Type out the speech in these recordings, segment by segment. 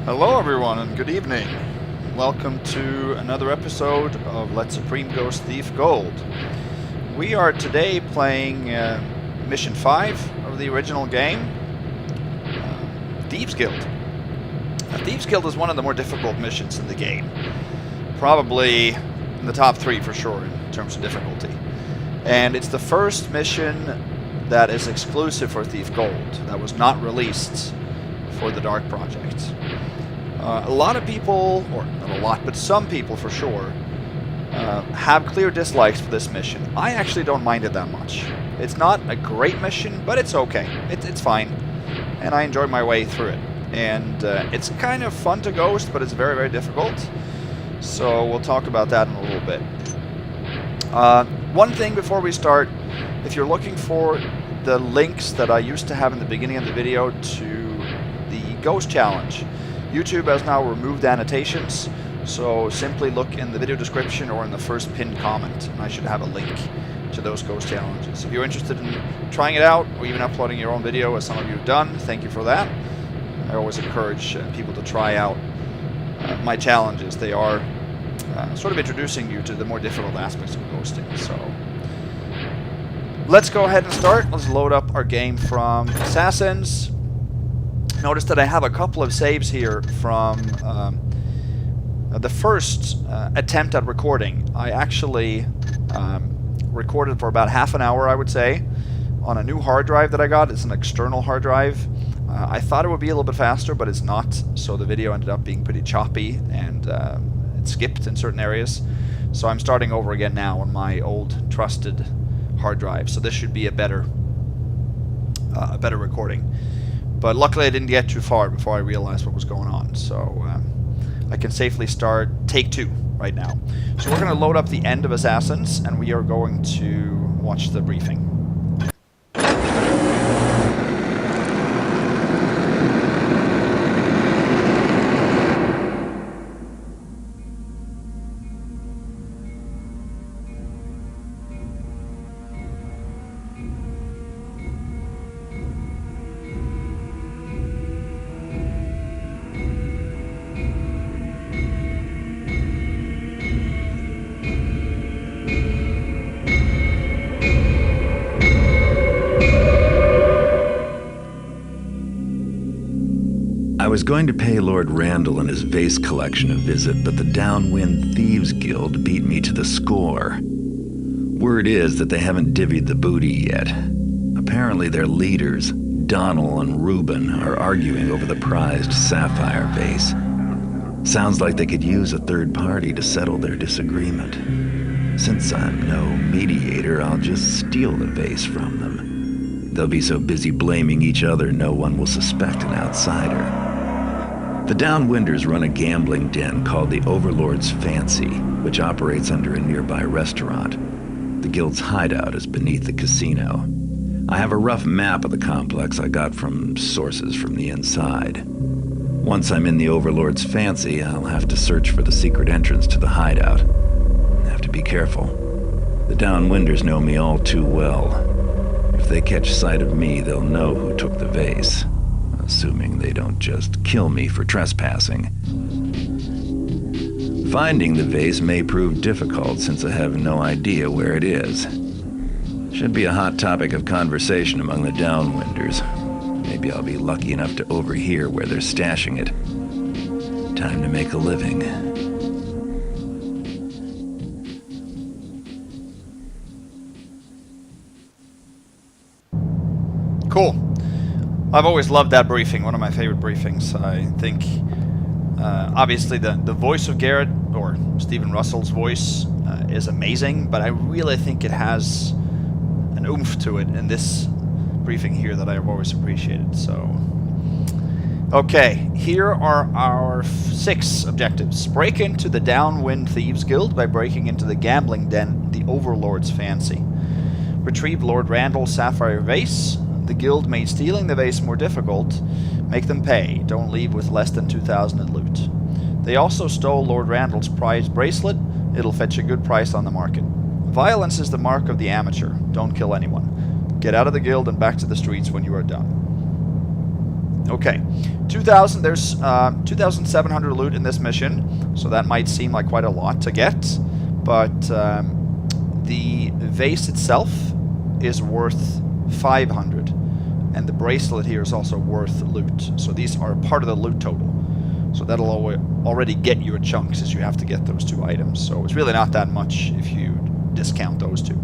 Hello everyone and good evening. Welcome to another episode of Let Supreme Goes Thieves Guild. We are today playing Mission 5 of the original game, Thieves Guild. Thieves Guild is one of the more difficult missions in the game. Probably in the top 3 for sure in terms of difficulty. And it's the first mission that is exclusive for Thieves Guild, that was not released for the Dark Project. A lot of people, or not a lot, but some people for sure, have clear dislikes for this mission. I actually don't mind it that much. It's not a great mission, but it's okay. It's fine. And I enjoy my way through it. And it's kind of fun to ghost, but it's very, very difficult. So we'll talk about that in a little bit. One thing before we start, if you're looking for the links that I used to have in the beginning of the video to the Ghost Challenge, YouTube has now removed annotations, so simply look in the video description or in the first pinned comment, and I should have a link to those Ghost Challenges. If you're interested in trying it out, or even uploading your own video, as some of you have done, thank you for that. I always encourage people to try out my challenges. They are sort of introducing you to the more difficult aspects of ghosting, so let's go ahead and start. Let's load up our game from Assassins. Notice that I have a couple of saves here from the first attempt at recording. I actually recorded for about half an hour, I would say, on a new hard drive that I got. It's an external hard drive. I thought it would be a little bit faster, but it's not, so the video ended up being pretty choppy, and it skipped in certain areas. So I'm starting over again now on my old trusted hard drive, so this should be a better recording. But luckily I didn't get too far before I realized what was going on, so I can safely start take 2 right now. So we're going to load up the end of Assassins, and we are going to watch the briefing. I was going to pay Lord Randall and his vase collection a visit, but the Downwind Thieves Guild beat me to the score. Word is that they haven't divvied the booty yet. Apparently their leaders, Donal and Reuben, are arguing over the prized sapphire vase. Sounds like they could use a third party to settle their disagreement. Since I'm no mediator, I'll just steal the vase from them. They'll be so busy blaming each other, no one will suspect an outsider. The Downwinders run a gambling den called the Overlord's Fancy, which operates under a nearby restaurant. The guild's hideout is beneath the casino. I have a rough map of the complex I got from sources from the inside. Once I'm in the Overlord's Fancy, I'll have to search for the secret entrance to the hideout. I have to be careful. The Downwinders know me all too well. If they catch sight of me, they'll know who took the vase. Assuming they don't just kill me for trespassing. Finding the vase may prove difficult since I have no idea where it is. Should be a hot topic of conversation among the Downwinders. Maybe I'll be lucky enough to overhear where they're stashing it. Time to make a living. Cool. I've always loved that briefing, one of my favorite briefings. I think, obviously, the voice of Garrett, or Stephen Russell's voice, is amazing, but I really think it has an oomph to it in this briefing here that I've always appreciated. So, okay, here are our 6 objectives. Break into the Downwind Thieves Guild by breaking into the gambling den, the Overlord's Fancy. Retrieve Lord Randall's sapphire vase. The guild made stealing the vase more difficult. Make them pay. Don't leave with less than 2,000 in loot. They also stole Lord Randall's prized bracelet. It'll fetch a good price on the market. Violence is the mark of the amateur. Don't kill anyone. Get out of the guild and back to the streets when you are done. Okay, 2,000. There's 2,700 loot in this mission, so that might seem like quite a lot to get, but the vase itself is worth 500, and the bracelet here is also worth loot. So these are part of the loot total. So that'll already get you a chunk, since you have to get those 2 items. So it's really not that much if you discount those 2.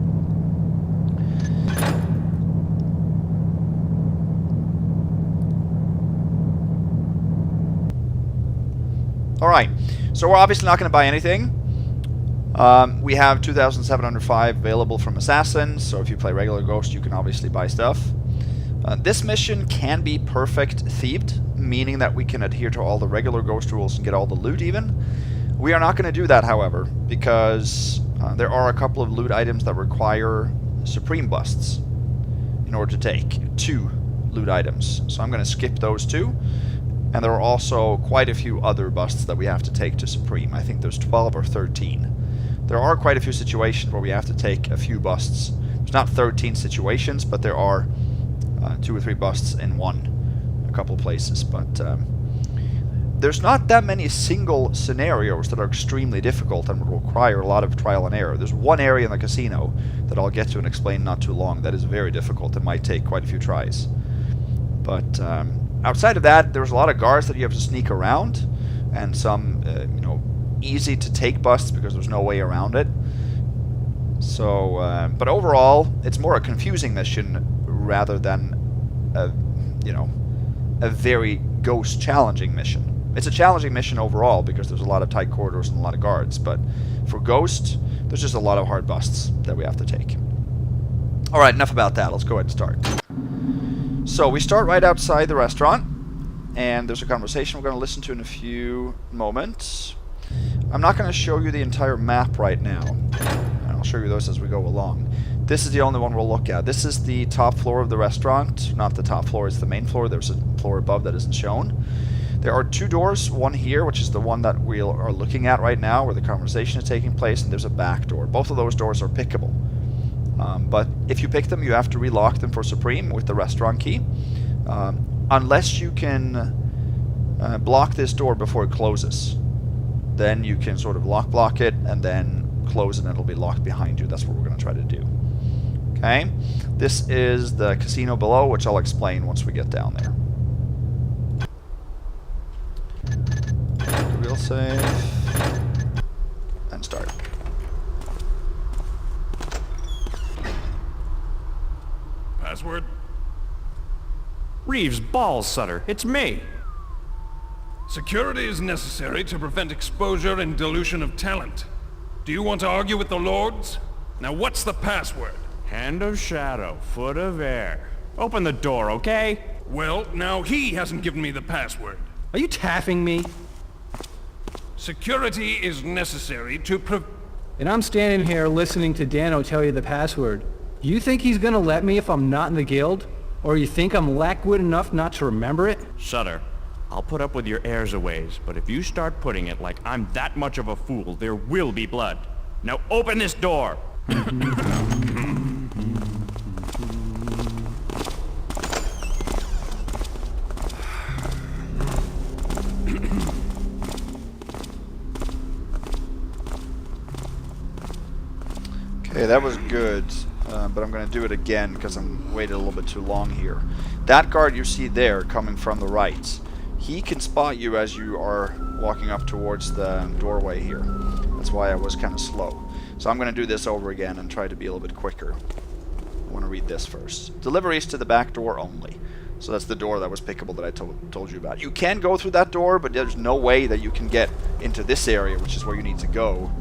Alright, so we're obviously not going to buy anything. We have 2,705 available from Assassins, so if you play regular Ghost, you can obviously buy stuff. This mission can be perfect thieved, meaning that we can adhere to all the regular Ghost rules and get all the loot even. We are not going to do that, however, because there are a couple of loot items that require Supreme busts in order to take 2 loot items. So I'm going to skip those 2. And there are also quite a few other busts that we have to take to Supreme. I think there's 12 or 13. There are quite a few situations where we have to take a few busts. There's not 13 situations, but there are 2 or 3 busts in a couple of places. But there's not that many single scenarios that are extremely difficult and would require a lot of trial and error. There's one area in the casino that I'll get to and explain not too long that is very difficult. It might take quite a few tries. But outside of that, there's a lot of guards that you have to sneak around, and some, easy to take busts because there's no way around it. So, but overall, it's more a confusing mission rather than a very Ghost challenging mission. It's a challenging mission overall because there's a lot of tight corridors and a lot of guards, but for Ghost, there's just a lot of hard busts that we have to take. Alright, enough about that. Let's go ahead and start. So we start right outside the restaurant, and there's a conversation we're going to listen to in a few moments. I'm not going to show you the entire map right now. I'll show you those as we go along. This is the only one we'll look at. This is the top floor of the restaurant. Not the top floor, it's the main floor. There's a floor above that isn't shown. There are 2 doors, one here, which is the one that we are looking at right now, where the conversation is taking place, and there's a back door. Both of those doors are pickable. But if you pick them, you have to relock them for Supreme with the restaurant key. Unless you can block this door before it closes. Then you can sort of block it and then close it and it'll be locked behind you. That's what we're going to try to do. Okay? This is the casino below, which I'll explain once we get down there. Real save. And start. Password? Reeves Balls Sutter, it's me. Security is necessary to prevent exposure and dilution of talent. Do you want to argue with the lords? Now what's the password? Hand of shadow, foot of air. Open the door, okay? Well, now he hasn't given me the password. Are you taffing me? Security is necessary to And I'm standing here listening to Dano tell you the password. You think he's gonna let me if I'm not in the guild? Or you think I'm lackwit enough not to remember it? Sutter, I'll put up with your airs a ways, but if you start putting it like I'm that much of a fool, there will be blood. Now open this door! Okay, that was good, but I'm going to do it again because I'm waited a little bit too long here. That guard you see there coming from the right, he can spot you as you are walking up towards the doorway here. That's why I was kind of slow. So I'm going to do this over again and try to be a little bit quicker. I want to read this first. Deliveries to the back door only. So that's the door that was pickable that I told you about. You can go through that door, but there's no way that you can get into this area, which is where you need to go.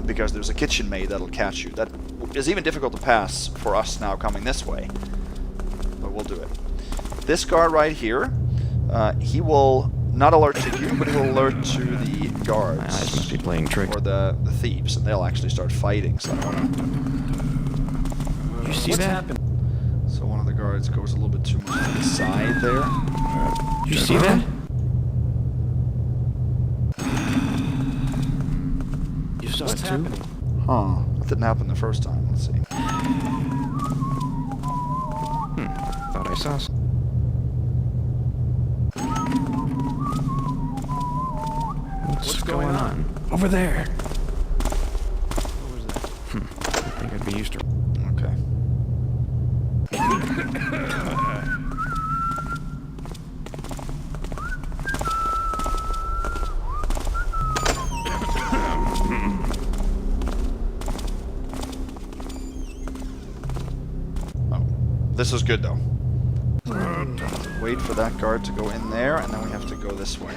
Because there's a kitchen maid that'll catch you. That is even difficult to pass for us now coming this way. But we'll do it. This guard right here, he will not alert to you, but he will alert to the guards. My eyes must be playing tricks. Or the thieves, and they'll actually start fighting. So You see that? Happened? So one of the guards goes a little bit too much to the side there. You see that? You saw it too? Huh. That didn't happen the first time. Let's see. Thought I saw some. going on? Over there. What was that? I think I'd be used to... Okay. Oh, this is good though. Wait for that guard to go in there, and then we have to go this way.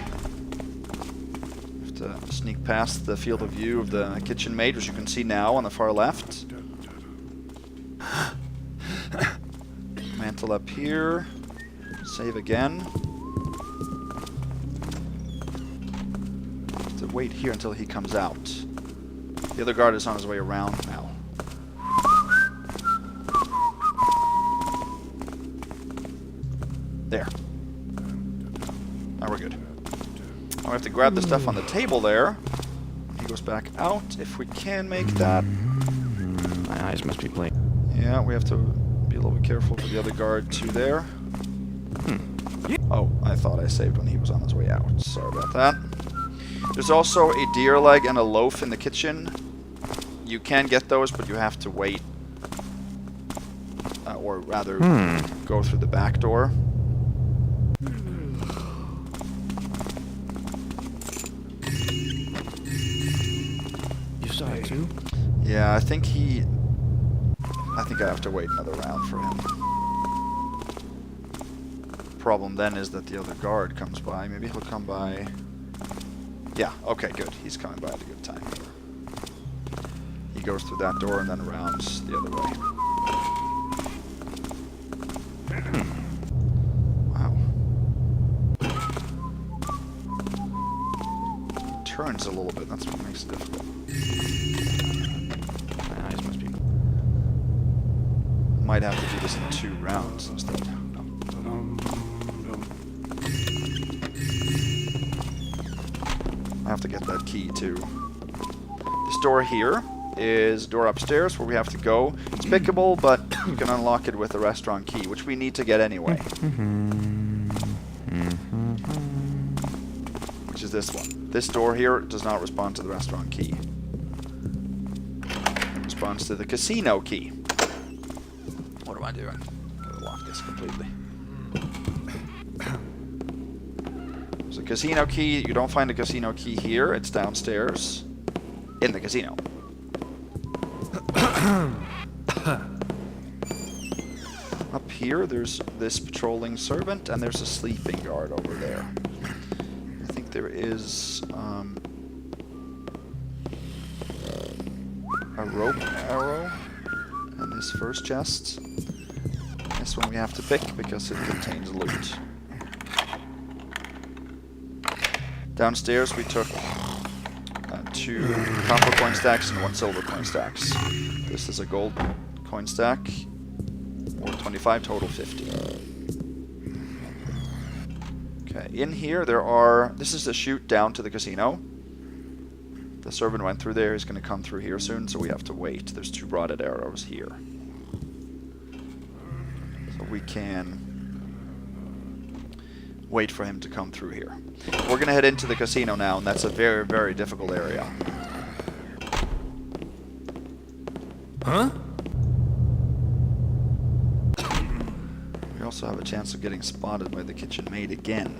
We have to sneak past the field of view of the kitchen maid, which you can see now on the far left. Mantle up here. Save again. Have to wait here until he comes out. The other guard is on his way around now. There. Now we're good. Now we have to grab the stuff on the table there. He goes back out, if we can make that. My eyes must be playing. Yeah, we have to be a little bit careful for the other guard too there. Oh, I thought I saved when he was on his way out. Sorry about that. There's also a deer leg and a loaf in the kitchen. You can get those, but you have to wait. Or rather, go through the back door. You saw it too? Yeah, I think I have to wait another round for him. Problem then is that the other guard comes by. Maybe he'll come by... Yeah, okay, good. He's coming by at a good time. He goes through that door and then around the other way. Wow. Turns a little bit, that's what makes it difficult. My eyes must be... Might have to do this in 2 rounds instead. I have to get that key too. This door here is door upstairs where we have to go. It's pickable, but you can unlock it with a restaurant key, which we need to get anyway. Which is this one. This door here does not respond to the restaurant key. It responds to the casino key. What am I doing? Gotta lock this completely. There's a casino key. You don't find a casino key here. It's downstairs in the casino. Up here, there's this patrolling servant, and there's a sleeping guard over there. I think there is a rope arrow in this first chest. This one we have to pick because it contains loot. Downstairs we took 2 copper coin stacks and 1 silver coin stacks. This is a gold coin stack, or 25, total 50. Okay, in here there are... This is the chute down to the casino. The servant went through there, he's going to come through here soon, so we have to wait. There's 2 rotted arrows here. So we can wait for him to come through here. We're going to head into the casino now, and that's a very, very difficult area. Huh? We also have a chance of getting spotted by the kitchen maid again.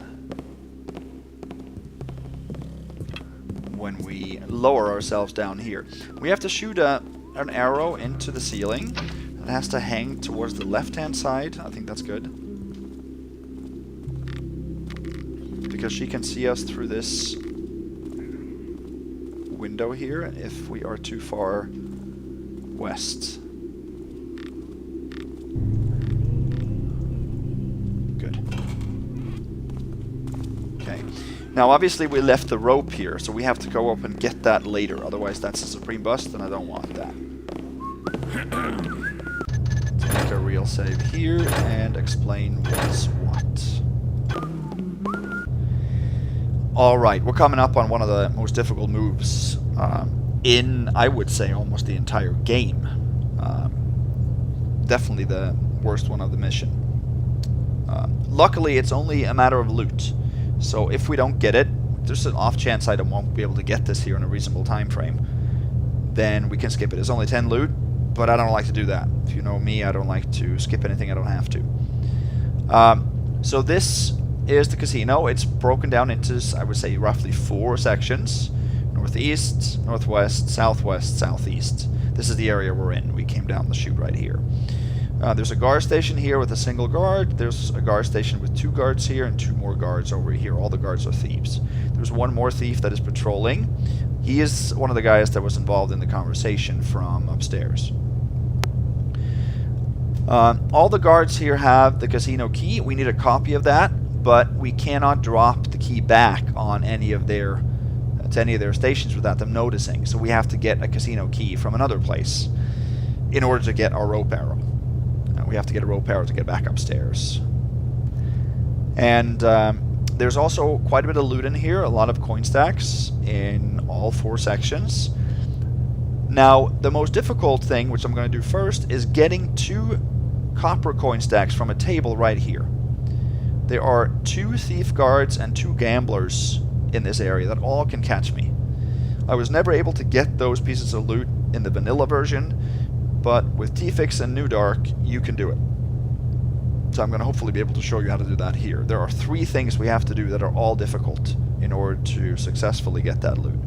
When we lower ourselves down here. We have to shoot an arrow into the ceiling. It has to hang towards the left-hand side. I think that's good. Because she can see us through this window here if we are too far west. Good. Okay. Now obviously we left the rope here, so we have to go up and get that later. Otherwise that's a supreme bust, and I don't want that. Let's make a real save here and explain what's what. Alright, we're coming up on one of the most difficult moves in, I would say, almost the entire game. Definitely the worst one of the mission. Luckily, it's only a matter of loot. So if we don't get it, there's an off chance I won't be able to get this here in a reasonable time frame, then we can skip it. It's only 10 loot, but I don't like to do that. If you know me, I don't like to skip anything I don't have to. So this is the casino. It's broken down into, I would say, roughly 4 sections. Northeast, northwest, southwest, southeast. This is the area we're in. We came down the chute right here. There's a guard station here with a single guard. There's a guard station with 2 guards here and 2 more guards over here. All the guards are thieves. There's one more thief that is patrolling. He is one of the guys that was involved in the conversation from upstairs. All the guards here have the casino key. We need a copy of that, but we cannot drop the key back on any of their stations without them noticing. So we have to get a casino key from another place in order to get our rope arrow. We have to get a rope arrow to get back upstairs. And there's also quite a bit of loot in here, a lot of coin stacks in all 4 sections. Now, the most difficult thing, which I'm going to do first, is getting 2 copper coin stacks from a table right here. There are 2 thief guards and 2 gamblers in this area that all can catch me. I was never able to get those pieces of loot in the vanilla version, but with T-Fix and New Dark, you can do it. So I'm going to hopefully be able to show you how to do that here. There are 3 things we have to do that are all difficult in order to successfully get that loot.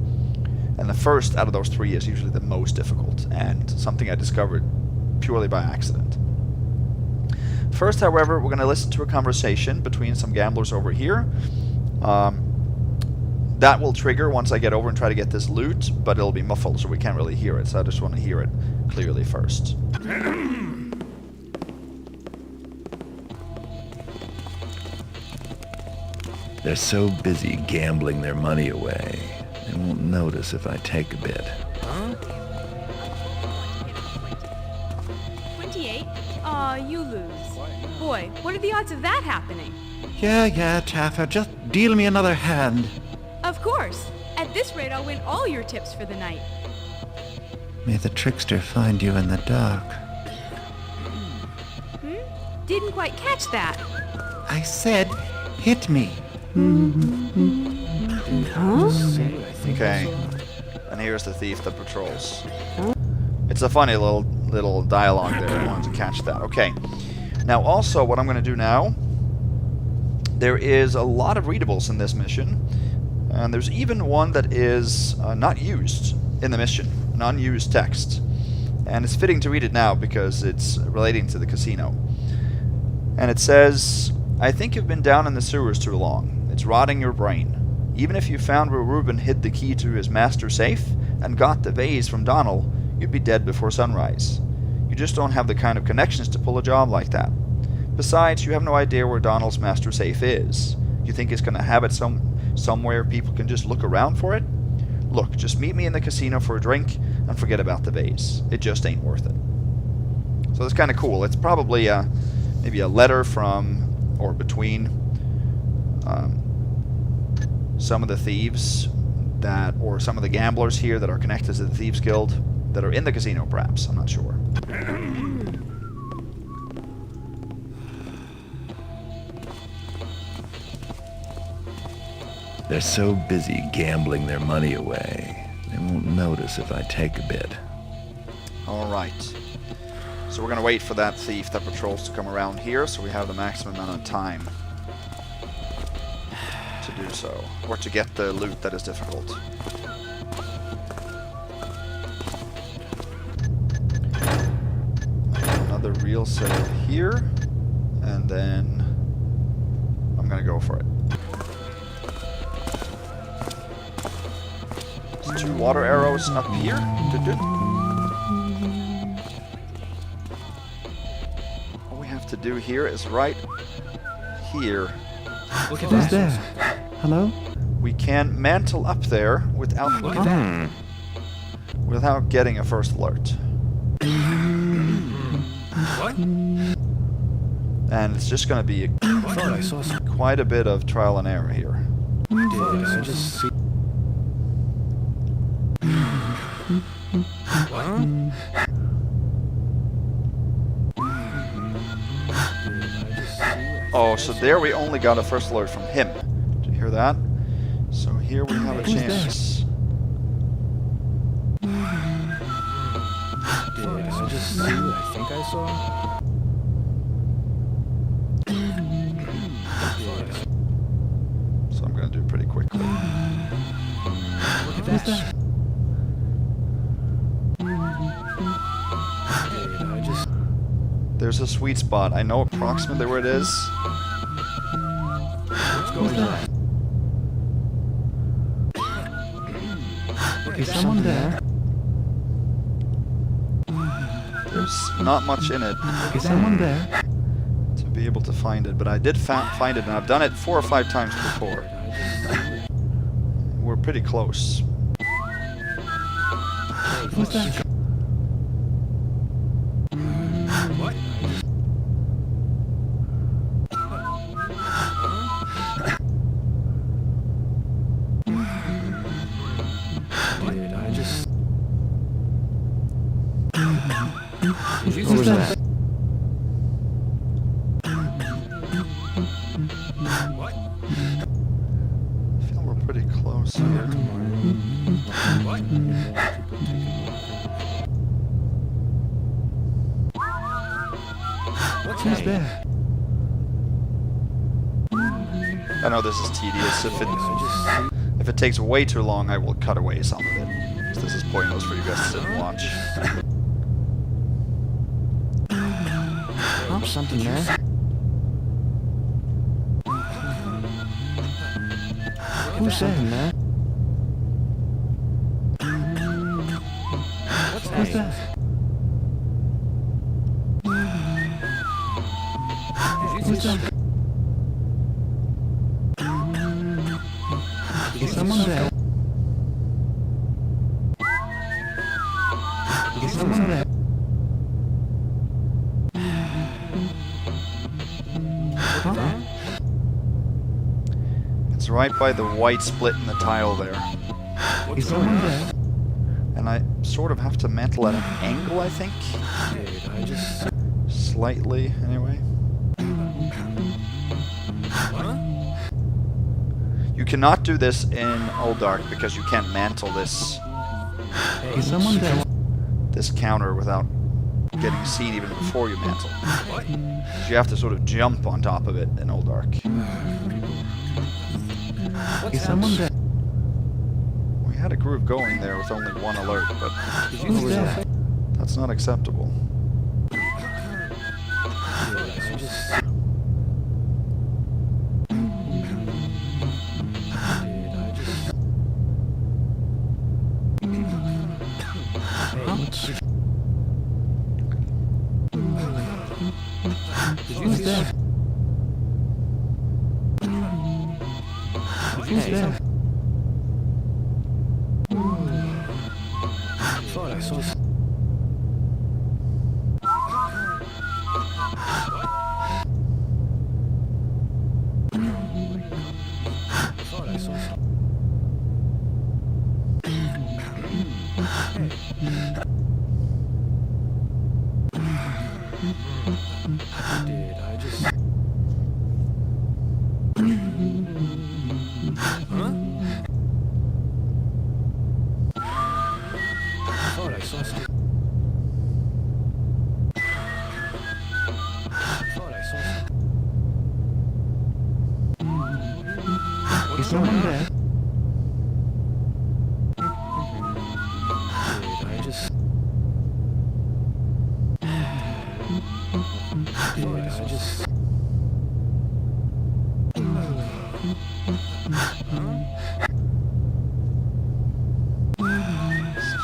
And the first out of those 3 is usually the most difficult, and something I discovered purely by accident. First, however, we're going to listen to a conversation between some gamblers over here. That will trigger once I get over and try to get this loot, but it'll be muffled, so we can't really hear it, so I just want to hear it clearly first. They're so busy gambling their money away, they won't notice if I take a bit. Huh? 28? Aw, you lose. Boy, what are the odds of that happening? Yeah, Taffer, just deal me another hand. Of course. At this rate, I'll win all your tips for the night. May the trickster find you in the dark. Didn't quite catch that. I said, hit me. Okay, and here's the thief that patrols. It's a funny little dialogue there. I wanted to catch that. Okay, now also what I'm going to do now, there is a lot of readables in this mission, and there's even one that is not used in the mission, an unused text. And it's fitting to read it now because it's relating to the casino. And it says, I think you've been down in the sewers too long. It's rotting your brain. Even if you found where Reuben hid the key to his master safe and got the vase from Donal, you'd be dead before sunrise. You just don't have the kind of connections to pull a job like that. Besides, you have no idea where Donal's master safe is. You think it's going to have it somewhere people can just look around for it? Look, just meet me in the casino for a drink and forget about the vase. It just ain't worth it. So it's kind of cool. It's probably maybe a letter from or between some of the thieves that, or some of the gamblers here that are connected to the Thieves Guild that are in the casino, perhaps. I'm not sure. They're so busy gambling their money away, they won't notice if I take a bit. Alright. So we're going to wait for that thief that patrols to come around here, so we have the maximum amount of time to do so. Or to get the loot that is difficult. Another real save here. And then I'm going to go for it. 2 water arrows up here. All we have to do here is right here. Look at Who's that. there? Hello? We can mantle up there without Look at that. without getting a first alert. What? And it's just going to be I thought I saw something. quite a bit of trial and error here. I just see. Oh, so there we only got a first alert from him. Did you hear that? So here we have a chance. Did I just see what I think I saw? So I'm going to do pretty quickly. Look at that. Did I just... There's a sweet spot. I know approximately where it is. What's going on? Is someone there? There's not much in it Is someone there? to be able to find it, but I did find it, and I've done it 4 or 5 times before. We're pretty close. What's that? What? Did I just... What was that? What? I feel we're pretty close here. What? Who's there? I know this is tedious. If it takes way too long, I will cut away some of it. 'Cause this is pointless for you guys to sit and watch. Oh, something there. Who's there? What's that? Who's that? Is someone there? Is someone there? Huh? It's right by the white split in the tile there. Is someone there? And I sort of have to mantle at an angle, I think. Did I just... Slightly, anyway. You cannot do this in Old Dark because you can't mantle this Is someone there? this counter without getting seen even before you mantle. So you have to sort of jump on top of it in Old Dark. Is someone there? We had a groove going there with only 1 alert, but Who's there? that's not acceptable. Did I just... Who's there? Who's there? I thought I saw some... I thought I saw some... Did I just... Huh? I thought I saw some... I thought I saw some... Is someone there? Did I just... Did I just...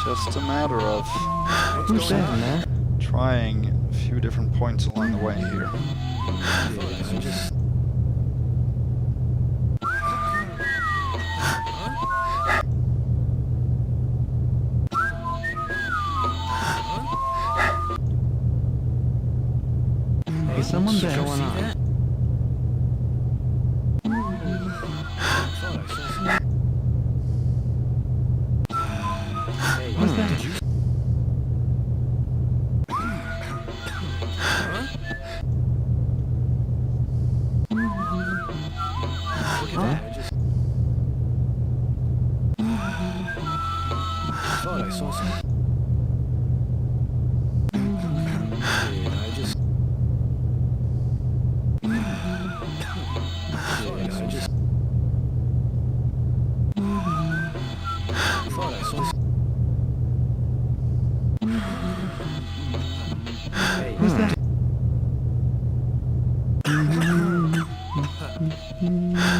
It's just a matter of Who's there, man? trying a few different points along the way here. Did I just... Is someone there? What's going on? What's that? Did you... something?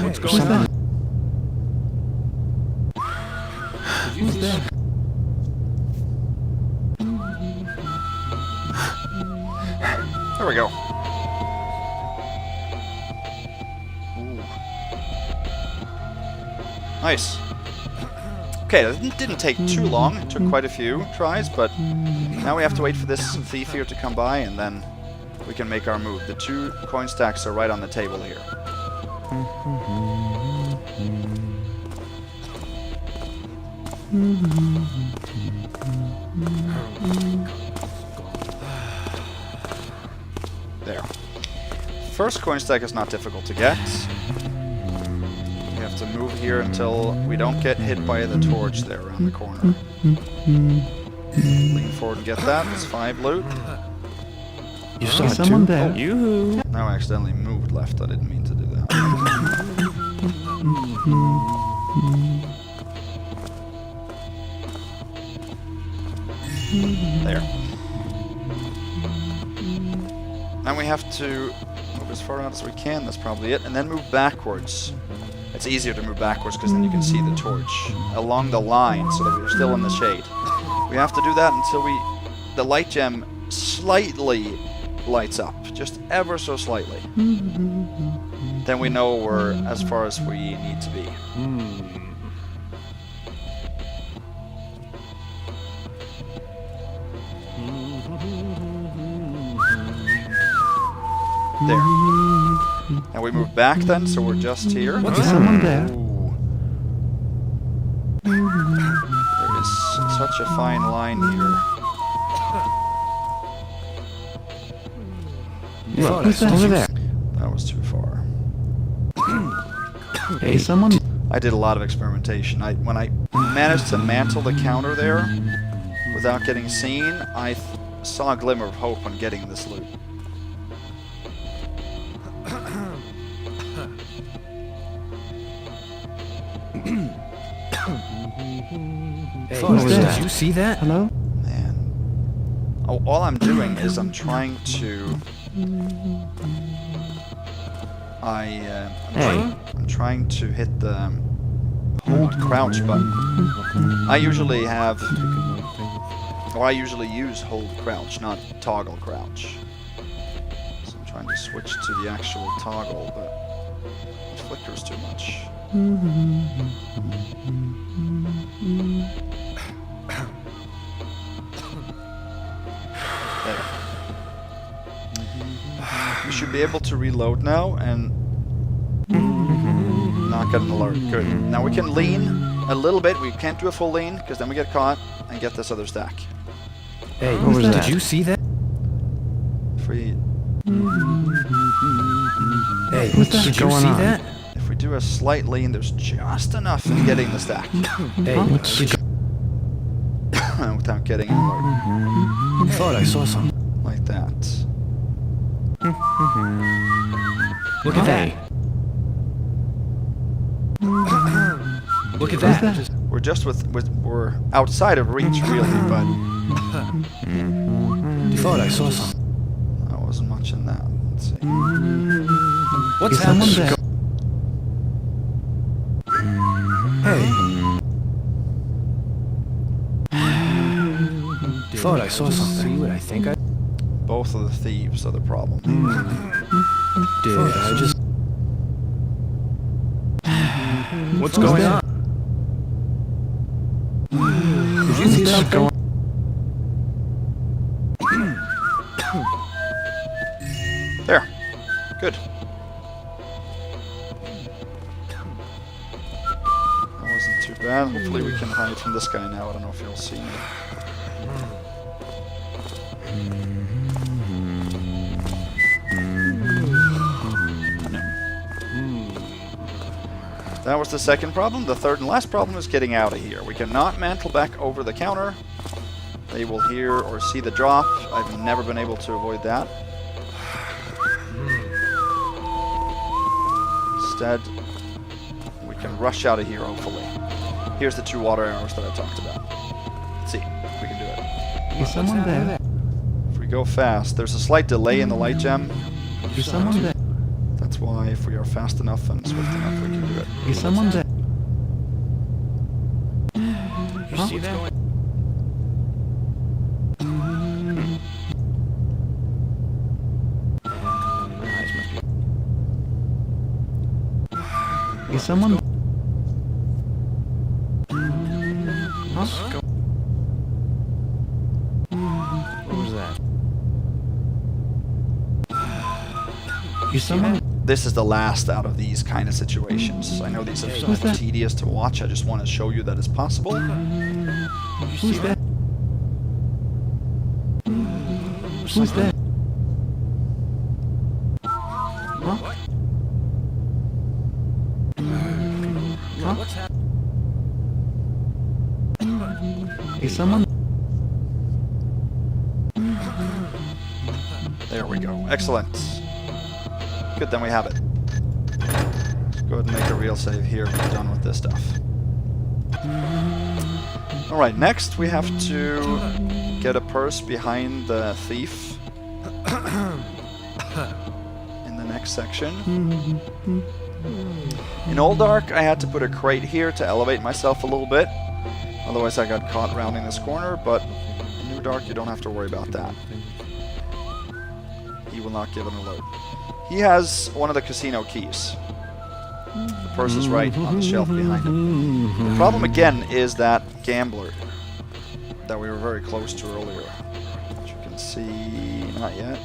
What's going on? Who's that? There we go. Ooh. Nice. Okay, that didn't take too long. It took quite a few tries, but now we have to wait for this thief here to come by, and then we can make our move. The 2 coin stacks are right on the table here. There. First coin stack is not difficult to get. We have to move here until we don't get hit by the torch there around the corner. Lean forward and get that. That's 5 loot. You saw someone there. Yoo-hoo! Now I accidentally moved left. I didn't mean to do that. There. And we have to move as far out as we can. That's probably it. And then move backwards. It's easier to move backwards because then you can see the torch along the line so that we're still in the shade. We have to do that until the light gem slightly lights up. Just ever so slightly. Then we know we're as far as we need to be. There. And we move back then, so we're just here. What's someone there? Ooh. There is such a fine line here. Who's that over there? That was too far. Hey, someone. I did a lot of experimentation. When I managed to mantle the counter there without getting seen, I saw a glimmer of hope when getting this loot. Hey, Who's did that? you see that? Hello? Man. Oh, all I'm doing is I'm trying to... I'm trying to hit the hold crouch button. I usually use hold crouch, not toggle crouch. So I'm trying to switch to the actual toggle, but it flickers too much. There. We should be able to reload now and not get an alert. Good. Now we can lean a little bit. We can't do a full lean because then we get caught and get this other stack. Hey, What was did that? you see that? If we Hey, What's did you going see on? that? if we do a slight lean, there's just enough in getting the stack Hey, did you... without getting an alert I thought I saw something. like that. Look at that. Look at that. We're just we're outside of reach really, but I thought I saw something. there wasn't much in that. Let's see. What's Is someone happening? there? Hey. Thought I saw something. See what I think I Both of the thieves are the problem. did. I just... What's going on? Did you see something? There. Good. That wasn't too bad. Hopefully we can hide from this guy now. I don't know if he'll see me. That was the second problem. The third and last problem is getting out of here. We cannot mantle back over the counter. They will hear or see the drop. I've never been able to avoid that. Instead, we can rush out of here, hopefully. Here's the 2 water arrows that I talked about. Let's see if we can do it. Is someone there? If we go fast, there's a slight delay in the light gem. Is someone there? That's why if we are fast enough and swift enough, we can do it. Is someone there? You see that? Is someone? Huh? What was that? Is someone? This is the last out of these kind of situations. I know these are Who's so that? tedious to watch. I just want to show you that it's possible. Who's there? Who's there? Huh? What's happening? Is someone? There we go. Excellent. Good, then we have it. Let's go ahead and make a real save here. We're done with this stuff. Alright, next we have to get a purse behind the thief. In the next section. In Old Ark, I had to put a crate here to elevate myself a little bit. Otherwise I got caught rounding this corner, but in New Dark you don't have to worry about that. He will not give an alert. He has one of the casino keys. The purse is right on the shelf behind him. The problem again is that gambler that we were very close to earlier. Which you can see, not yet.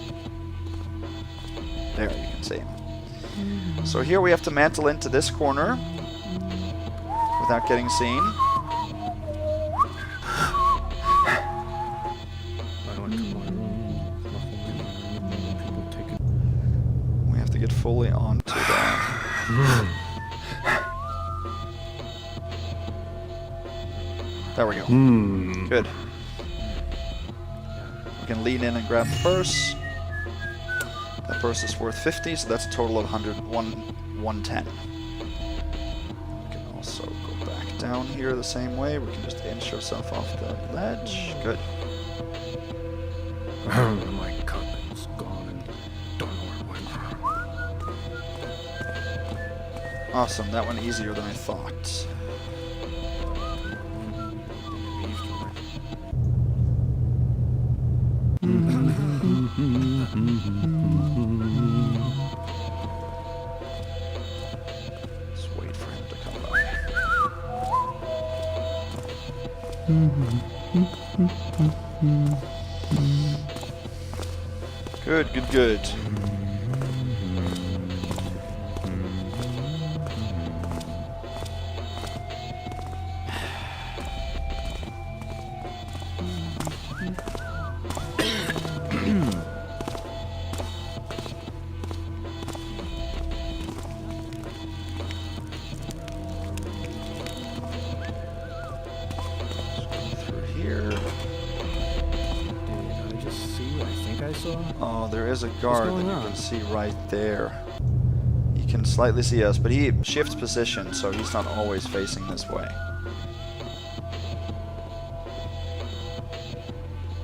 There, you can see him. So here we have to mantle into this corner without getting seen. We have to get fully onto the... There we go. Good. We can lean in and grab the purse. That purse is worth 50, so that's a total of 110. We can also go back down here the same way. We can just inch ourselves off the ledge. Good. My cup is gone and don't know where it went. Awesome, that went easier than I thought. Let's wait for him to come by. Good, good, good. Oh, there is a guard that you can see right there. He can slightly see us, but he shifts position, so he's not always facing this way.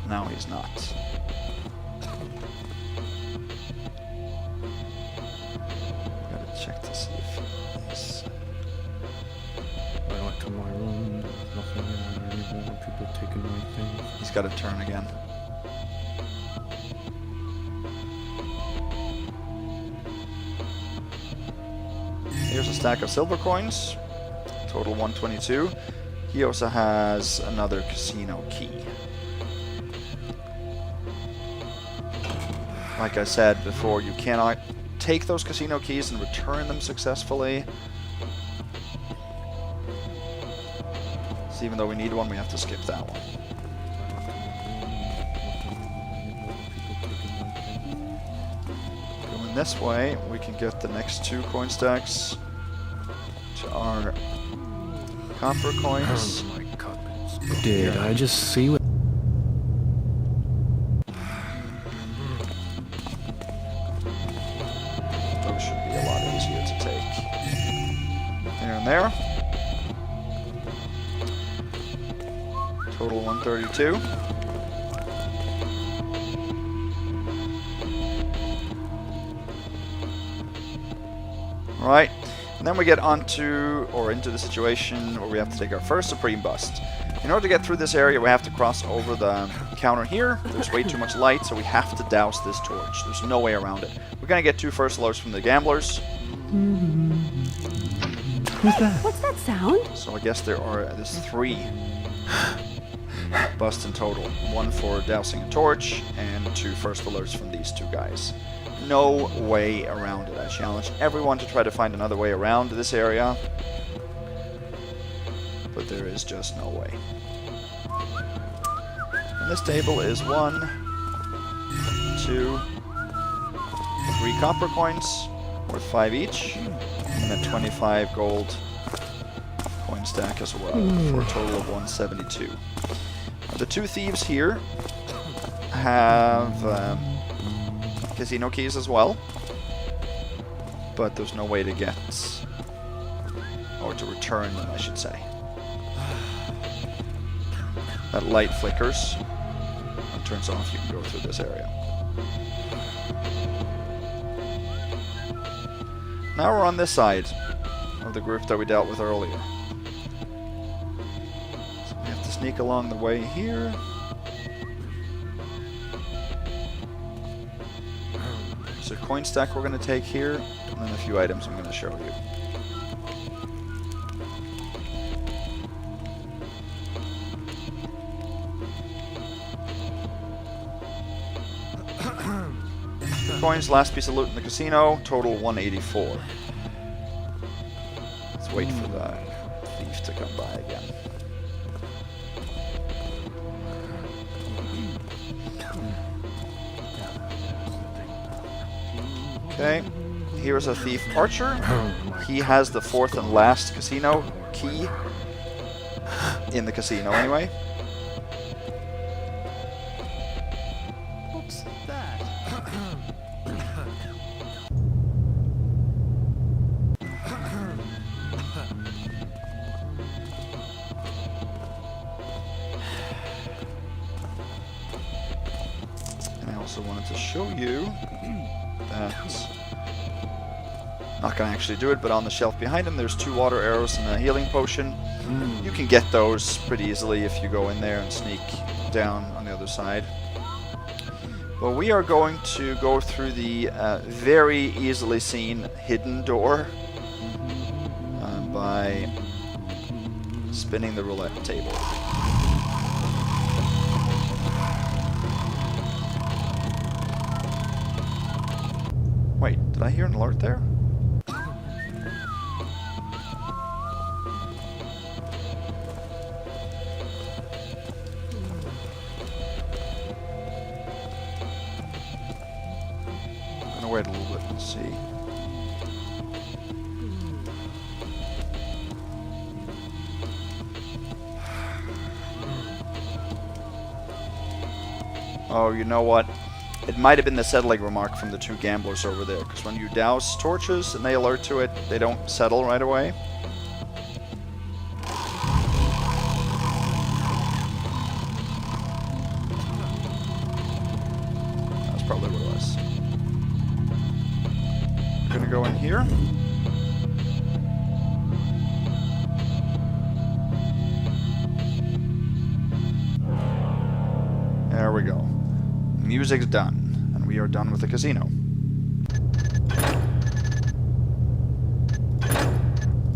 Now he's not. Gotta check to see if he's... I went to my room, there was nothing in there anymore, people taking my things. He's got to turn again. Here's a stack of silver coins, total 122. He also has another casino key. Like I said before, you cannot take those casino keys and return them successfully. So even though we need one, we have to skip that one. Going this way, we can get the next 2 coin stacks to our copper coins. My cup is gone. Did I just see what... here and there. Total 132. Alright, and then we get onto, or into the situation where we have to take our first Supreme Bust. In order to get through this area, we have to cross over the counter here. There's way too much light, so we have to douse this torch. There's no way around it. We're going to get 2 first alerts from the gamblers. Who's that? What's that sound? So I guess there's 3 busts in total. 1 for dousing a torch, and 2 first alerts from these 2 guys. No way around it. I challenge everyone to try to find another way around this area. But there is just no way. And this table is 1, 2, 3 copper coins, worth 5 each, and a 25 gold coin stack as well, for a total of 172. The 2 thieves here have casino keys as well, but there's no way to get, or to return them, I should say. That light flickers and turns off. You can go through this area. Now we're on this side of the group that we dealt with earlier. So we have to sneak along the way here. There's a coin stack we're going to take here, and then a few items I'm going to show you. Coins, last piece of loot in the casino, total 184. Let's wait for the thief to come by again. Okay, here's a thief archer. He has the 4th and last casino key in the casino anyway. What's that? And I also wanted to show you that, not going to actually do it, but on the shelf behind him there's 2 water arrows and a healing potion. You can get those pretty easily if you go in there and sneak down on the other side. But we are going to go through the very easily seen hidden door by spinning the roulette table. Wait, did I hear an alert there? I'm gonna wait a little bit and see. Oh, you know what? It might have been the settling remark from the 2 gamblers over there, because when you douse torches and they alert to it, they don't settle right away. That's probably what it was. I'm gonna go in here. There we go. Music's done, and we are done with the casino.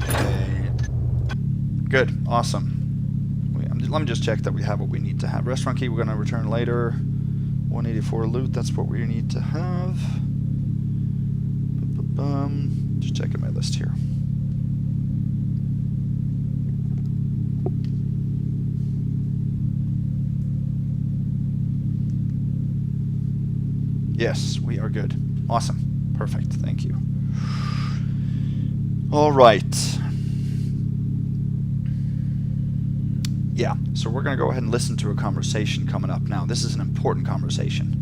Okay. Good, awesome. Let me just check that we have what we need to have. Restaurant key we're going to return later. 184 loot, that's what we need to have. Just checking my list here. Yes, we are good. Awesome. Perfect. Thank you. All right. Yeah, so we're going to go ahead and listen to a conversation coming up now. This is an important conversation.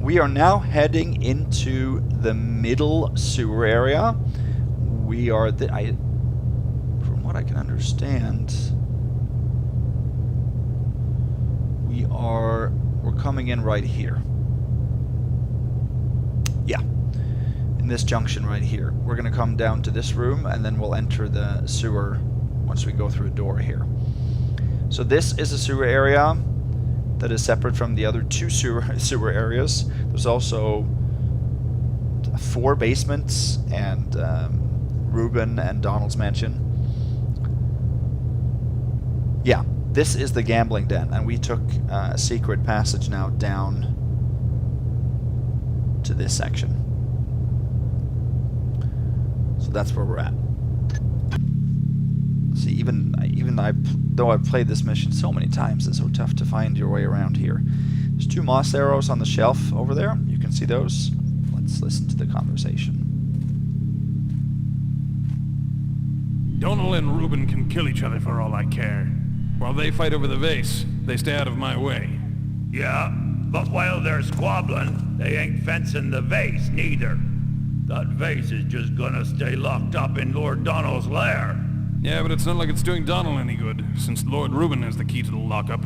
we are now heading into the middle sewer area. We are from what I can understand, we're coming in right here. Yeah, in this junction right here. We're gonna come down to this room, and then we'll enter the sewer once we go through a door here. So this is a sewer area that is separate from the other two sewer areas. There's also 4 basements and Reuben and Donald's mansion. Yeah, this is the gambling den, and we took a secret passage now down to this section. So that's where we're at. See, even though I've played this mission so many times, it's so tough to find your way around here. There's 2 moss arrows on the shelf over there. You can see those. Let's listen to the conversation. Donal and Reuben can kill each other for all I care. While they fight over the vase, they stay out of my way. Yeah, but while they're squabbling, they ain't fencing the vase, neither. That vase is just gonna stay locked up in Lord Donal's lair. Yeah, but it's not like it's doing Donal any good, since Lord Reuben has the key to the lockup.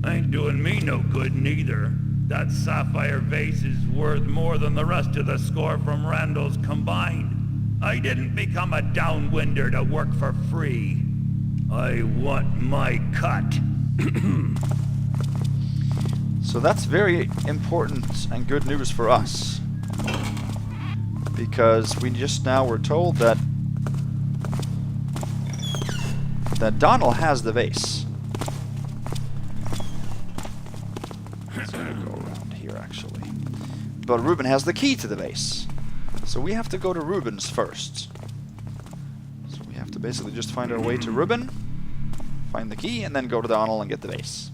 Ain't doing me no good, neither. That sapphire vase is worth more than the rest of the score from Randall's combined. I didn't become a downwinder to work for free. I want my cut. So that's very important and good news for us, because we just now were told that Donal has the vase. Let's go around here, actually. But Reuben has the key to the vase. So we have to go to Reuben's first. So we have to basically just find our way to Reuben, find the key, and then go to Donal and get the vase.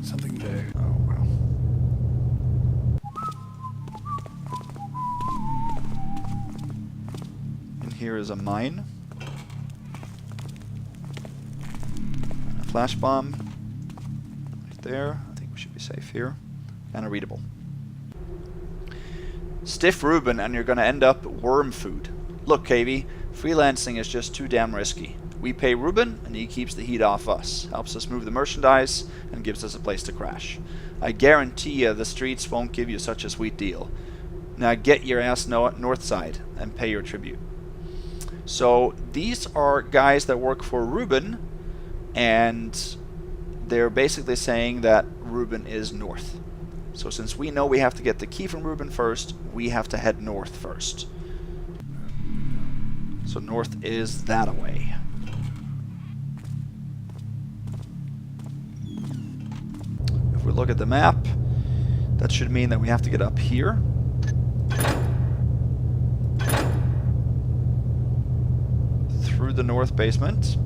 Something there. Oh, well. And here is a mine. And a flash bomb. Right there. I think we should be safe here. And a readable. Stiff Reuben and you're gonna end up worm food. Look, KV, freelancing is just too damn risky. We pay Reuben, and he keeps the heat off us, helps us move the merchandise, and gives us a place to crash. I guarantee you the streets won't give you such a sweet deal. Now get your ass north side and pay your tribute. So these are guys that work for Reuben, and they're basically saying that Reuben is north. So since we know we have to get the key from Reuben first, we have to head north first. So north is that away. If we look at the map, that should mean that we have to get up here. Through the north basement.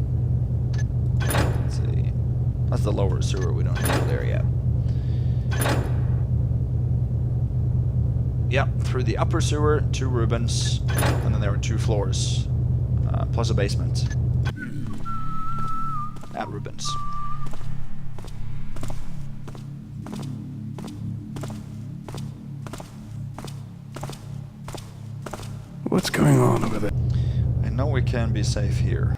Let's see. That's the lower sewer, we don't go there yet. Yep, through the upper sewer, 2 Reubens, and then there were 2 floors, plus a basement at Reuben's. What's going on over there? I know we can be safe here.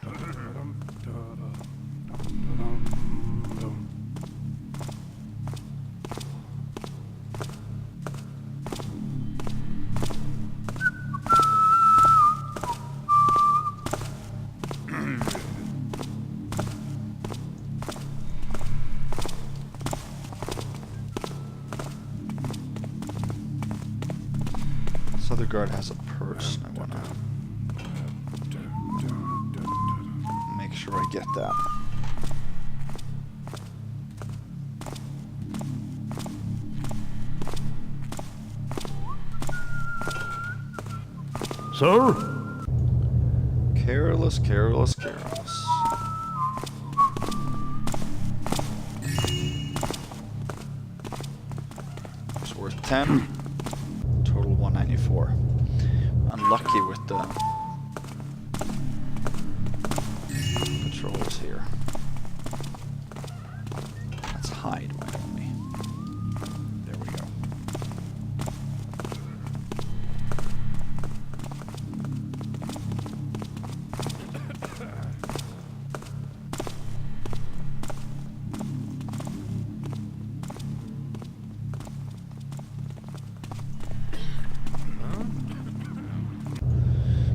This other guard has a purse. I want to make sure I get that. Sir? Careless, careless, careless. It's worth 10. Total 194. Unlucky with the controls here. Let's hide, why don't we? There we go.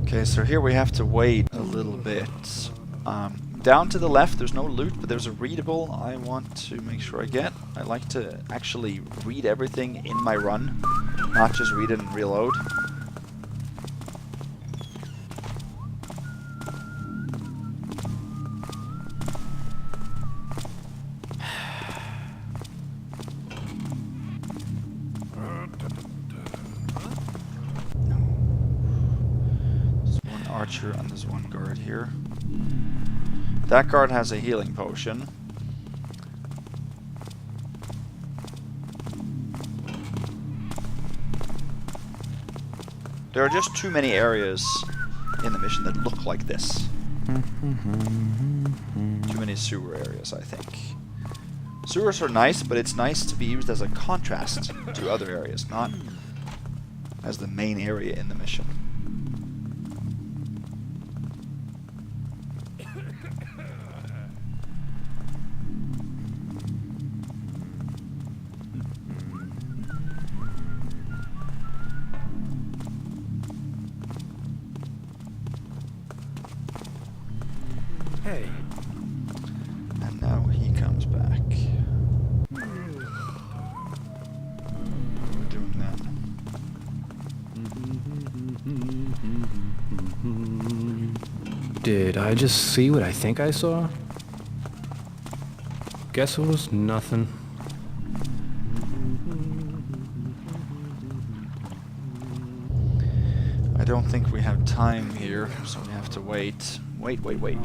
Okay, so here we have to wait a little bit. Down to the left, there's no loot, but there's a readable I want to make sure I get. I like to actually read everything in my run, not just read it and reload. There's one archer and there's one guard here. That guard has a healing potion. There are just too many areas in the mission that look like this. Too many sewer areas, I think. Sewers are nice, but it's nice to be used as a contrast to other areas, not as the main area in the mission. Hey. And now he comes back. What are we doing then? Did I just see what I think I saw? Guess it was nothing. I don't think we have time here, so we have to wait. Wait.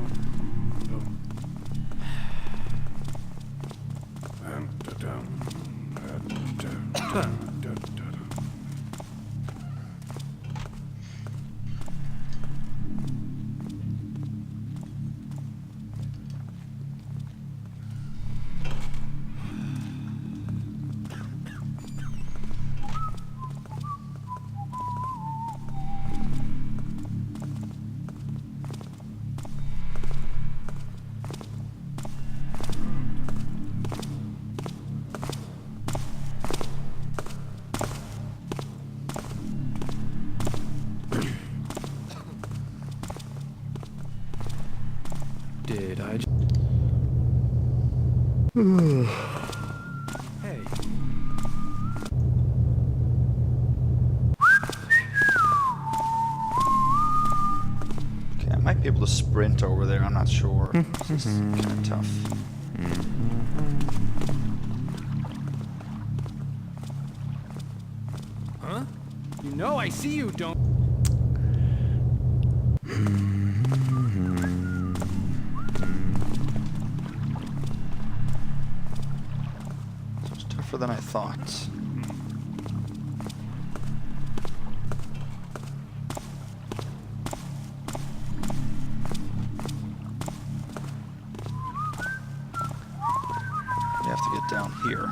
Did I just... Hey. Okay, I might be able to sprint over there, I'm not sure. This is kind of tough. Huh? You know I see you, don't... It's tougher than I thought. We have to get down here.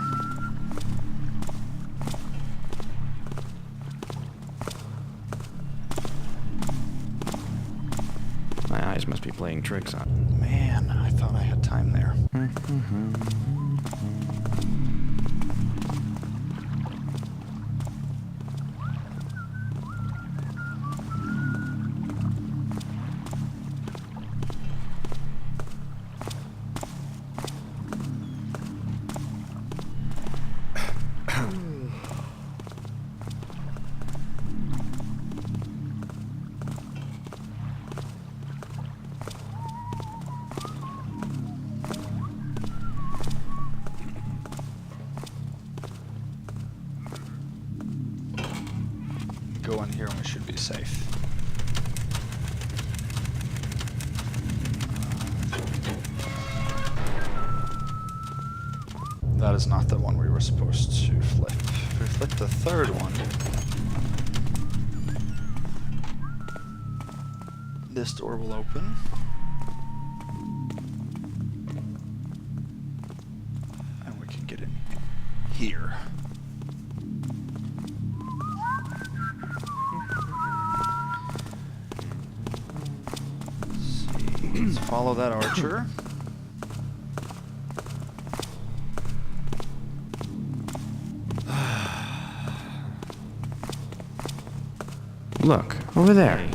My eyes must be playing tricks on. Man, I thought I had time there. Go in here and we should be safe. That is not the one we were supposed to flip. If we flip the third one, this door will open. get in here. Let's see. Let's follow that archer. Look, over there.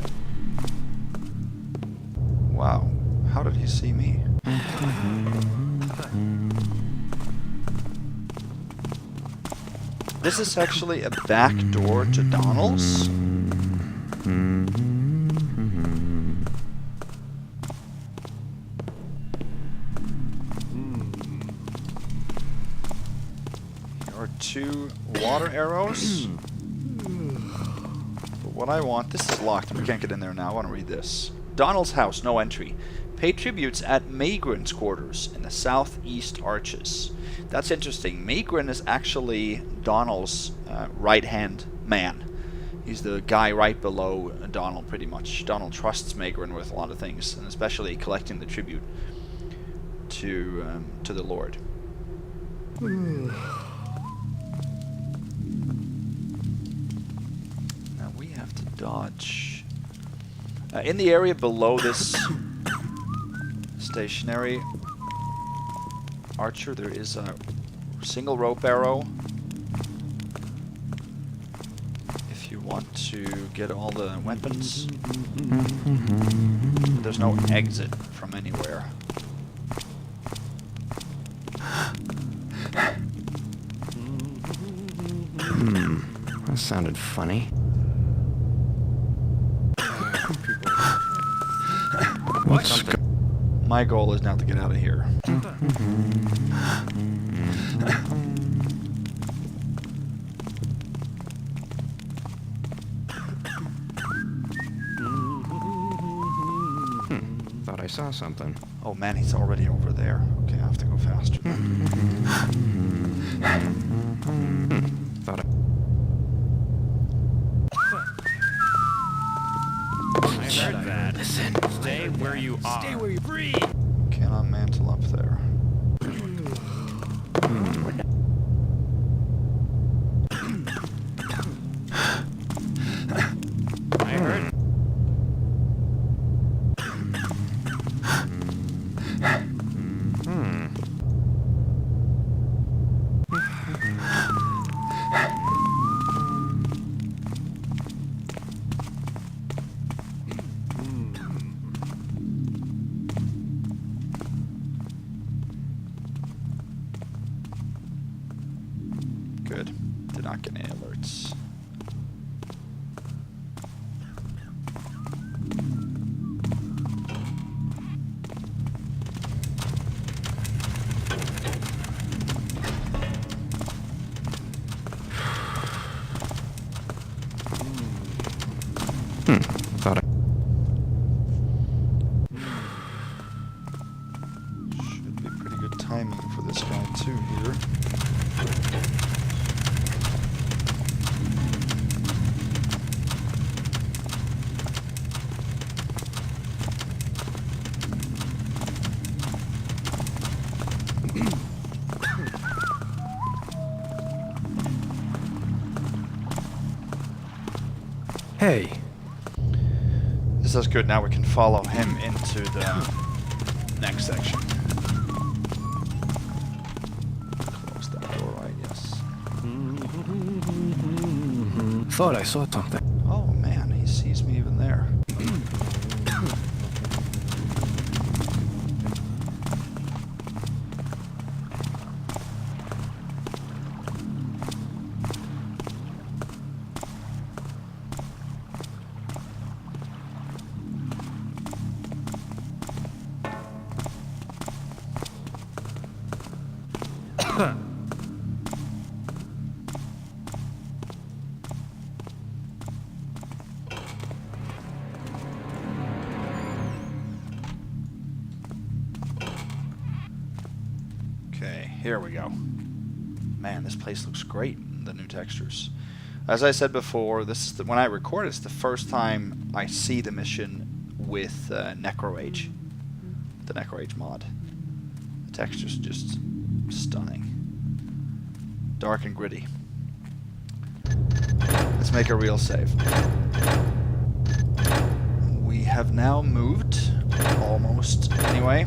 Wow. How did he see me? This is actually a back door to Donal's. Here are 2 water arrows. But what I want, this is locked. We can't get in there now. I want to read this. Donal's house, no entry. Pay tributes at Magrin's quarters in the southeast arches. That's interesting. Magrin is actually Donal's right-hand man. He's the guy right below Donal, pretty much. Donal trusts Magrin with a lot of things, and especially collecting the tribute to the Lord. Now we have to dodge. In the area below this stationary archer, there is a single rope arrow. If you want to get all the weapons. There's no exit from anywhere. That sounded funny. What's My goal is now to get out of here. Thought I saw something. Oh man, he's already over there. Okay, I have to go faster. Thought I heard that. Listen. Stay where you are. Stay where you breathe. Cannot mantle up there. I heard. Good. Did not get any alerts. Thought I. Should be pretty good timing for this guy too here. Hey, This is good. Now we can follow him into the next section. Close that door, right? Yes. thought I saw something. Oh man, he sees me even there. Okay, here we go. Man, this place looks great, the new textures. As I said before, this is when I record, it's the first time I see the mission with Necroage. The Necroage mod. The textures are just stunning. Dark and gritty. Let's make a real save. We have now moved, almost anyway,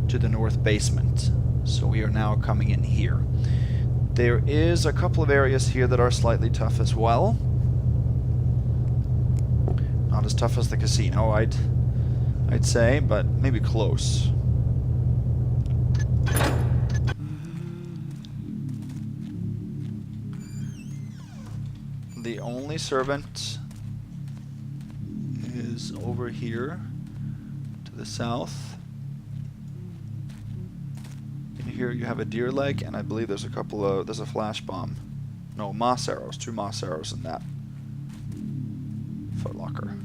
to the north basement. So we are now coming in here. There is a couple of areas here that are slightly tough as well. Not as tough as the casino, I'd say, but maybe close. The only servant is over here to the south. In here you have a deer leg, and I believe there's a flash bomb. No, moss arrows, 2 moss arrows in that footlocker.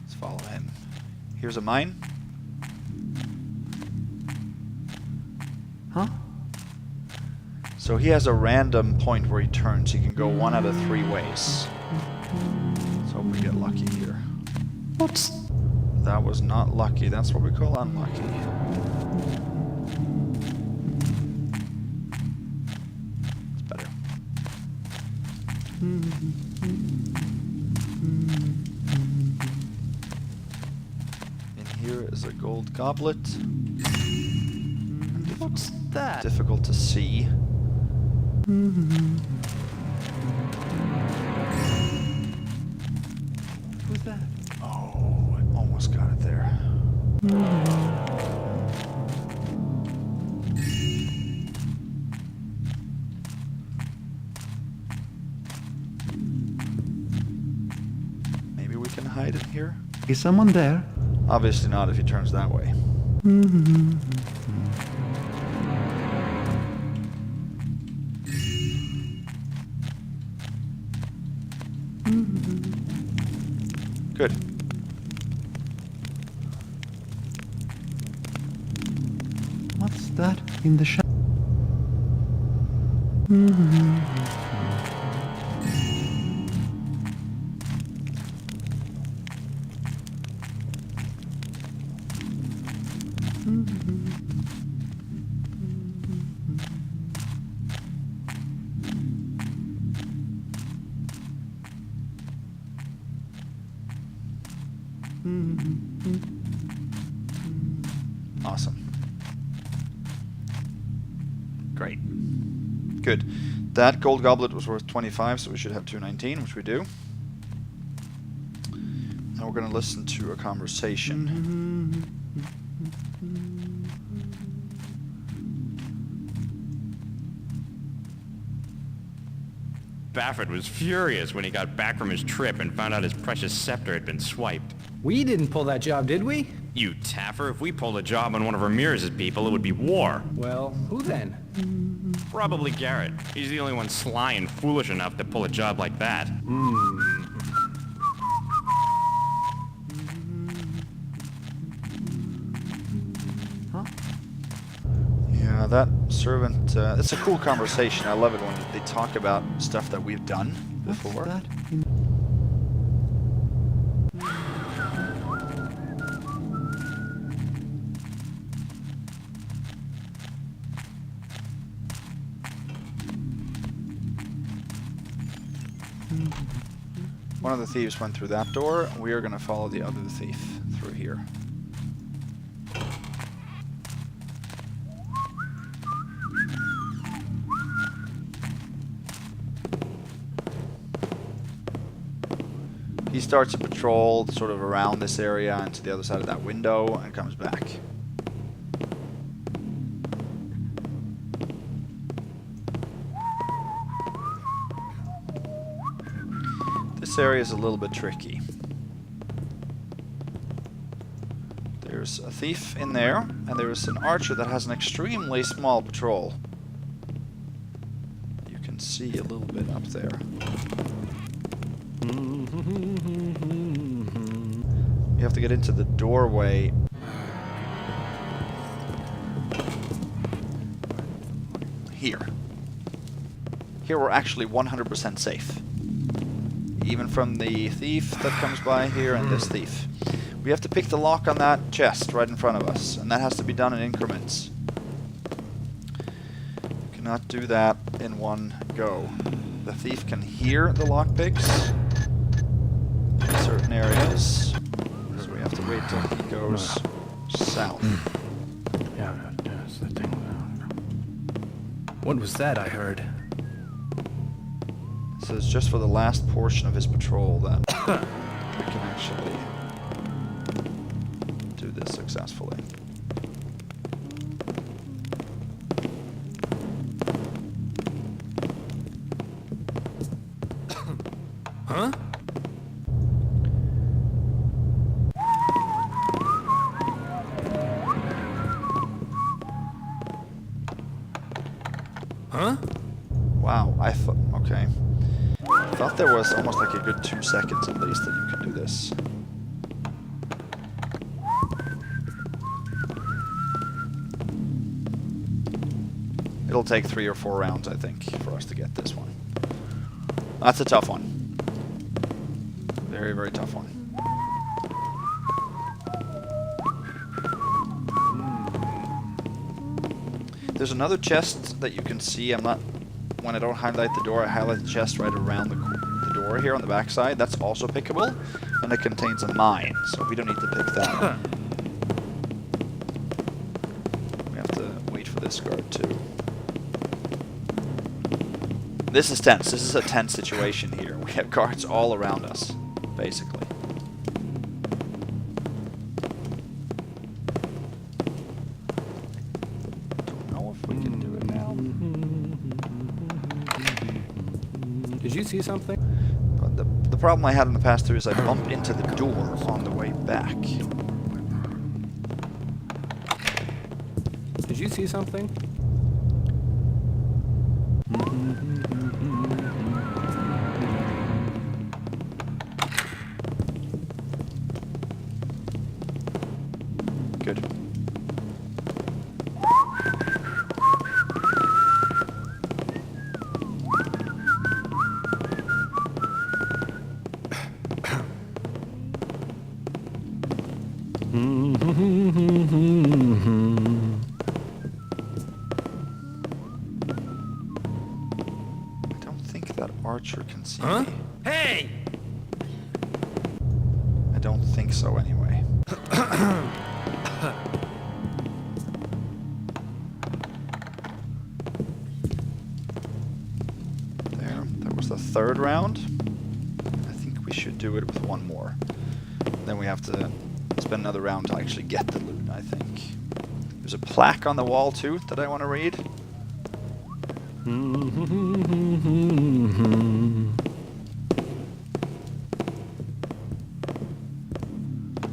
Let's follow him. Here's a mine. Huh? So he has a random point where he turns. He can go 1 out of 3 ways. Let's hope we get lucky here. What's... That was not lucky. That's what we call unlucky. It's better. In here is a gold goblet. What's that? Difficult to see. Who's that? Oh, I almost got it there. Maybe we can hide in here? Is someone there? Obviously not if he turns that way. Good. What's that in the shadow? Awesome. Great. Good. That gold goblet was worth 25, so we should have 219, which we do. Now we're going to listen to a conversation. Baffert was furious when he got back from his trip and found out his precious scepter had been swiped. We didn't pull that job, did we? You Taffer, if we pulled a job on one of Ramirez's people, it would be war. Well, who then? Probably Garrett. He's the only one sly and foolish enough to pull a job like that. Yeah, that servant, it's a cool conversation. I love it when they talk about stuff that we've done before. What's that in... One of the thieves went through that door. We are going to follow the other thief through here. He starts a patrol sort of around this area and to the other side of that window and comes back. This area is a little bit tricky. There's a thief in there, and there's an archer that has an extremely small patrol. You can see a little bit up there. You have to get into the doorway. Here. Here we're actually 100% safe. even from the thief that comes by here and this thief. We have to pick the lock on that chest right in front of us, and that has to be done in increments. We cannot do that in one go. The thief can hear the lockpicks in certain areas, so we have to wait till he goes south. Yeah, that's the thing. What was that I heard? So it's just for the last portion of his patrol that we can actually do this successfully. Huh? Huh? Wow, okay. I thought there was almost like a good 2 seconds at least that you can do this. It'll take 3 or 4 rounds, I think, for us to get this one. That's a tough one. Very, very tough one. There's another chest that you can see. When I don't highlight the door, I highlight the chest right around the door here on the back side. That's also pickable, and it contains a mine, so we don't need to pick that. We have to wait for this guard too. This is tense. This is a tense situation here. We have guards all around us, basically. Don't know if we can do it now. Did you see something? But the problem I had in the past too is I bumped into the door on the way back. Did you see something? Good. I don't think that archer can see me. Hey! I don't think so anyway. There, that was the 3rd round. I think we should do it with one more. Then we have to spend another round to actually get the loot, I think. There's a plaque on the wall too that I want to read.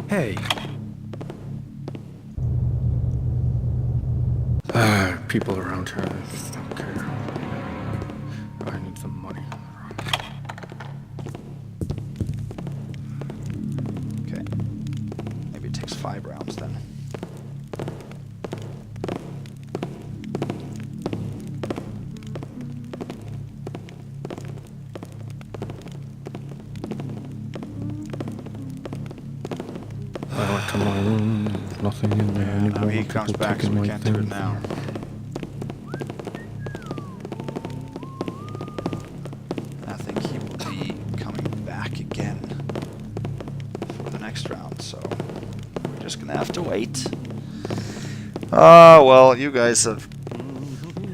Hey. People around here. I just don't care. I need some money. Okay. Maybe it takes 5 rounds then. I went to my room. There's nothing in there anymore. Now he comes People back, so taking we my can't do it things. now. I think he will be coming back again for the next round, so we're just gonna have to wait. Well, you guys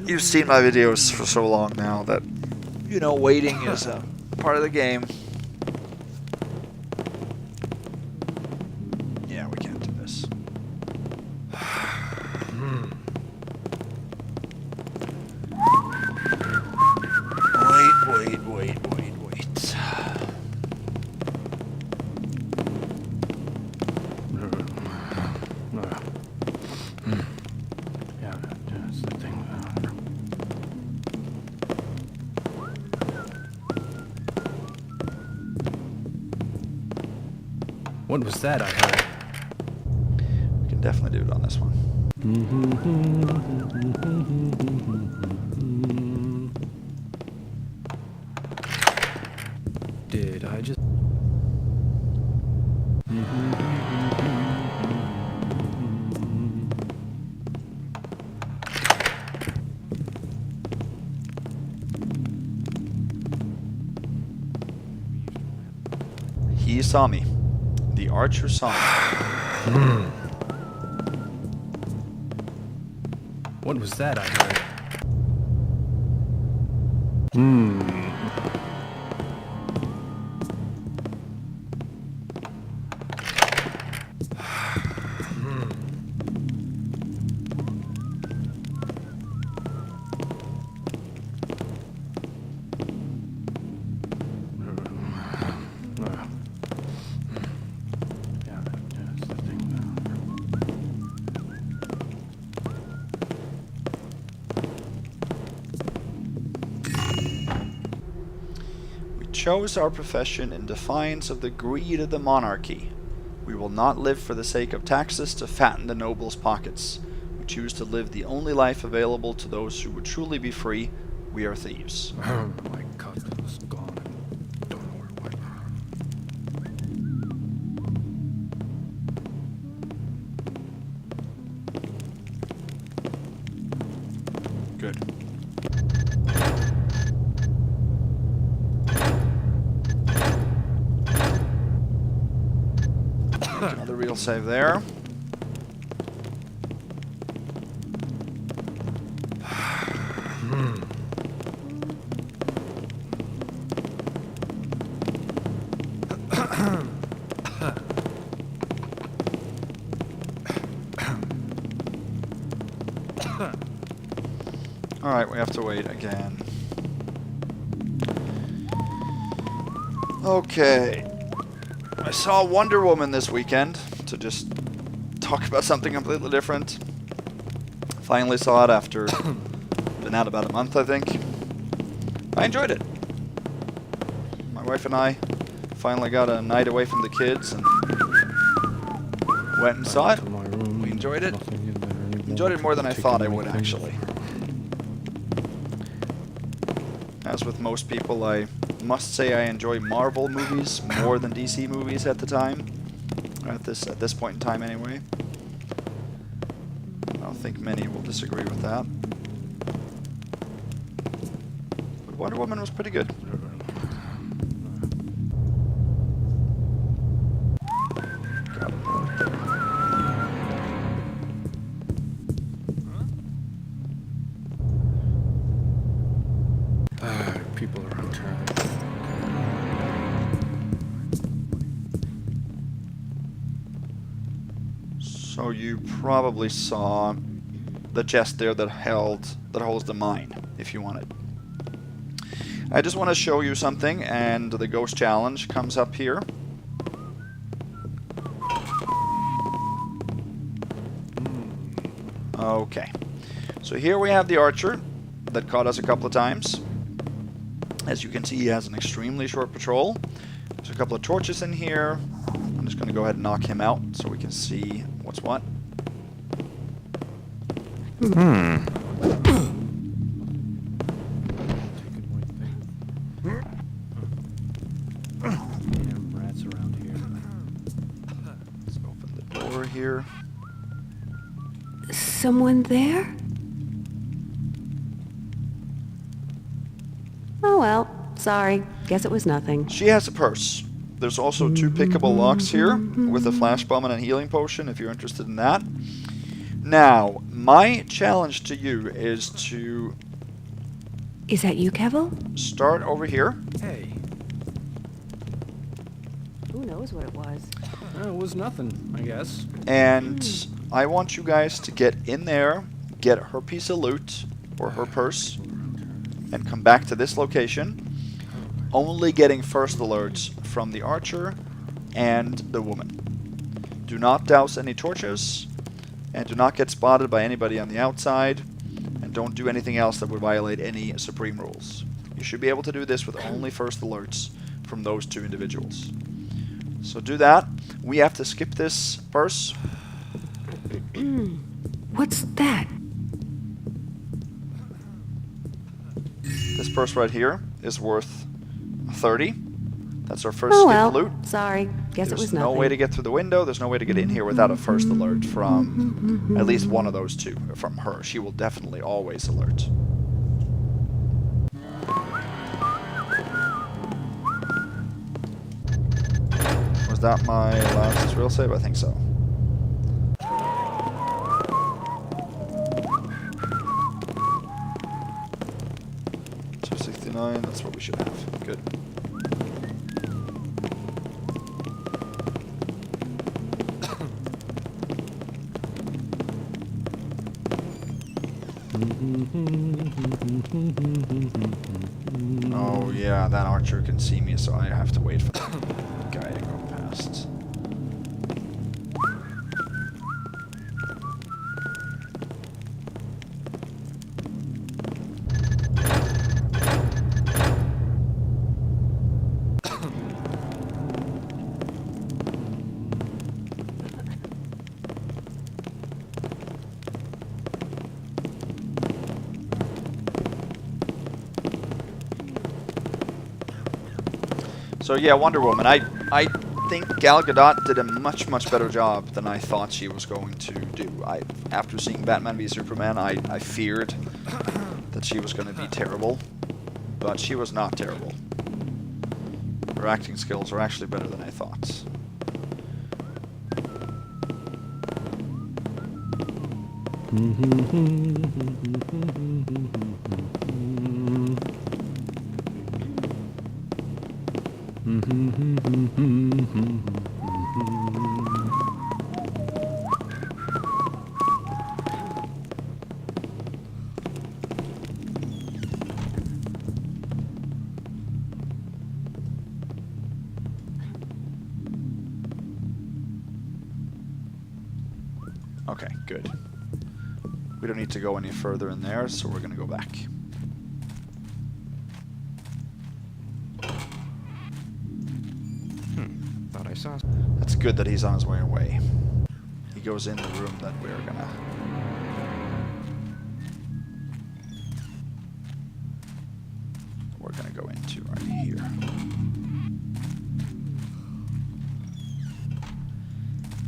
you've seen my videos for so long now that, you know, waiting is a part of the game. Yeah, we can't do this. Wait. Yeah, that's the thing. What was that I heard? We can definitely do it on this one. Did I saw me. The archer saw me. What was that I heard? Chose our profession in defiance of the greed of the monarchy. We will not live for the sake of taxes to fatten the nobles' pockets. We choose to live the only life available to those who would truly be free. We are thieves. My cousin is gone. Don't know where it went. Good. Another real save there. Alright, we have to wait again. Okay. I saw Wonder Woman this weekend, to just talk about something completely different. Finally saw it after been out about a month, I think. I enjoyed it. My wife and I finally got a night away from the kids and went and saw it. We enjoyed it. Enjoyed it more than I thought I would, actually. As with most people, I must say I enjoy Marvel movies more than DC movies at the time. At this point in time, anyway. I don't think many will disagree with that. But Wonder Woman was pretty good. Got it right there. People around town. So you probably saw the chest there that holds the mine, if you want it. I just want to show you something, and the ghost challenge comes up here. Okay. So here we have the archer that caught us a couple of times. As you can see, he has an extremely short patrol. There's a couple of torches in here. I'm just going to go ahead and knock him out so we can see what's what. Damn rats around here. Let's open the door here. Someone there? Oh well, sorry. Guess it was nothing. She has a purse. There's also 2 pickable locks here with a flash bomb and a healing potion if you're interested in that. Now, my challenge to you is to Is that you, Kevel? start over here. Hey, Who knows what it was? it was nothing, I guess. And I want you guys to get in there, get her piece of loot, or her purse, and come back to this location, only getting first alerts from the archer and the woman. Do not douse any torches, and do not get spotted by anybody on the outside, and don't do anything else that would violate any supreme rules. You should be able to do this with only first alerts from those 2 individuals. So do that. We have to skip this purse. What's that? This purse right here is worth 30. That's our first Oh skip well, loot. sorry. Guess it There's was no nothing. way to get through the window. There's no way to get in here without a first alert from at least one of those 2. From her. She will definitely always alert. Was that my last real save? I think so. $269, that's what we should have. Good. Oh yeah, that archer can see me, so I have to wait for that guy to go past. So yeah, Wonder Woman. I think Gal Gadot did a much better job than I thought she was going to do. After seeing Batman v Superman, I feared that she was going to be terrible, but she was not terrible. Her acting skills are actually better than I thought. Okay, good. We don't need to go any further in there, so we're gonna go back. Thought I saw. That's good that he's on his way away. He goes in the room that we're gonna go into right here.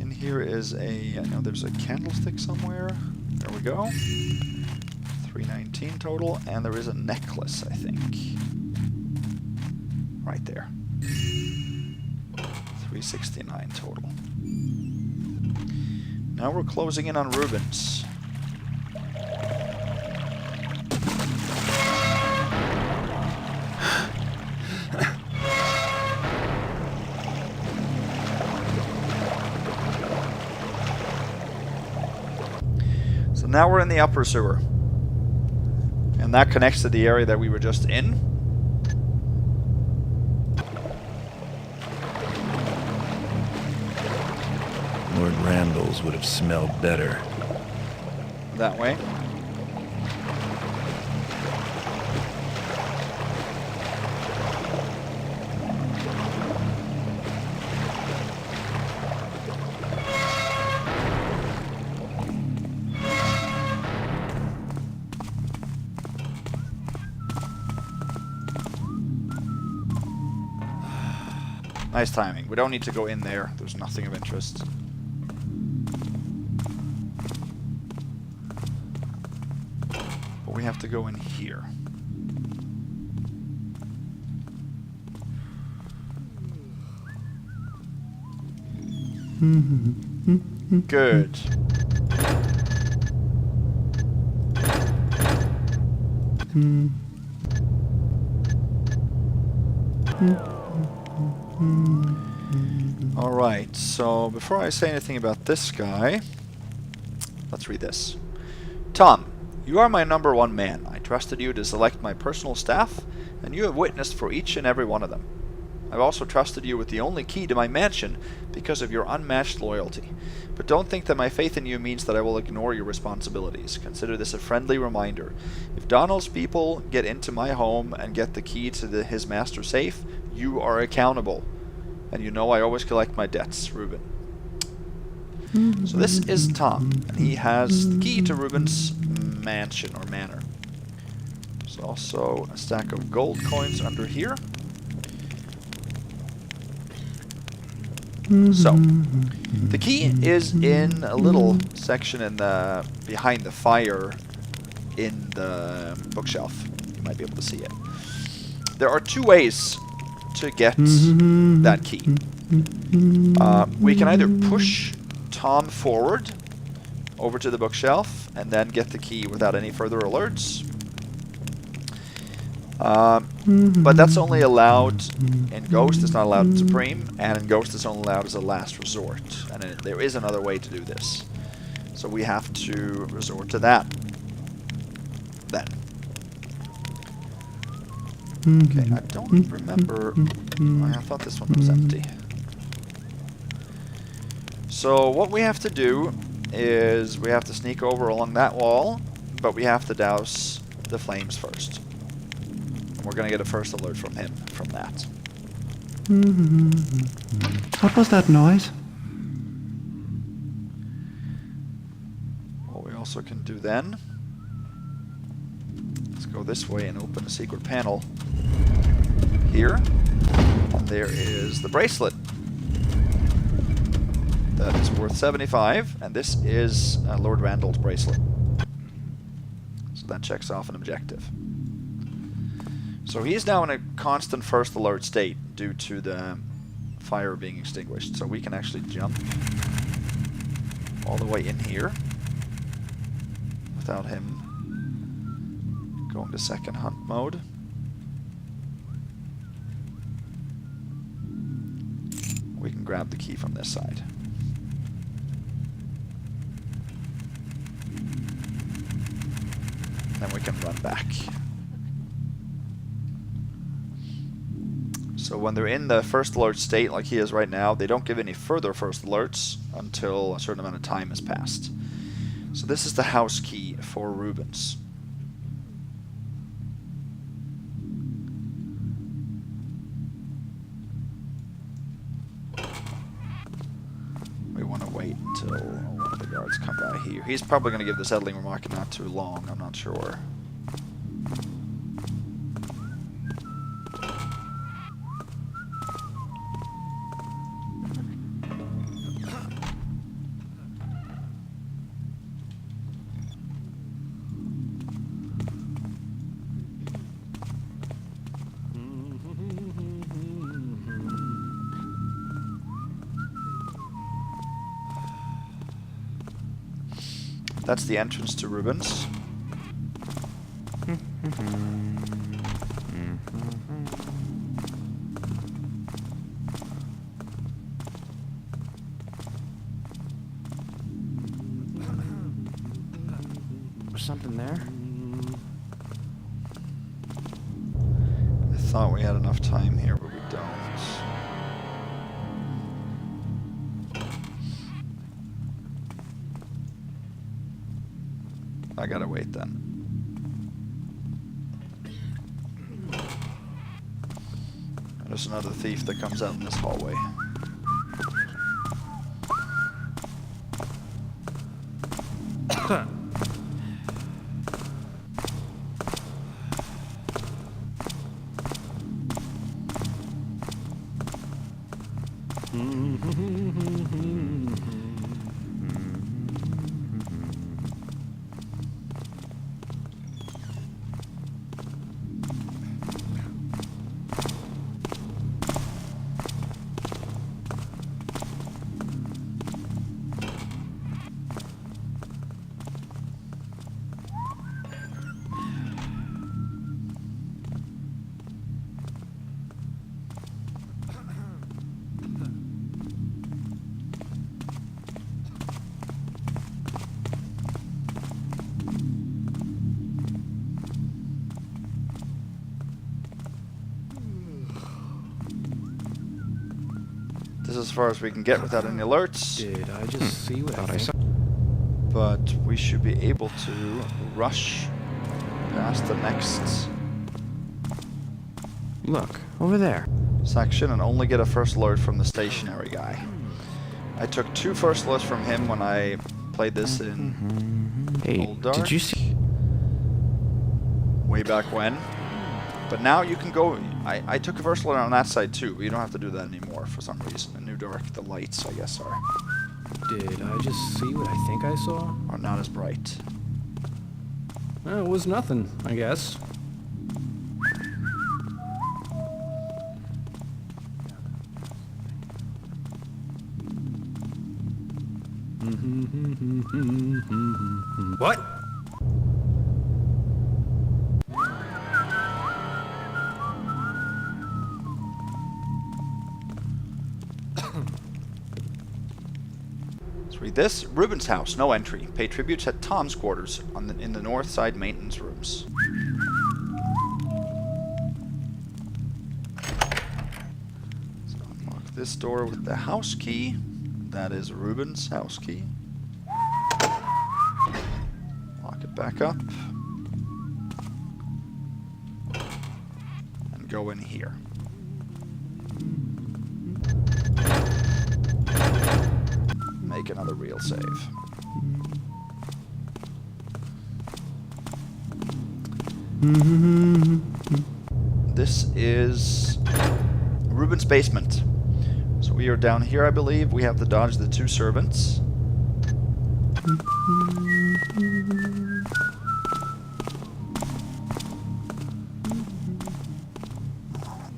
In here is I know there's a candlestick somewhere. There we go. 319 total, and there is a necklace, I think. Right there. 369 total. Now we're closing in on Reuben's. So now we're in the upper sewer. And that connects to the area that we were just in. Lord Randall's would have smelled better. That way. Nice timing. We don't need to go in there. There's nothing of interest. But we have to go in here. Good. Alright, so before I say anything about this guy, let's read this. Tom, you are my #1 man. I trusted you to select my personal staff, and you have witnessed for each and every one of them. I've also trusted you with the only key to my mansion because of your unmatched loyalty. But don't think that my faith in you means that I will ignore your responsibilities. Consider this a friendly reminder. If Donal's people get into my home and get the key to his master safe, you are accountable. And you know I always collect my debts, Reuben. So this is Tom, and he has the key to Reuben's mansion or manor. There's also a stack of gold coins under here. So, the key is in a little section in the behind the fire in the bookshelf. You might be able to see it. There are two ways to get that key. We can either push Tom forward over to the bookshelf and then get the key without any further alerts. But that's only allowed in Ghost, it's not allowed in Supreme, and in Ghost it's only allowed as a last resort. And there is another way to do this. So we have to resort to that. Then. Okay, I don't remember. I thought this one was empty. So what we have to do is we have to sneak over along that wall, but we have to douse the flames first. And we're going to get a first alert from him from that. What was that noise? What we also can do then, let's go this way and open a secret panel here. And there is the bracelet. That is worth 75, and this is Lord Randall's bracelet. So that checks off an objective. So he's now in a constant first alert state due to the fire being extinguished. So we can actually jump all the way in here without him going to second hunt mode. We can grab the key from this side. Then we can run back. So when they're in the first alert state like he is right now, they don't give any further first alerts until a certain amount of time has passed. So this is the house key for Reuben's. We want to wait until one of the guards come by here. He's probably going to give the settling remark not too long, I'm not sure. That's the entrance to Reuben's. Was something there? I thought we had enough time here, but we don't. I gotta wait then. There's another thief that comes out in this hallway. This is as far as we can get without any alerts. Did I just see what I saw? But we should be able to rush past the next Look, over there. section and only get a first alert from the stationary guy. I took 2 first alerts from him when I played this in Hey, Old Dark. did you see? Way back when. But now you can go... I took a first alert on that side too, but you don't have to do that anymore for some reason. In New Dark, the lights, I guess, are Did I just see what I think I saw? not as bright. It was nothing, I guess. What? Let's read this. Reuben's house, no entry. Pay tributes at Tom's quarters in the north side maintenance rooms. So unlock this door with the house key. That is Reuben's house key. Lock it back up. And go in here. Make another real save. This is Reuben's basement. So we are down here, I believe. We have to dodge the two servants.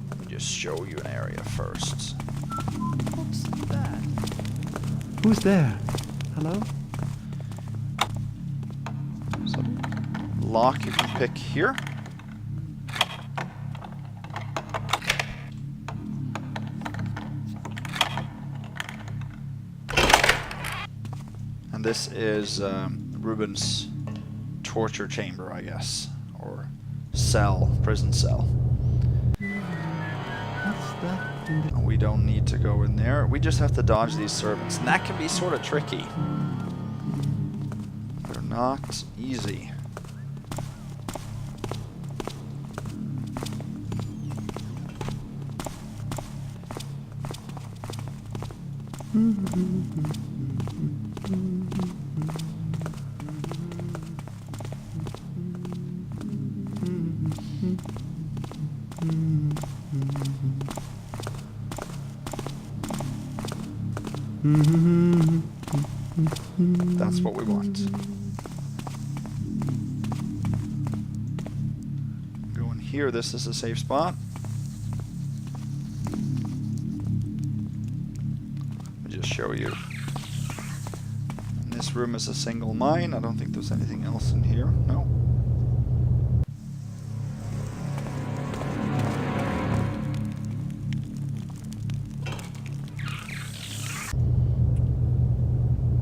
Let me just show you an area first. What's that? Who's there? Hello? So, lock you can pick here. And this is Reuben's torture chamber, I guess. Or cell, prison cell. What's that? We don't need to go in there. We just have to dodge these servants. And that can be sort of tricky. They're not easy. That's what we want. Go in here. This is a safe spot. Let me just show you. And this room is a single mine. I don't think there's anything else in here. No.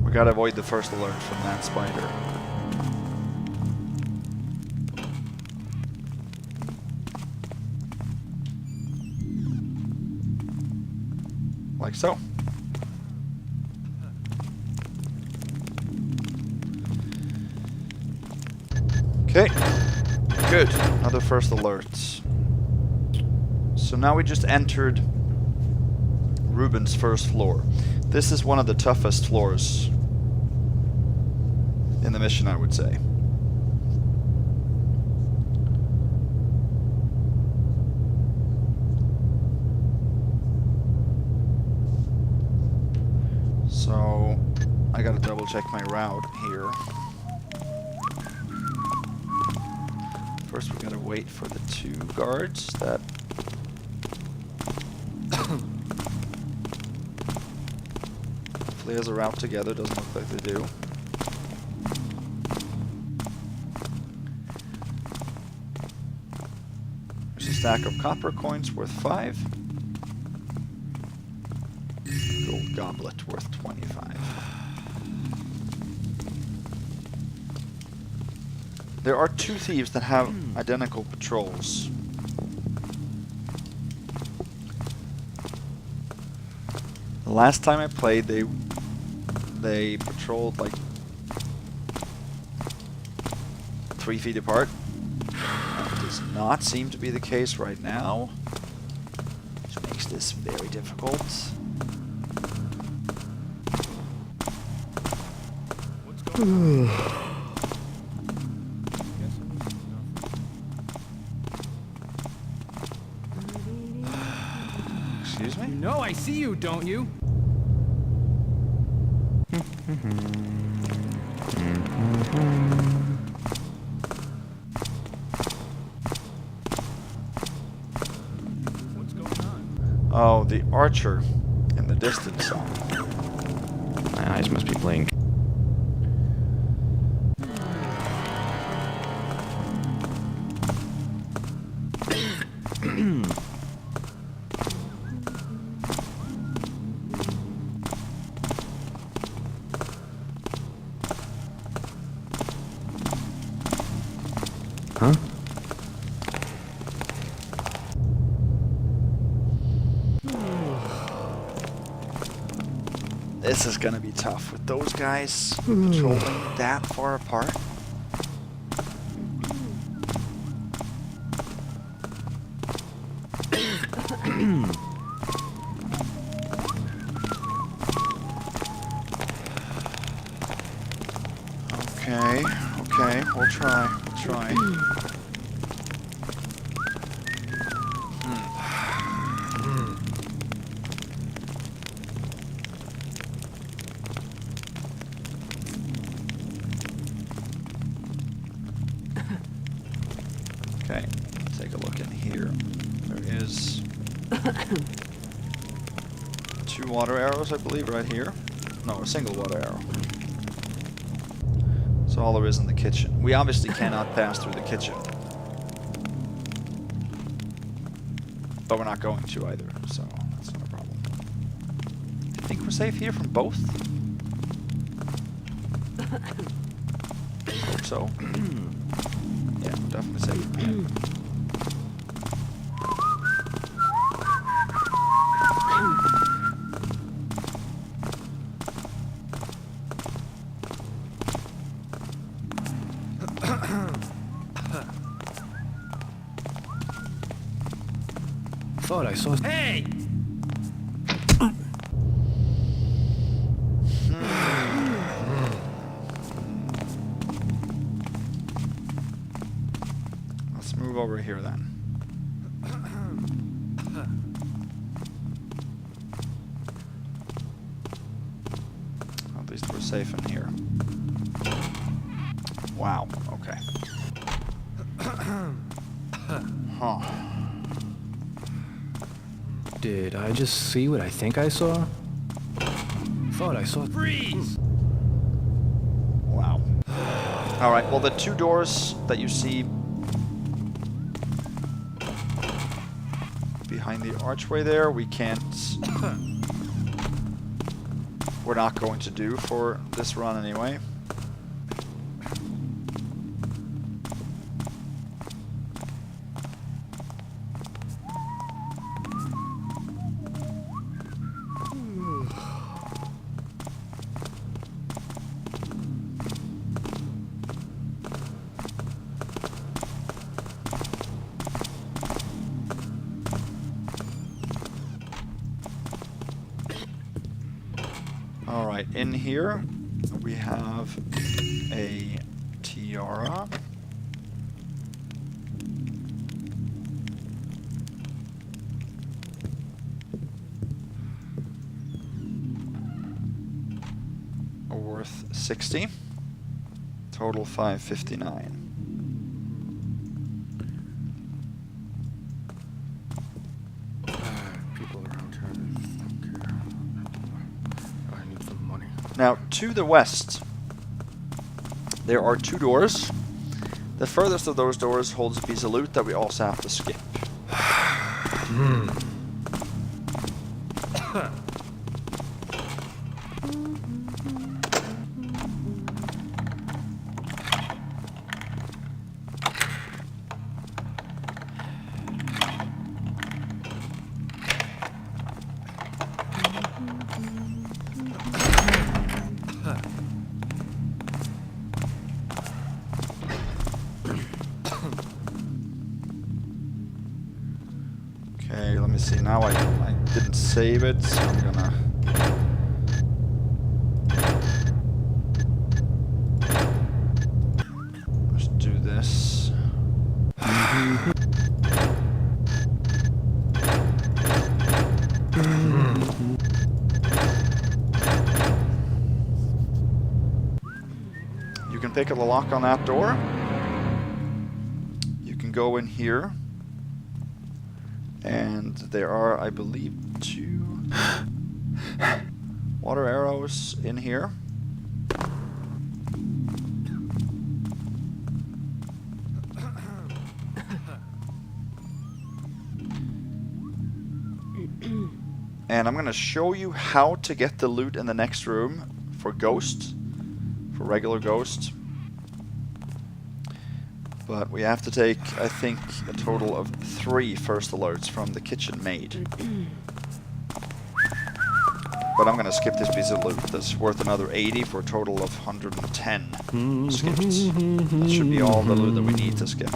We gotta avoid the first alert from that spider. Like so. Okay. Good. Another first alert. So now we just entered Reuben's first floor. This is one of the toughest floors in the mission, I would say. So I gotta double check my route here. First we gotta wait for the two guards that hopefully has a route together. Doesn't look like they do. There's a stack of copper coins worth 5. Gold goblet worth 25. There are 2 thieves that have identical patrols. The last time I played, they patrolled like 3 feet apart. That does not seem to be the case right now, which makes this very difficult. Excuse me? No, I see you, don't you? Oh, the archer in the distance. I guys must be playing. Huh? This is gonna be tough with those guys patrolling that far apart. Okay, we'll try. Okay, take a look in here. There is 2 water arrows, I believe, right here. No, a single water arrow. That's all there is in the kitchen. We obviously cannot pass through the kitchen. But we're not going to either, so that's not a problem. I think we're safe here from both. Hope so. Yeah, we're definitely safe. Thought I saw. Hey! Let's move over here then. At least we're safe in here. Wow, okay. Huh. Did I just see what I think I saw? Thought I saw. Freeze! Wow. Alright, well the 2 doors that you see behind the archway there, we can't... We're not going to do for this run anyway. Alright, in here we have a tiara. Worth 60. Total 559. People around here don't care. I need some money. Now, to the west, there are 2 doors. The furthest of those doors holds a piece of loot that we also have to skip. Okay, let me see. Now I didn't save it, so I'm gonna... Let's do this. You can pick up the lock on that door. You can go in here. And there are, I believe, 2 Water arrows in here. And I'm going to show you how to get the loot in the next room for ghosts, for regular ghosts. But we have to take, I think, a total of 3 first alerts from the kitchen maid. But I'm going to skip this piece of loot that's worth another 80 for a total of 110 skipped. That should be all the loot that we need to skip.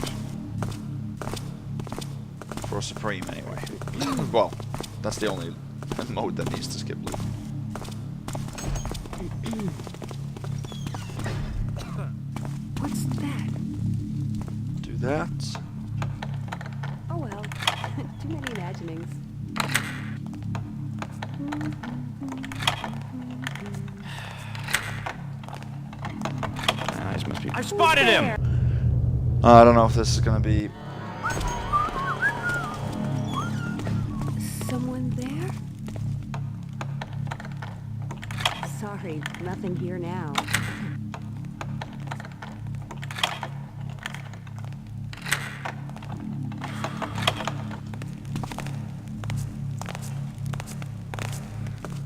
For Supreme, anyway. Well, that's the only mode that needs to skip loot. What's that? Do that. Oh well. Too many imaginings. Eyes must be. I spotted him! I don't know if this is going to be... Someone there? Sorry, nothing here now.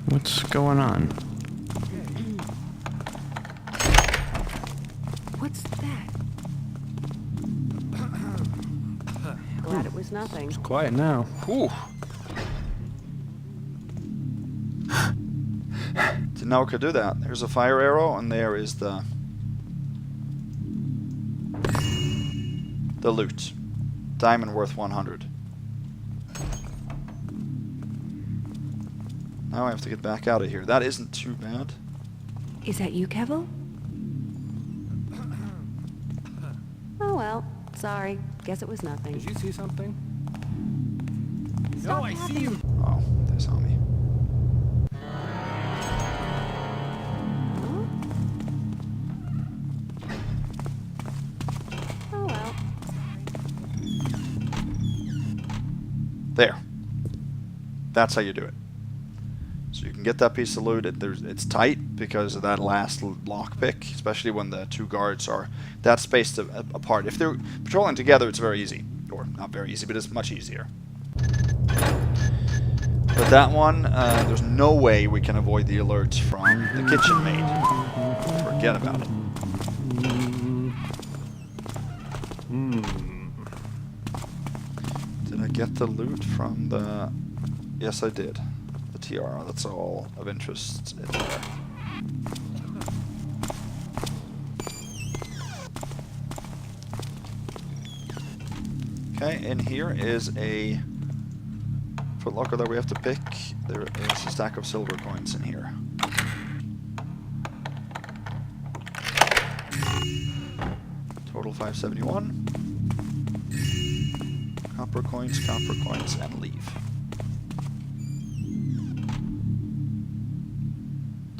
What's going on? What's that? Glad it was nothing. Quiet now. Whew. Didn't know it could do that. There's a fire arrow, and there is the loot. Diamond worth 100. Now I have to get back out of here. That isn't too bad. Is that you, Kevel? Oh well. Sorry. Guess it was nothing. Did you see something? No, I see you. Oh, they saw me. Oh well. There. That's how you do it. So you can get that piece of loot. It's tight because of that last lockpick, especially when the 2 guards are that spaced apart. If they're patrolling together, it's very easy. Or not very easy, but it's much easier. But that one, there's no way we can avoid the alerts from the kitchen maid. Forget about it. Did I get the loot from the... Yes, I did. The tiara, that's all of interest in there. Okay, in here is a footlocker that we have to pick. There is a stack of silver coins in here. Total 571. Copper coins, and leave.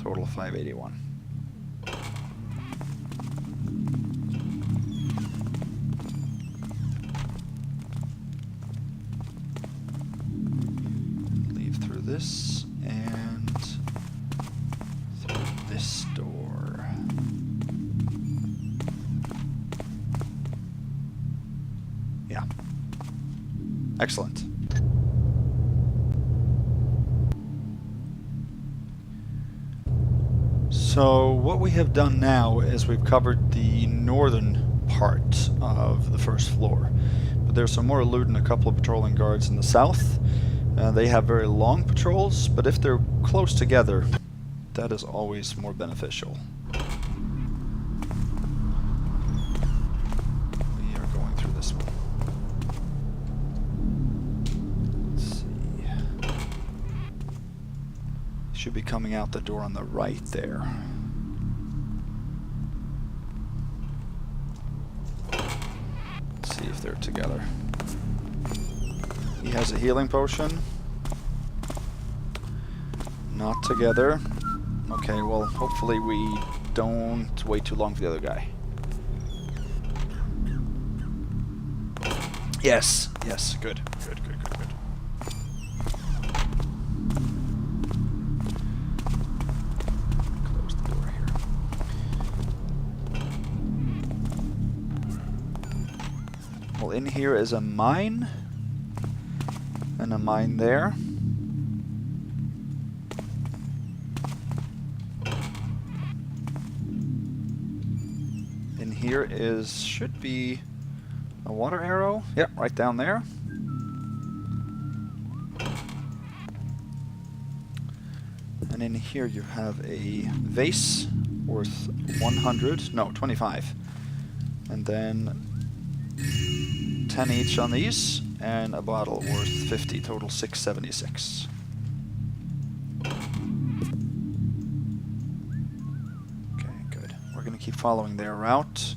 Total 581. Leave through this and through this door. Yeah. Excellent. So what we have done now is we've covered the northern part of the first floor. But there's some more loot and a couple of patrolling guards in the south. They have very long patrols, but if they're close together, that is always more beneficial. We are going through this one. Let's see. Should be coming out the door on the right there. Let's see if they're together. He has a healing potion. Not together. Okay, well, hopefully we don't wait too long for the other guy. Yes, yes, good. tunnel. In here is a mine. And a mine there. In here should be a water arrow. Yep, right down there. And in here you have a vase worth 25. And then 10 each on these, and a bottle worth 50, total 676. Okay, good. We're going to keep following their route.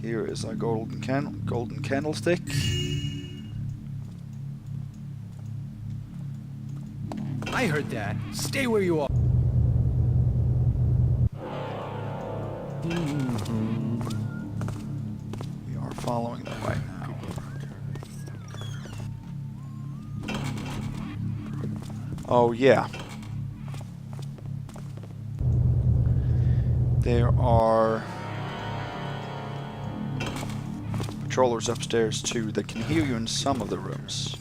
Here is our golden candlestick. I heard that. Stay where you are. We are following them right now. Oh yeah. There are patrollers upstairs too that can hear you in some of the rooms.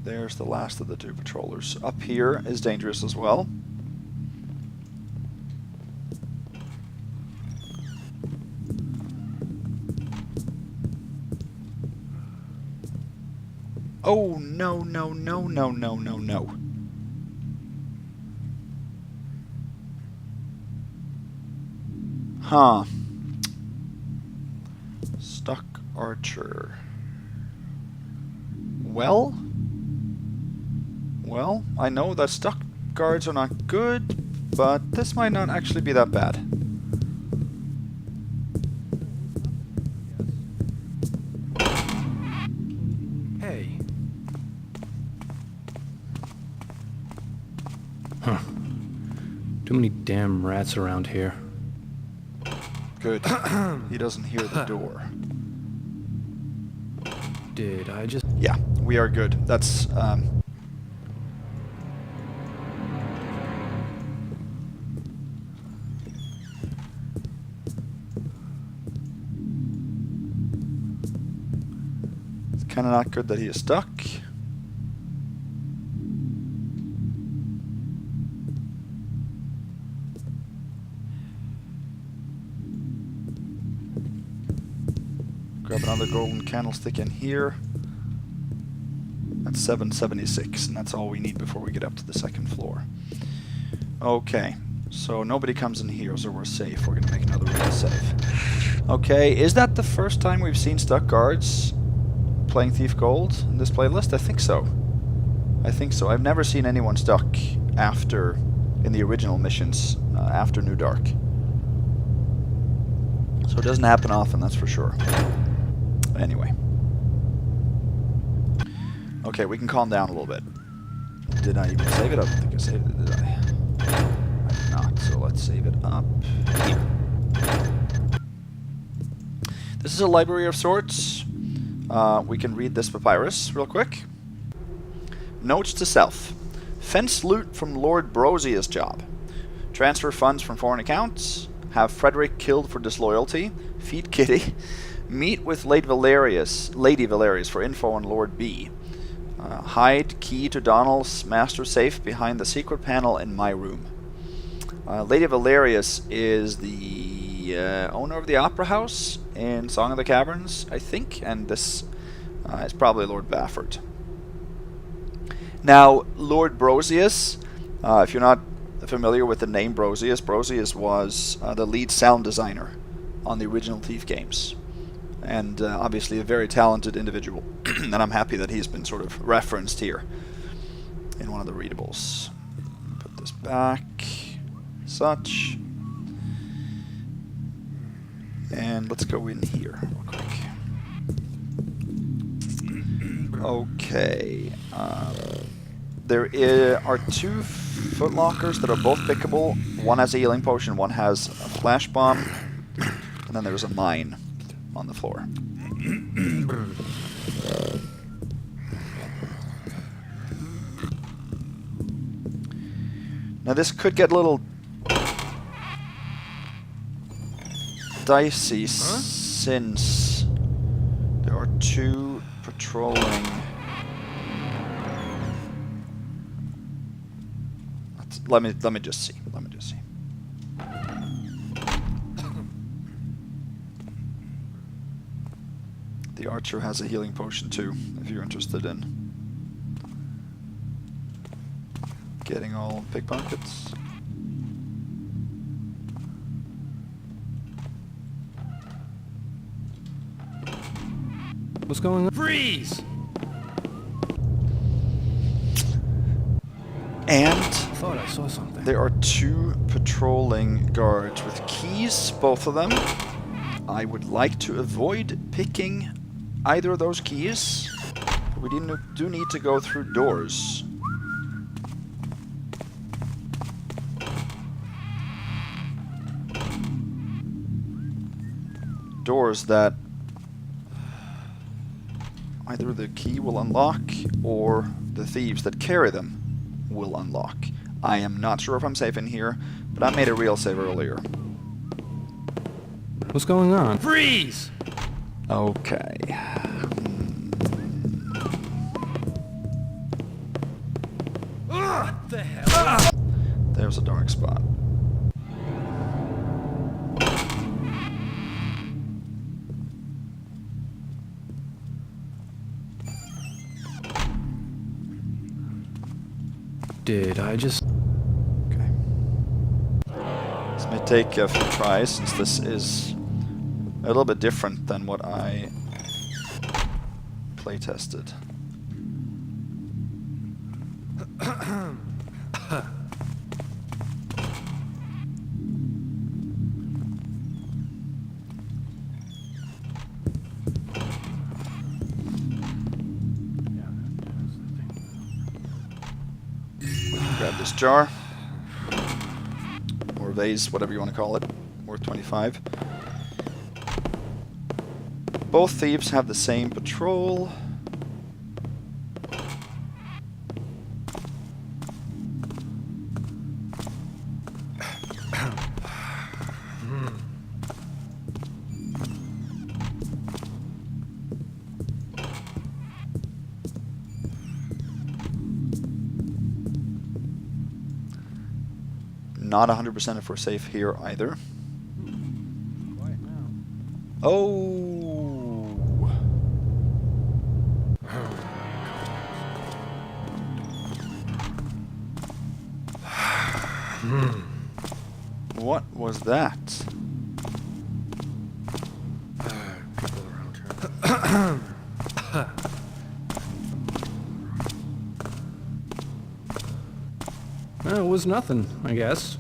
There's the last of the 2 patrollers. Up here is dangerous as well. Oh, no, no, no, no, no, no, no. Huh. Stuck archer. Well, I know that stuck guards are not good, but this might not actually be that bad. Hey. Huh. Too many damn rats around here. Good. He doesn't hear the door. Did I just... Yeah, we are good. That's, it's kind of not good that he is stuck. Grab another golden candlestick in here. That's 776, and that's all we need before we get up to the 2nd floor. Okay, so nobody comes in here, so we're safe. We're going to make another real save. Okay, is that the first time we've seen stuck guards playing Thief Gold in this playlist? I think so. I think so. I've never seen anyone stuck after, in the original missions, after New Dark. So it doesn't happen often, that's for sure. Anyway. Okay, we can calm down a little bit. Did I even save it? I don't think I saved it, did I? I did not, so let's save it up here. This is a library of sorts. We can read this papyrus real quick. Notes to self. Fence loot from Lord Brosia's job. Transfer funds from foreign accounts. Have Frederick killed for disloyalty. Feed Kitty. Meet with Lady Valerius for info on Lord B. Hide key to Donal's master safe behind the secret panel in my room. Lady Valerius is the owner of the Opera House in Song of the Caverns, I think, and this is probably Lord Bafford. Now, Lord Brosius, if you're not familiar with the name Brosius, Brosius was the lead sound designer on the original Thief games. And obviously a very talented individual. And I'm happy that he's been sort of referenced here in one of the readables. Put this back. Such. And let's go in here real quick. Okay. There are 2 footlockers that are both pickable. One has a healing potion, one has a flash bomb. And then there's a mine on the floor. Now this could get a little dicey since there are 2 patrolling. Let me just see. Let me just see. The archer has a healing potion too, if you're interested in getting all pickpockets. What's going on? Freeze! And I thought I saw something. there are 2 patrolling guards with keys, both of them. I would like to avoid picking either of those keys. We do need to go through doors. Doors that either the key will unlock or the thieves that carry them will unlock. I am not sure if I'm safe in here, but I made a real save earlier. What's going on? Freeze! Okay. What the hell? There's a dark spot. Did I just... Okay. This may take a few tries since this is a little bit different than what I playtested. Grab this jar, or vase, whatever you want to call it, worth 25. Both thieves have the same patrol. Not 100% if we're safe here either. Quiet now. Oh! What was that? People around here. Well, it was nothing, I guess.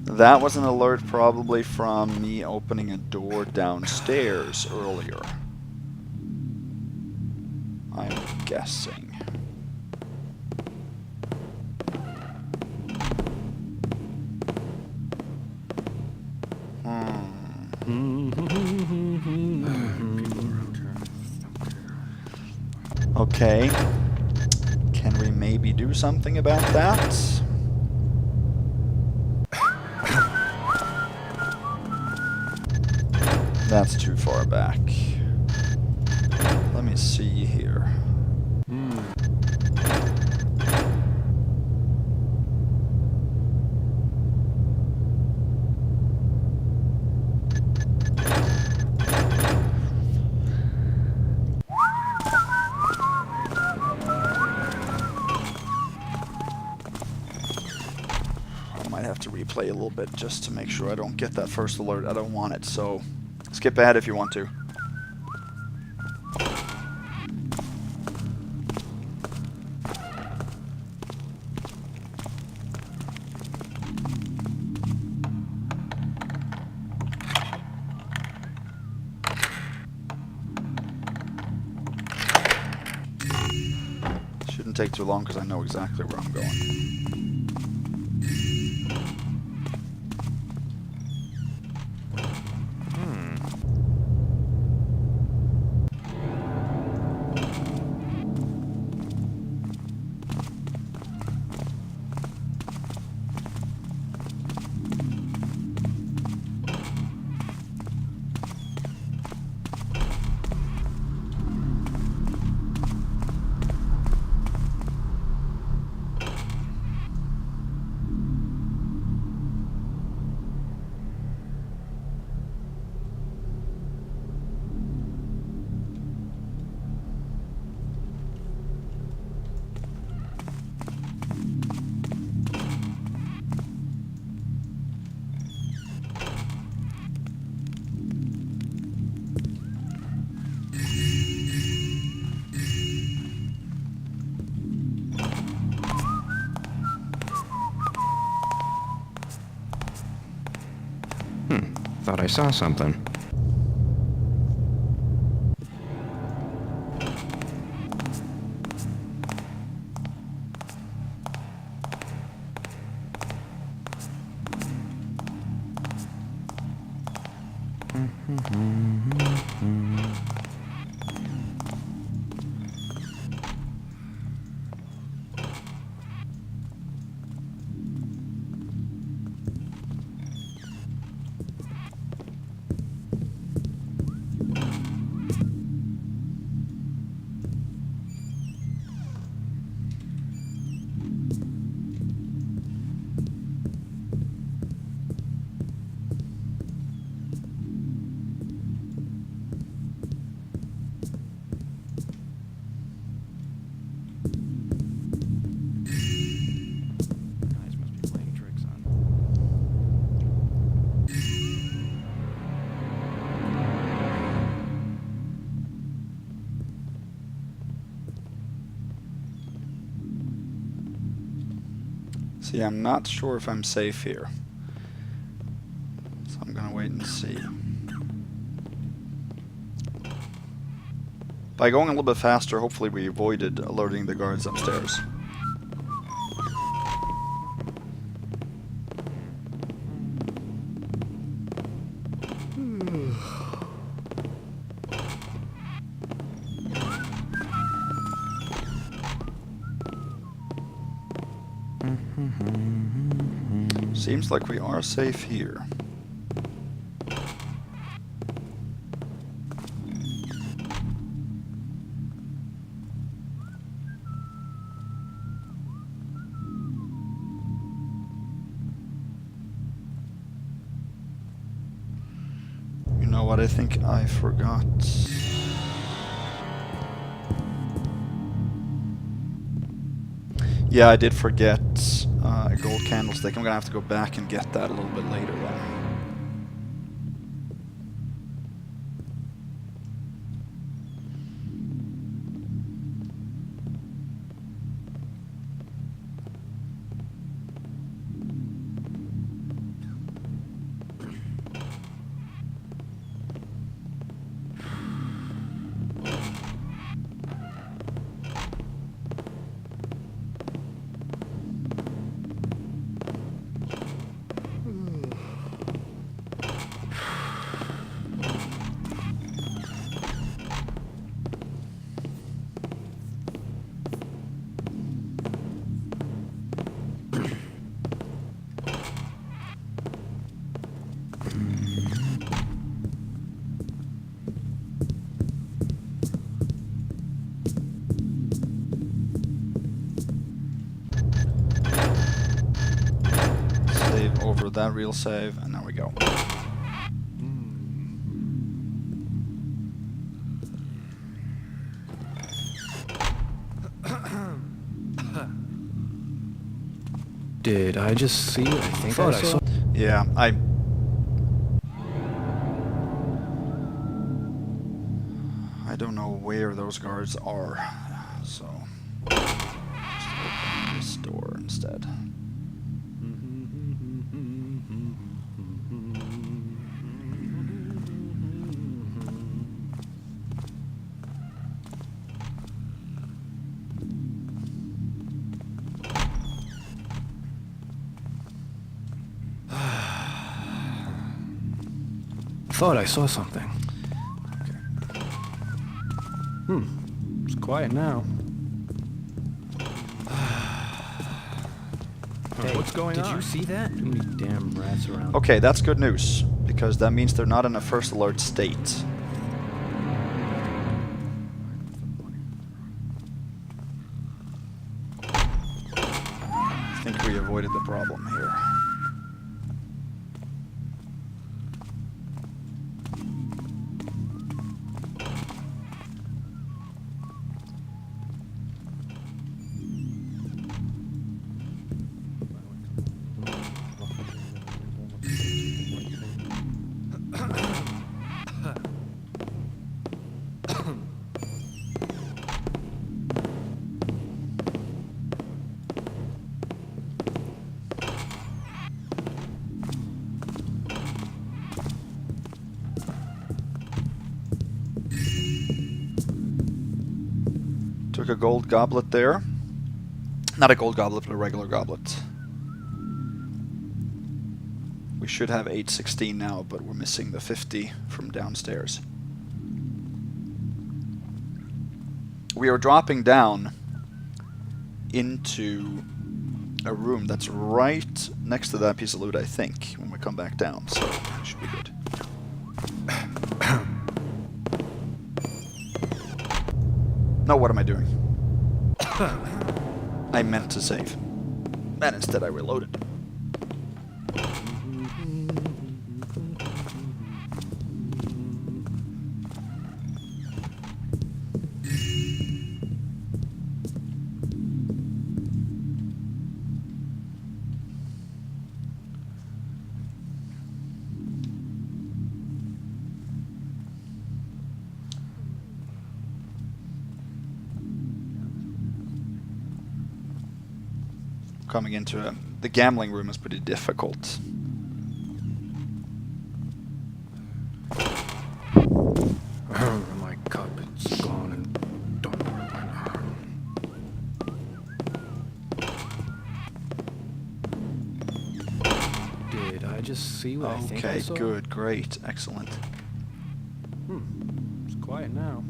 That was an alert probably from me opening a door downstairs earlier. I'm guessing. Okay. Can we maybe do something about that? That's too far back. Let me see here. I might have to replay a little bit just to make sure I don't get that first alert. I don't want it, so skip ahead if you want to. Shouldn't take too long because I know exactly where I'm going. saw something. Guys must be playing tricks on. See, I'm not sure if I'm safe here. So I'm gonna wait and see. By going a little bit faster, hopefully we avoided alerting the guards upstairs. Seems like we are safe here. You know what I think I forgot? Yeah, I did forget a gold candlestick. I'm gonna have to go back and get that a little bit later then. Over that real save, and there we go. Did I just see? I think I saw. Yeah, I don't know where those guards are, so just open this door instead. Thought I saw something. Okay. It's quiet now. Hey, What's going on? Did you see that? Too many damn rats around. Okay, that's good news, because that means they're not in a first alert state. I think we avoided the problem here. a gold goblet there. Not a gold goblet, but a regular goblet. We should have 816 now, but we're missing the 50 from downstairs. We are dropping down into a room that's right next to that piece of loot, I think, when we come back down, so it should be good. No, what am I doing? I meant to save. And instead I reloaded. Coming into the gambling room is pretty difficult. My cup, it's gone and don't work by now. Did I just see what I think I saw? Okay, good, great, excellent. It's quiet now.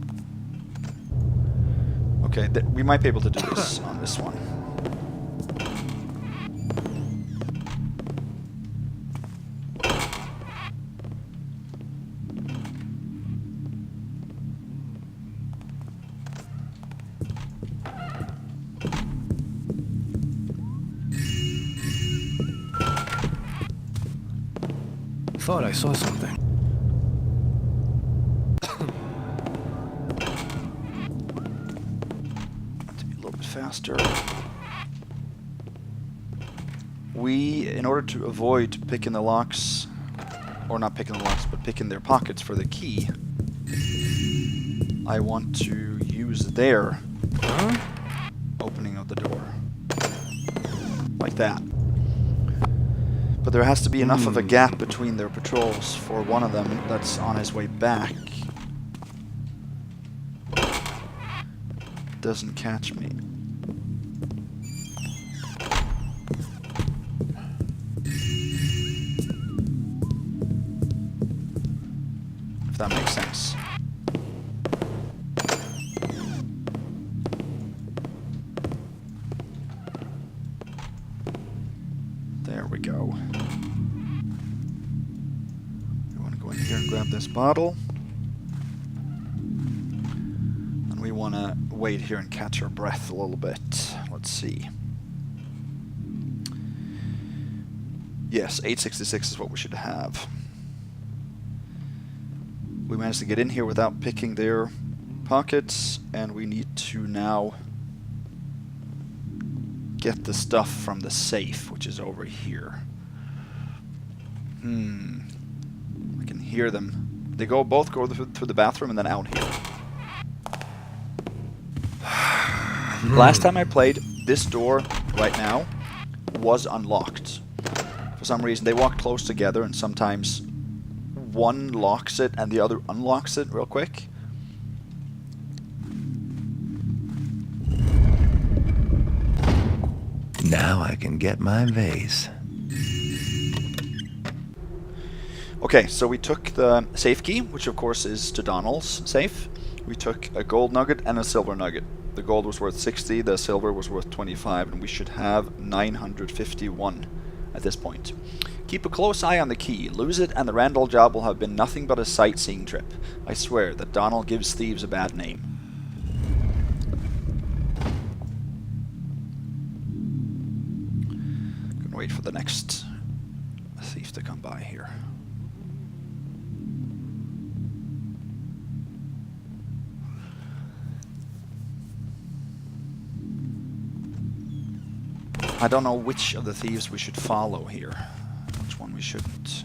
Okay, we might be able to do this on this one. I thought I saw something. To be a little bit faster. In order to avoid picking the locks, or not picking the locks, but picking their pockets for the key, I want to use their opening of the door. Like that. But there has to be enough of a gap between their patrols for one of them that's on his way back doesn't catch me. If that makes sense. There we go. We want to go in here and grab this bottle. And we want to wait here and catch our breath a little bit. Let's see. Yes, 866 is what we should have. We managed to get in here without picking their pockets, and we need to now get the stuff from the safe, which is over here. I can hear them. They both go through the bathroom and then out here. Last time I played, this door right now was unlocked. For some reason, they walk close together, and sometimes one locks it and the other unlocks it real quick. Now I can get my vase. Okay, so we took the safe key, which of course is to Donal's safe. We took a gold nugget and a silver nugget. The gold was worth 60, the silver was worth 25, and we should have 951 at this point. Keep a close eye on the key. Lose it and the Randall job will have been nothing but a sightseeing trip. I swear that Donal gives thieves a bad name. Gonna wait for the next thief to come by here. I don't know which of the thieves we should follow here. Which one we shouldn't.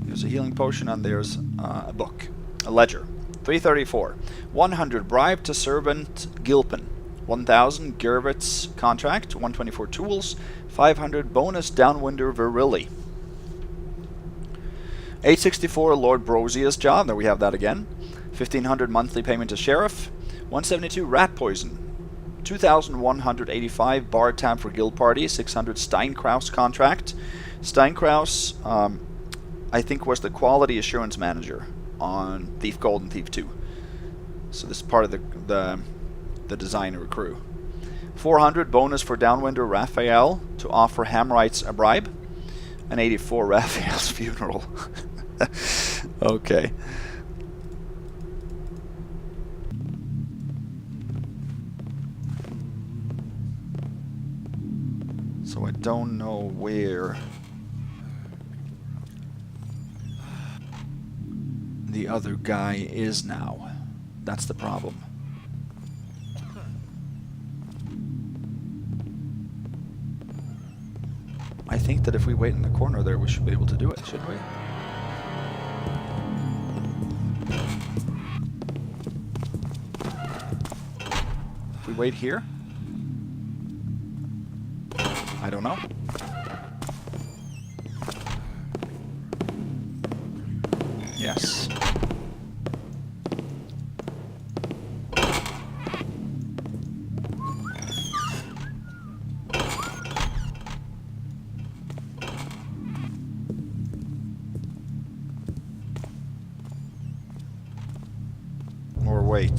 There's a healing potion and there's a book. A ledger. 334. 100 bribe to servant Gilpin. 1000 Gervitz contract. 124 tools. 500 bonus downwinder Virilli. 864 Lord Brosia's job. There we have that again. 1500 monthly payment to sheriff. 172 rat poison. 2,185 bar tab for guild party. 600 Steinkraus contract. Steinkraus, I think, was the quality assurance manager on Thief Gold and Thief 2. So this is part of the designer crew. 400 bonus for Downwinder Raphael to offer Hammerites a bribe. And 84 Raphael's funeral. Okay. So I don't know where the other guy is now. That's the problem. I think that if we wait in the corner there, we should be able to do it, shouldn't we? If we wait here? I don't know. Yes. Or wait.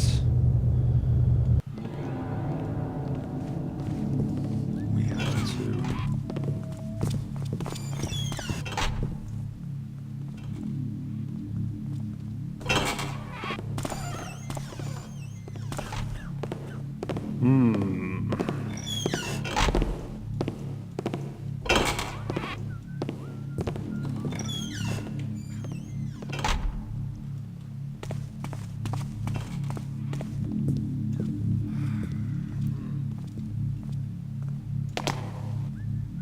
We have to...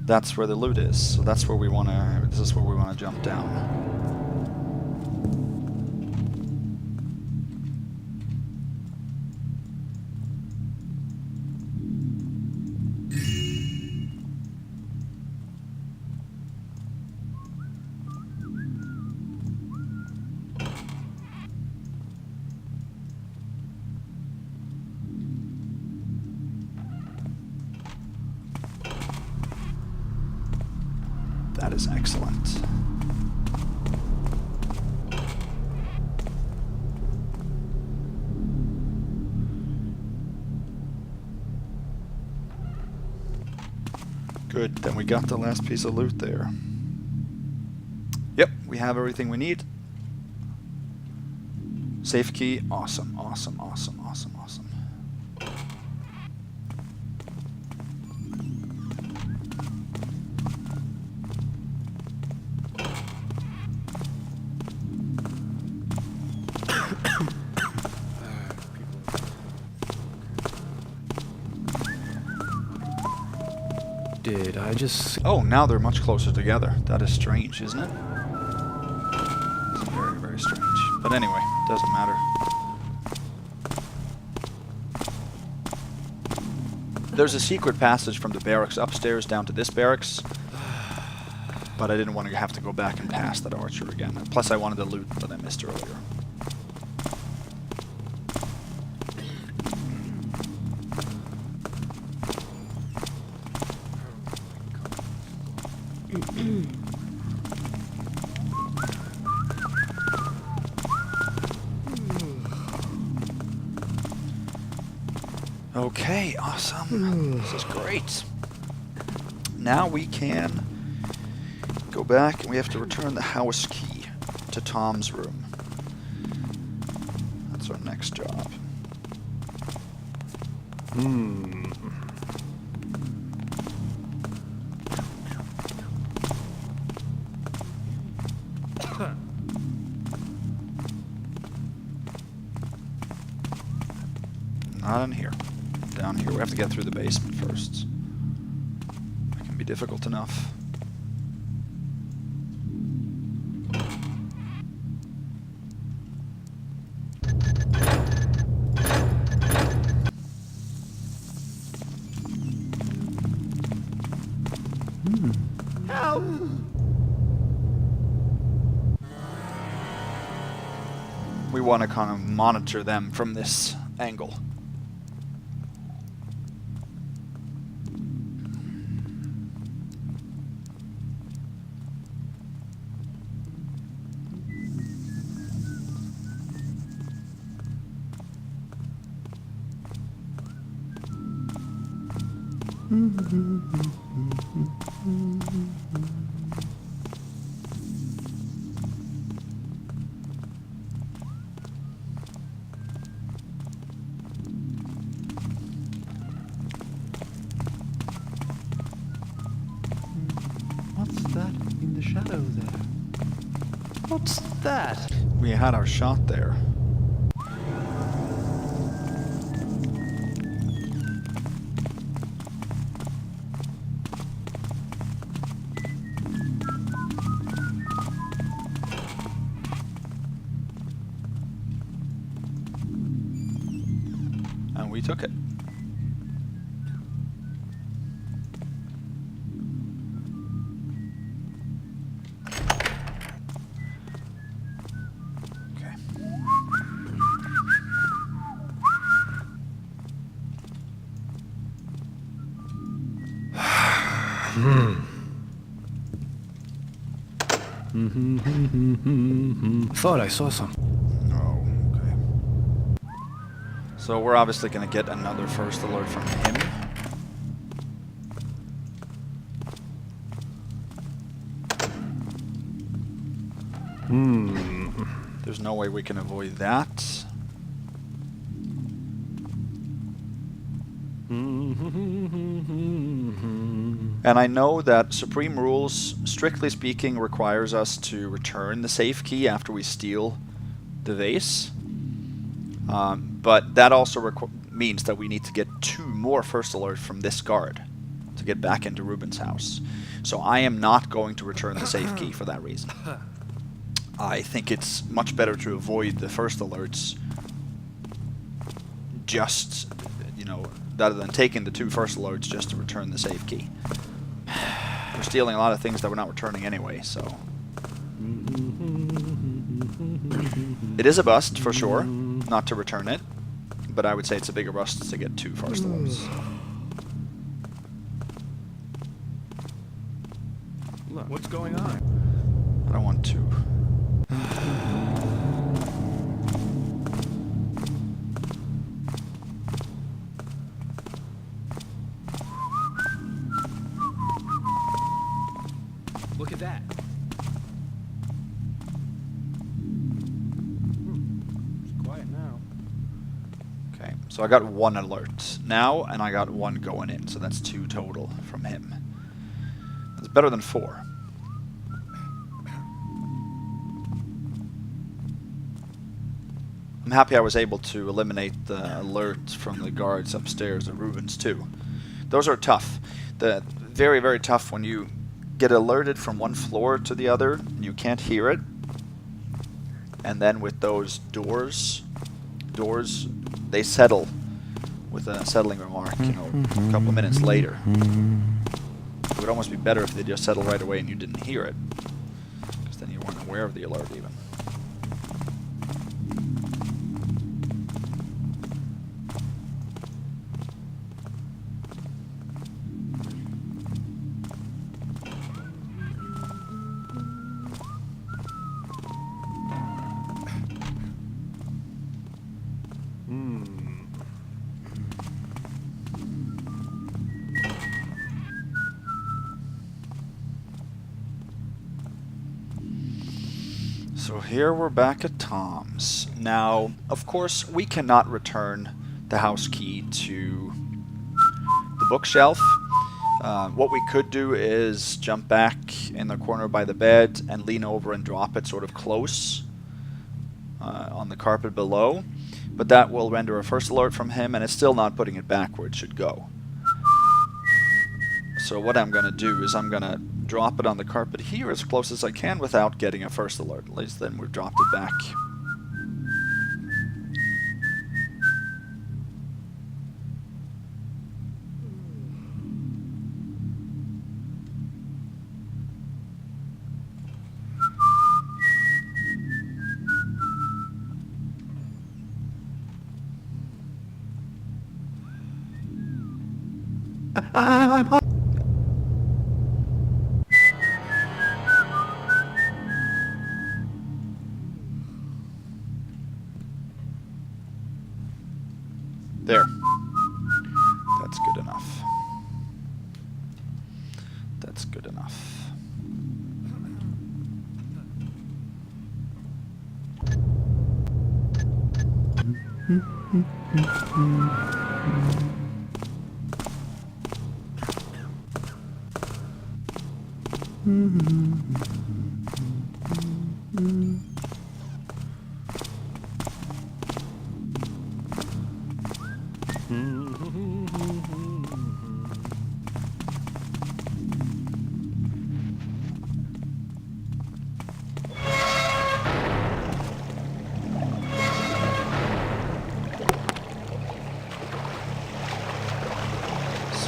That's where the loot is, so that's where we want to. This is where we want to jump down. That is excellent. Good, then we got the last piece of loot there. Yep, we have everything we need. Safe key, awesome, awesome, awesome, awesome, awesome. Did I just... Oh, now they're much closer together. That is strange, isn't it? It's very, very strange. But anyway, doesn't matter. There's a secret passage from the barracks upstairs down to this barracks. But I didn't want to have to go back and pass that archer again. Plus I wanted the loot that I missed earlier. Okay, awesome. This is great. Now we can go back and we have to return the house key to Tom's room. That's our next job. Not in here. Down here. We have to get through the basement first. That can be difficult enough. we want to kind of monitor them from this angle. What's that in the shadow there? What's that? We had our shot there. And we took it. Okay. Thought I saw some. Oh, okay. So we're obviously going to get another first alert from him. There's no way we can avoid that. And I know that Supreme Rules, strictly speaking, requires us to return the safe key after we steal the vase. But that also means that we need to get 2 more first alerts from this guard to get back into Reuben's house. So I am not going to return the safe key for that reason. I think it's much better to avoid the first alerts just, you know, rather than taking the 2 first alerts just to return the safe key. We're stealing a lot of things that we're not returning anyway, so... It is a bust, for sure, not to return it, but I would say it's a bigger bust to get 2 first alerts. Look, what's going on? I don't want to... Look at that. It's quiet now. Okay, so I got 1 alert now, and I got 1 going in, so that's 2 total from him. That's better than 4. I'm happy I was able to eliminate the alert from the guards upstairs at Reuben's too. Those are tough. Very, very tough when you get alerted from one floor to the other and you can't hear it. And then with those doors, they settle with a settling remark, you know, a couple of minutes later. It would almost be better if they just settled right away and you didn't hear it, because then you weren't aware of the alert even. So here we're back at Tom's. Now, of course, we cannot return the house key to the bookshelf. What we could do is jump back in the corner by the bed and lean over and drop it sort of close on the carpet below. But that will render a first alert from him, and it's still not putting it back where it should go. So what I'm going to do is I'm going to drop it on the carpet here as close as I can without getting a first alert. At least then we've dropped it back. I'm on. There. That's good enough. That's good enough.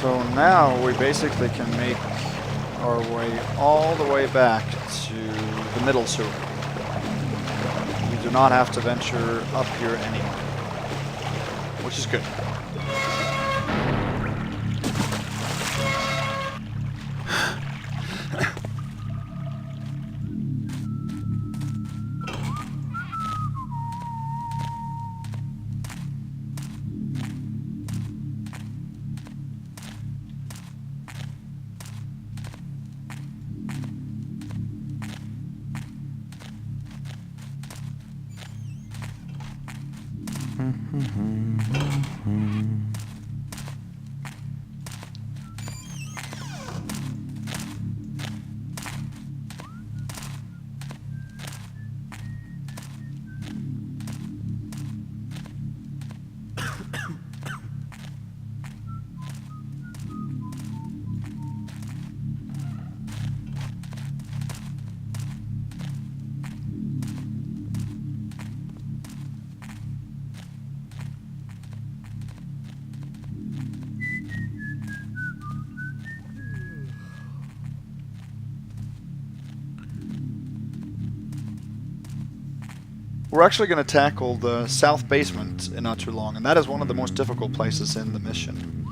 So now we basically can make our way all the way back to the middle sewer. We do not have to venture up here anymore, which is good. We're actually going to tackle the south basement in not too long, and that is one of the most difficult places in the mission.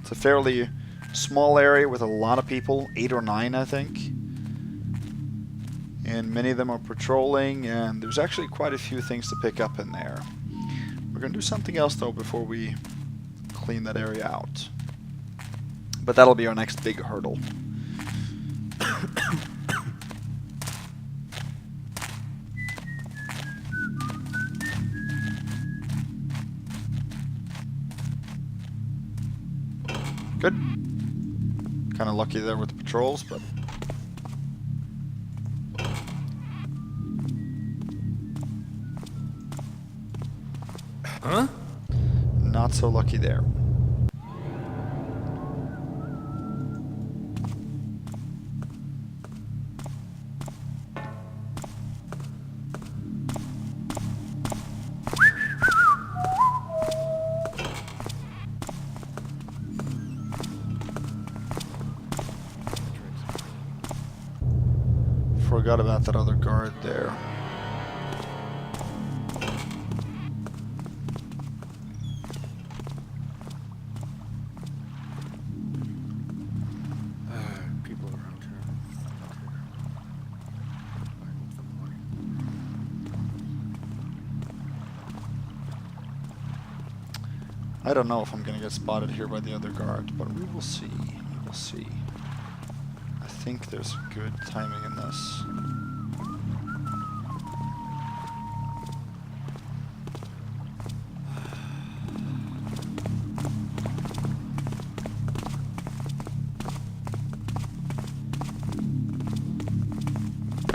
It's a fairly small area with a lot of people, 8 or 9 I think. And many of them are patrolling, and there's actually quite a few things to pick up in there. We're going to do something else though before we clean that area out. But that'll be our next big hurdle. Good. Kind of lucky there with the patrols, but... Huh? Not so lucky there. Forgot about that other guard there. People around here. I don't know if I'm going to get spotted here by the other guard, but we will see. We will see. I think there's good timing in this.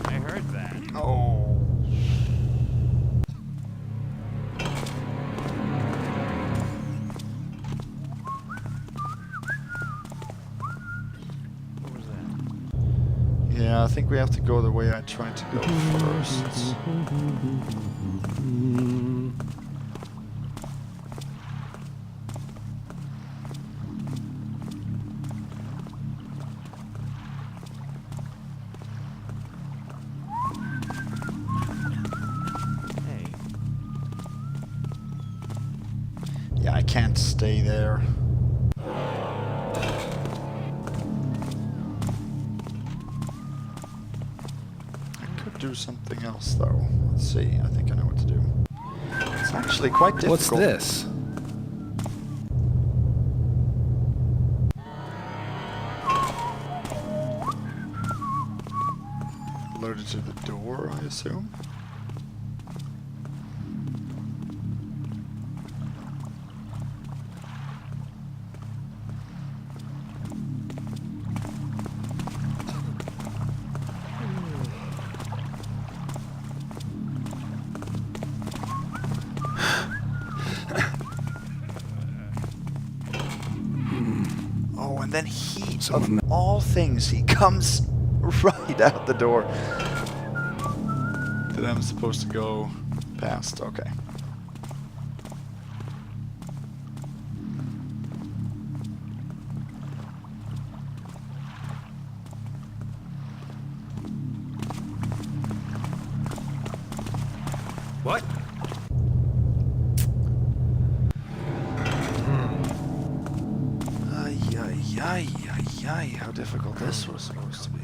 I heard that. Oh. What was that? Yeah, I think we have to go the way I tried to go first. Hey, Yeah, I can't stay there. do something else, though. Let's see. I think I know what to do. It's actually quite difficult. What's this? Loaded to the door, I assume. Oh, and then he, of all things, he comes right out the door that I'm supposed to go past. Okay. What? Ay, ay, ay, ay, ay, how difficult this was supposed to be.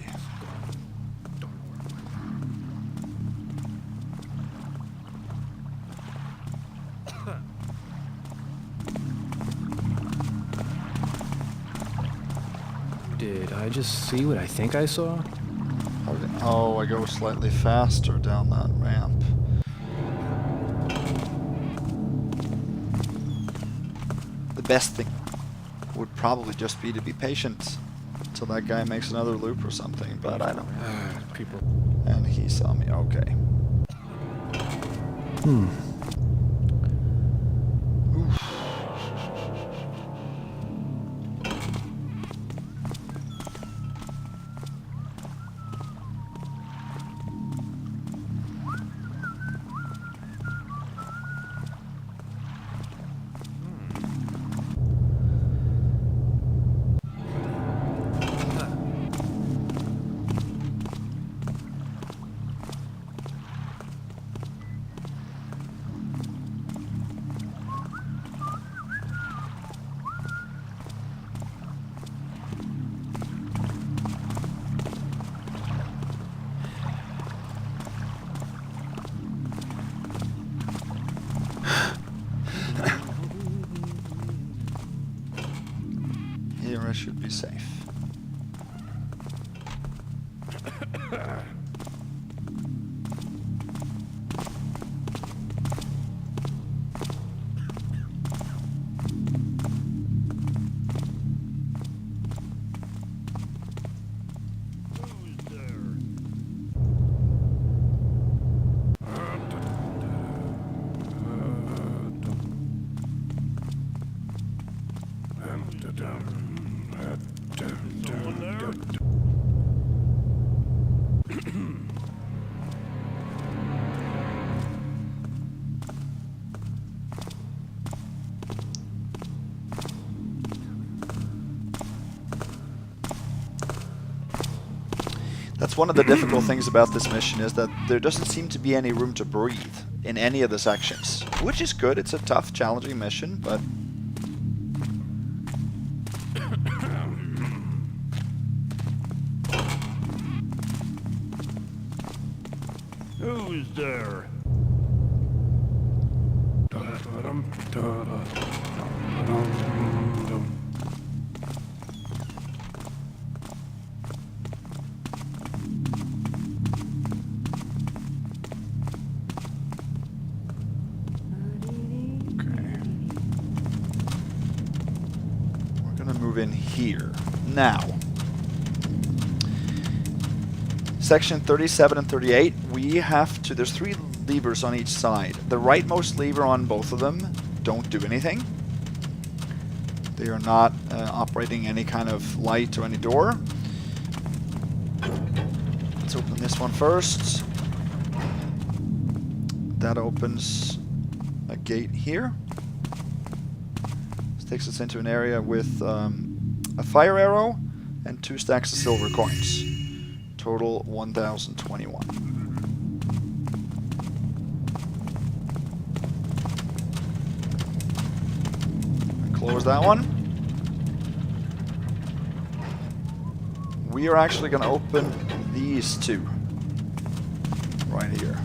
Did I just see what I think I saw? Oh, I go slightly faster down that ramp. The best thing would probably just be to be patient until that guy makes another loop or something, but I don't. People. And he saw me. Okay. Oof. Here I should be safe. That's one of the difficult things about this mission, is that there doesn't seem to be any room to breathe in any of the sections. Which is good, it's a tough, challenging mission, but... Who's there? Move in here. Now, section 37 and 38, we have to, there's 3 levers on each side. The rightmost lever on both of them don't do anything. They are not operating any kind of light or any door. Let's open this one first. That opens a gate here. Takes us into an area with a fire arrow and 2 stacks of silver coins. Total 1,021. Close that one. We are actually going to open these 2. right here.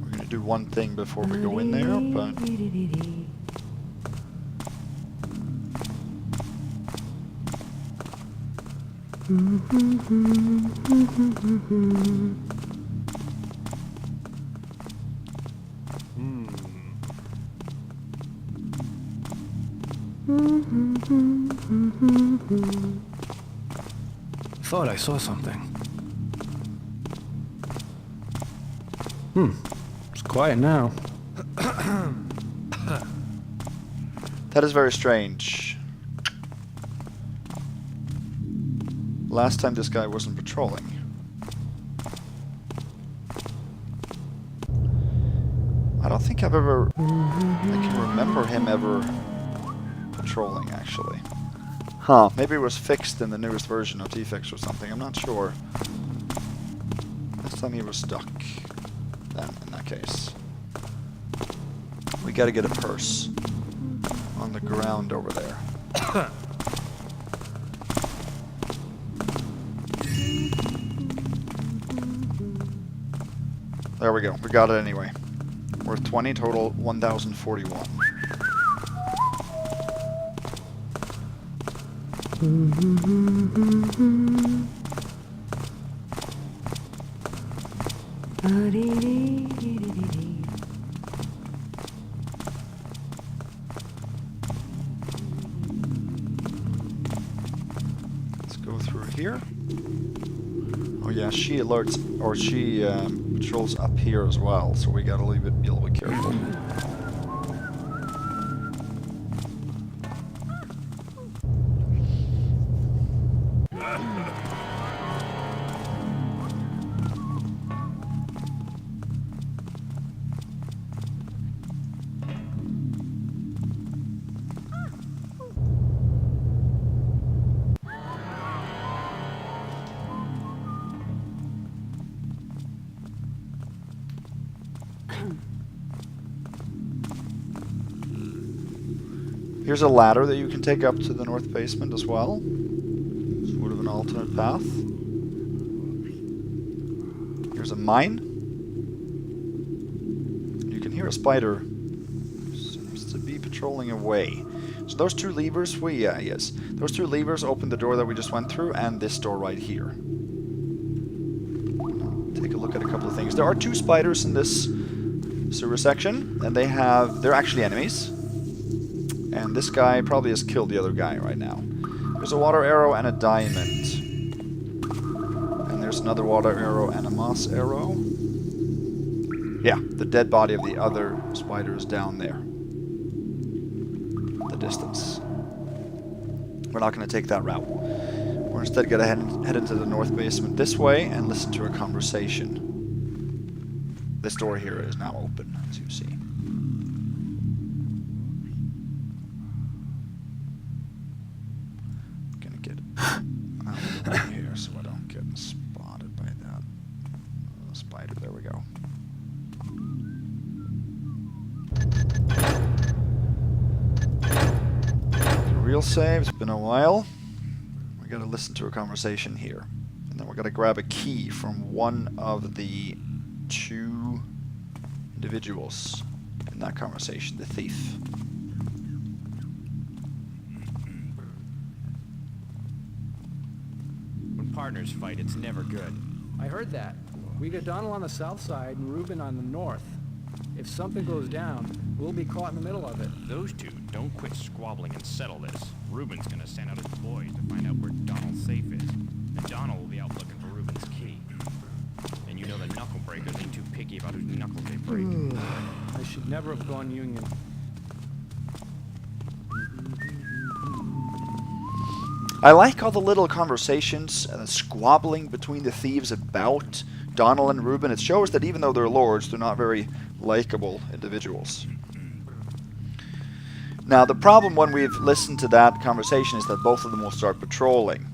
We're gonna do one thing before we go in there, but Thought I saw something. It's quiet now. that is very strange. Last time this guy wasn't patrolling. I don't think I've ever... I can remember him ever patrolling, actually. Huh, maybe it was fixed in the newest version of TFX or something, I'm not sure. Last time he was stuck, then, in that case. We gotta get a purse on the ground over there. There we go, we got it anyway. Worth 20, total 1,041. Let's go through here. Oh yeah, she alerts, or she patrols up here as well, so we gotta be a little bit careful. Here's a ladder that you can take up to the north basement as well. Sort of an alternate path. Here's a mine. You can hear a spider. Seems to be patrolling away. So those two levers, yes. Those two levers open the door that we just went through, and this door right here. Take a look at a couple of things. There are two spiders in this sewer section, and they're actually enemies. And this guy probably has killed the other guy right now. There's a water arrow and a diamond. And there's another water arrow and a moss arrow. Yeah, the dead body of the other spider is down there. The distance. We're not going to take that route. We're instead going to head into the north basement this way and listen to a conversation. This door here is now open, as you see. Here, so I don't get spotted by that spider. There we go. Real save. It's been a while. We gotta listen to a conversation here, and then we're gonna grab a key from one of the two individuals in that conversation, the thief. Partners fight, it's never good. I heard that. We got Donal on the south side and Reuben on the north. If something goes down, we'll be caught in the middle of it. Those two don't quit squabbling and settle this. Reuben's gonna send out his boys to find out where Donal's safe is. And Donal will be out looking for Reuben's key. And you know the knuckle breakers ain't too picky about whose knuckles they break. I should never have gone Union. I like all the little conversations and the squabbling between the thieves about Donal and Reuben. It shows that even though they're lords, they're not very likable individuals. Now, the problem when we've listened to that conversation is that both of them will start patrolling.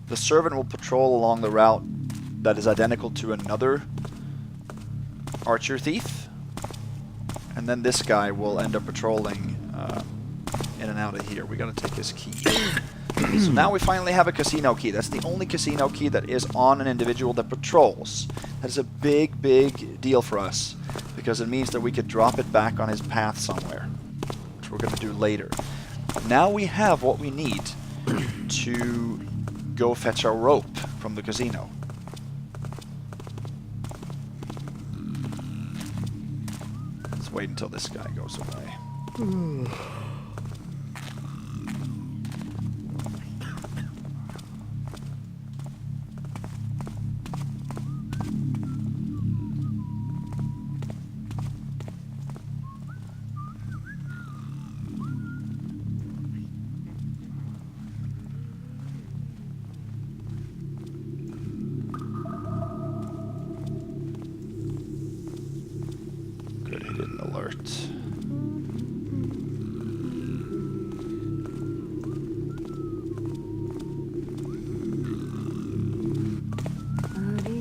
The servant will patrol along the route that is identical to another archer thief. And then this guy will end up patrolling in and out of here. We gotta take his key. So now we finally have a casino key. That's the only casino key that is on an individual that patrols. That is a big, big deal for us, because it means that we could drop it back on his path somewhere, which we're gonna do later. Now we have what we need to go fetch our rope from the casino. Let's wait until this guy goes away. Good, he didn't alert.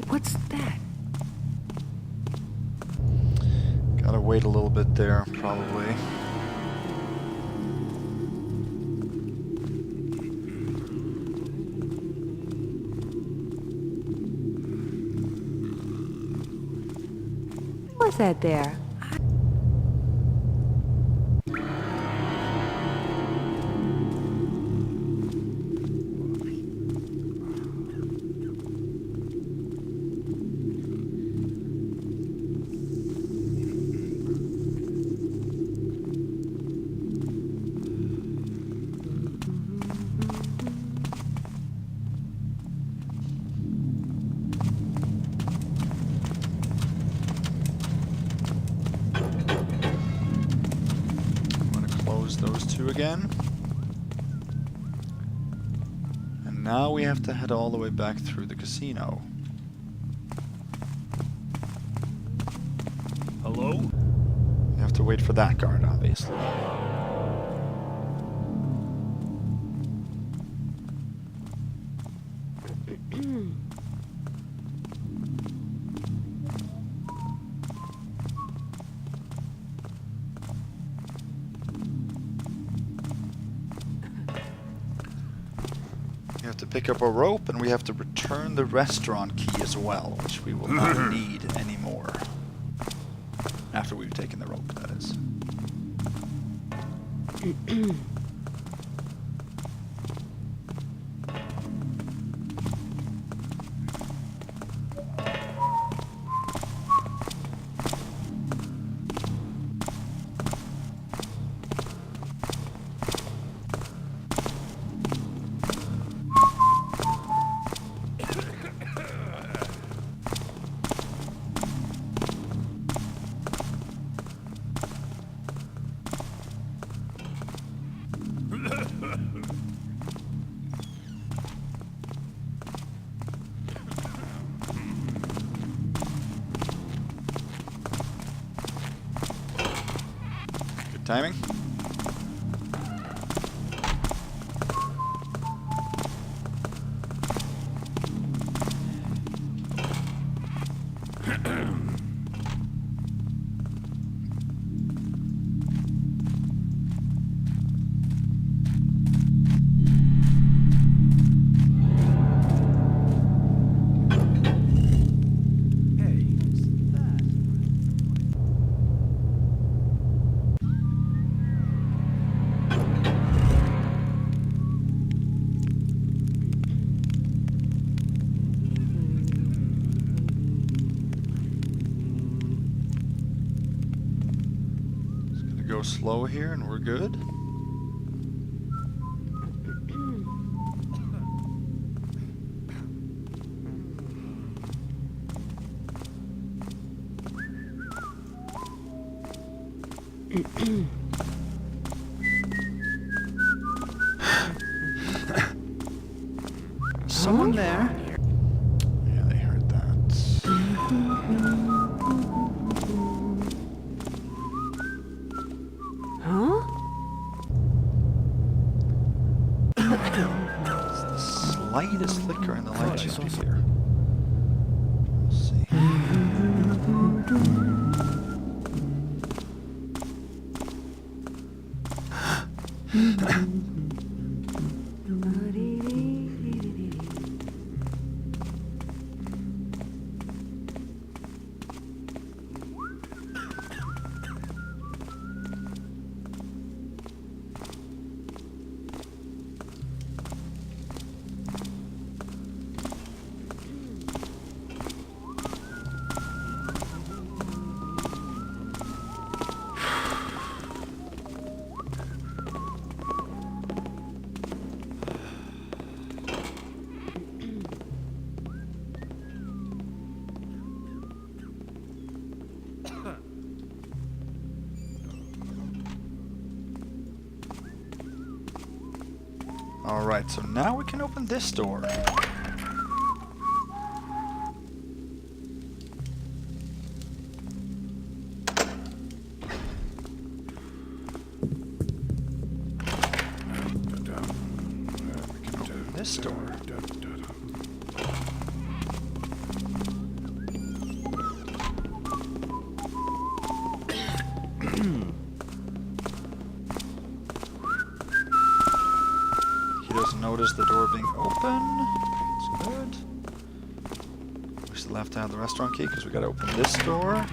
What's that? Gotta wait a little bit there, probably. What's that there? Those two again. And now we have to head all the way back through the casino. Hello? We have to wait for that guard, obviously. We have to pick up a rope, and we have to return the restaurant key as well, which we will not need anymore. After we've taken the rope, that is. Good timing. Go slow here and we're good. Someone there? Yeah, they heard that. Huh? It's the slightest flicker in the light should be here. Let's see. Alright, so now we can open this door. This door. He doesn't notice the door being open. It's good. We still have to have the restaurant key because we gotta open this door.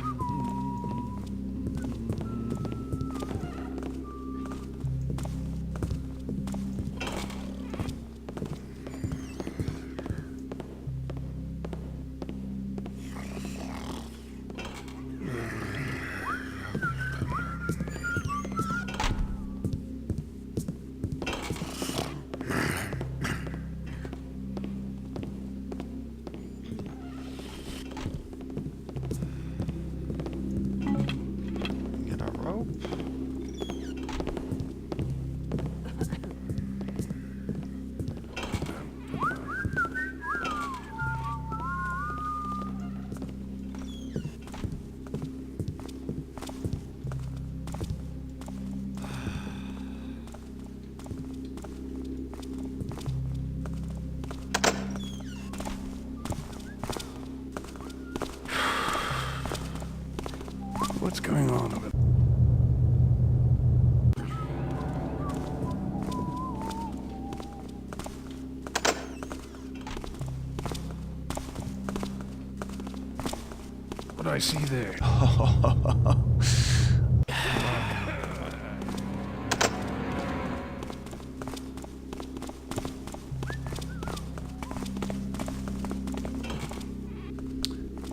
What's going on over there? What do I see there?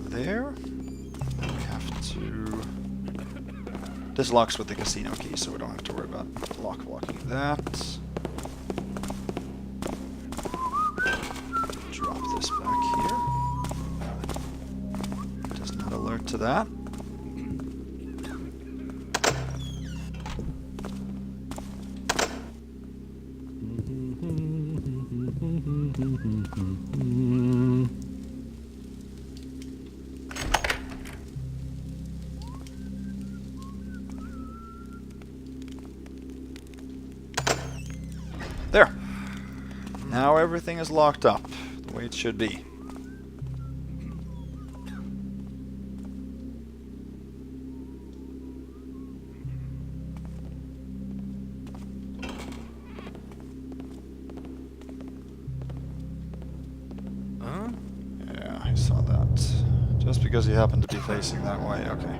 There. Then we have to... This locks with the casino key, so we don't have to worry about locking that. Drop this back here. Does not alert to that. There. Now everything is locked up the way it should be. Huh? Yeah, I saw that. Just because he happened to be facing that way, okay.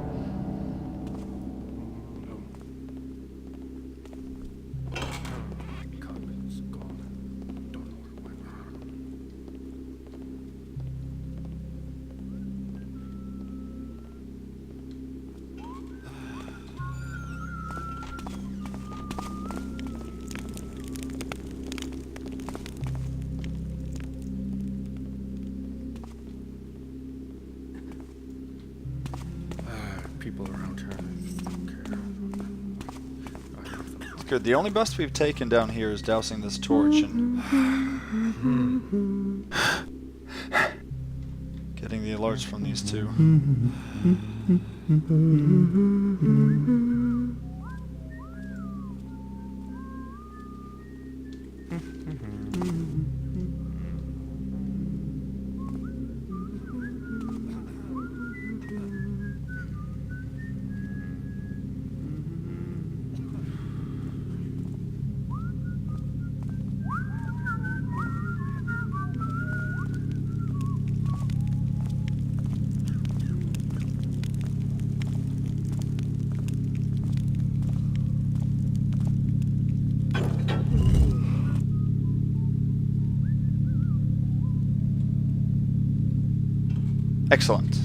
People around here. It's good. The only bust we've taken down here is dousing this torch and getting the alerts from these two. Excellent.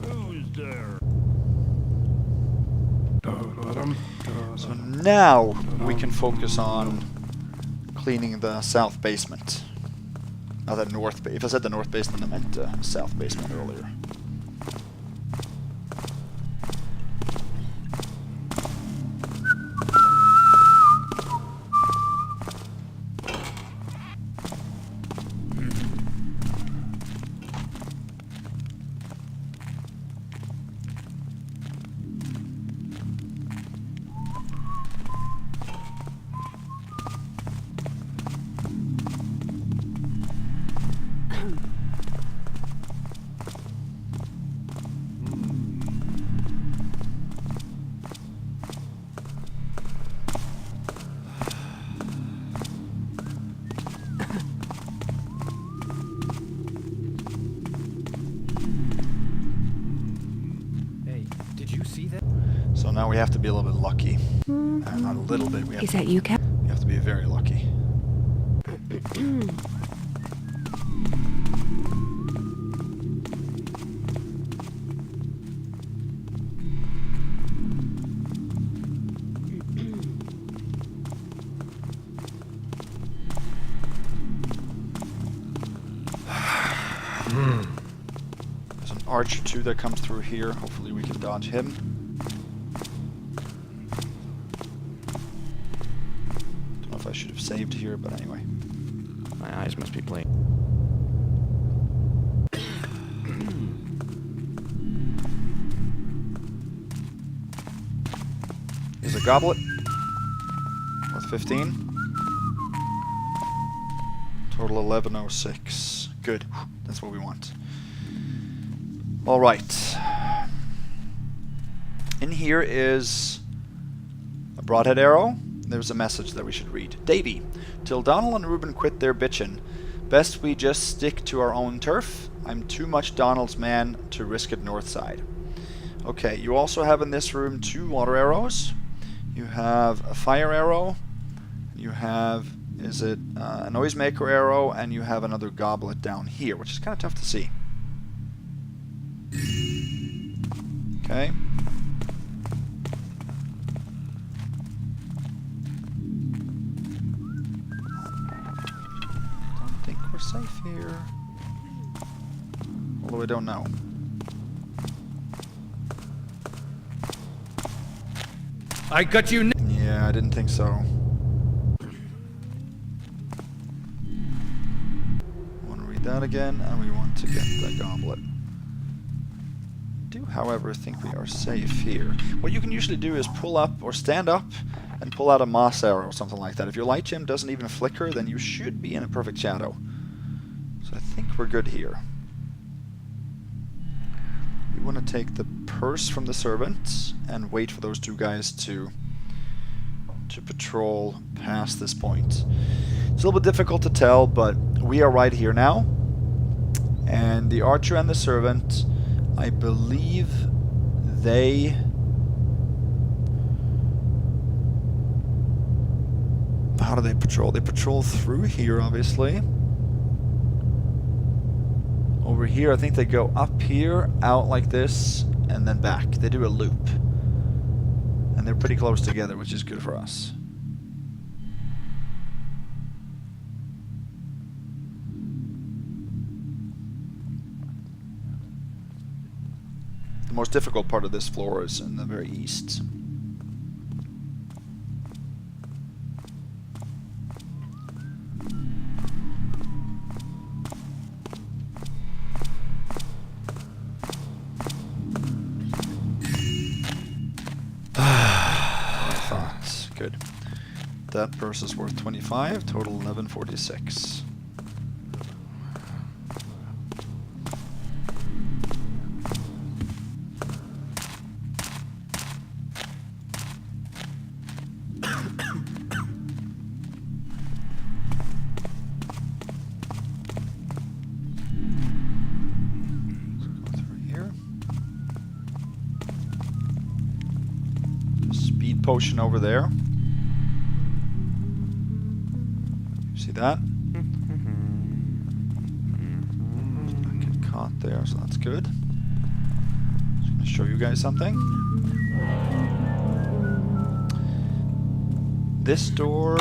Who's there? So now we can focus on cleaning the south basement. Not the north if I said the north basement, I meant south basement earlier. So now we have to be a little bit lucky. Not a little bit. Is that you, Cap? We have to be very lucky. There's an archer too that comes through here. Hopefully we can dodge him. I should have saved here, but anyway. My eyes must be playing. Here's a goblet. Worth 15. Total 1106. Good. That's what we want. Alright. In here is a broadhead arrow. There's a message that we should read. Davy, till Donal and Reuben quit their bitchin', best we just stick to our own turf. I'm too much Donal's man to risk it north side. Okay, you also have in this room 2 water arrows. You have a fire arrow. You have, is it a noisemaker arrow, and you have another goblet down here, which is kind of tough to see. Okay. We're safe here. Although I don't know. I got you. Yeah, I didn't think so. Want to read that again, and we want to get the goblet. I do, however, think we are safe here. What you can usually do is pull up or stand up and pull out a moss arrow or something like that. If your light gem doesn't even flicker, then you should be in a perfect shadow. So I think we're good here. We want to take the purse from the servants and wait for those 2 guys to patrol past this point. It's a little bit difficult to tell, but we are right here now. And the archer and the servant, I believe they... How do they patrol? They patrol through here, obviously. Over here, I think they go up here, out like this, and then back. They do a loop. And they're pretty close together, which is good for us. The most difficult part of this floor is in the very east. Good. That purse is worth 25, total 1146. potion over there. See that? Not get caught there, so that's good. Just gonna show you guys something. This door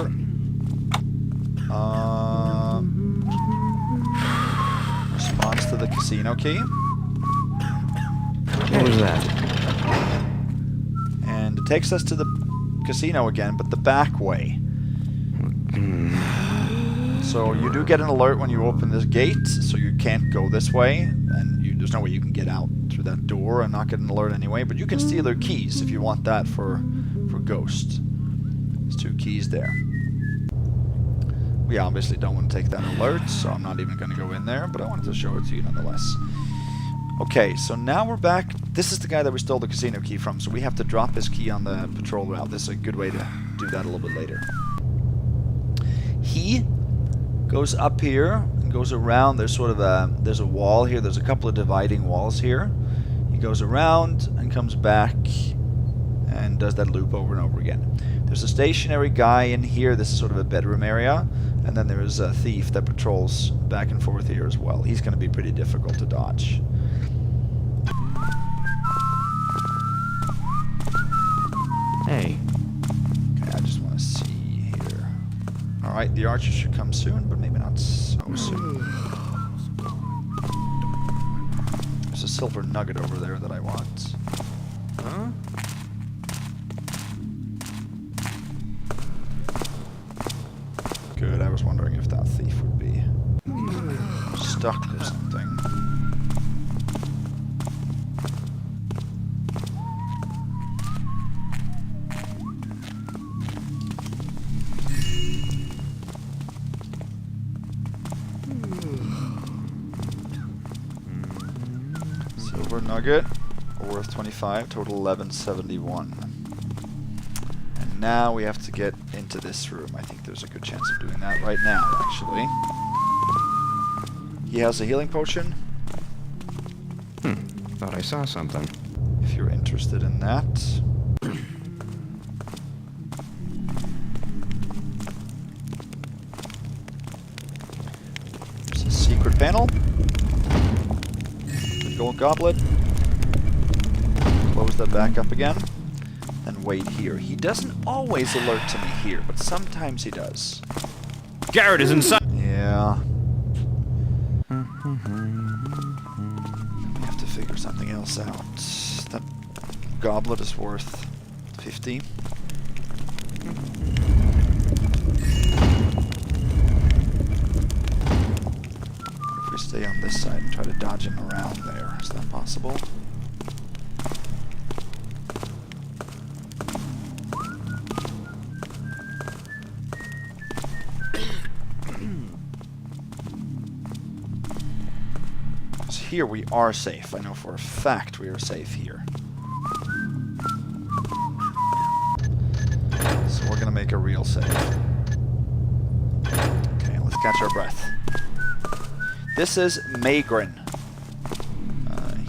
responds to the casino key. What was that? And it takes us to the casino again, but the back way. So you do get an alert when you open this gate, so you can't go this way, and there's no way you can get out through that door and not get an alert anyway, but you can steal their keys if you want that for Ghost. There's 2 keys there. We obviously don't want to take that alert, so I'm not even going to go in there, but I wanted to show it to you nonetheless. Okay, so now we're back. This is the guy that we stole the casino key from, so we have to drop his key on the patrol route. This is a good way to do that a little bit later. He goes up here and goes around. There's sort of there's a wall here. There's a couple of dividing walls here. He goes around and comes back and does that loop over and over again. There's a stationary guy in here. This is sort of a bedroom area. And then there is a thief that patrols back and forth here as well. He's going to be pretty difficult to dodge. Hey. Okay, I just want to see here. Alright, the archer should come soon, but maybe not so soon. There's a silver nugget over there that I want. Huh? Good, I was wondering if that thief would be stuck or something. Silver nugget, worth 25, total 1171. And now we have to get into this room. I think there's a good chance of doing that right now, actually. He has a healing potion. Thought I saw something. If you're interested in that. There's a secret panel. The gold goblet. Close that back up again. And wait here. He doesn't always alert to me here, but sometimes he does. Garrett is inside. Yeah. We have to figure something else out. That goblet is worth 50. If we stay on this side and try to dodge him around there, is that possible? Here we are safe. I know for a fact we are safe here. So we're gonna make a real save. Okay, let's catch our breath. This is Magrin.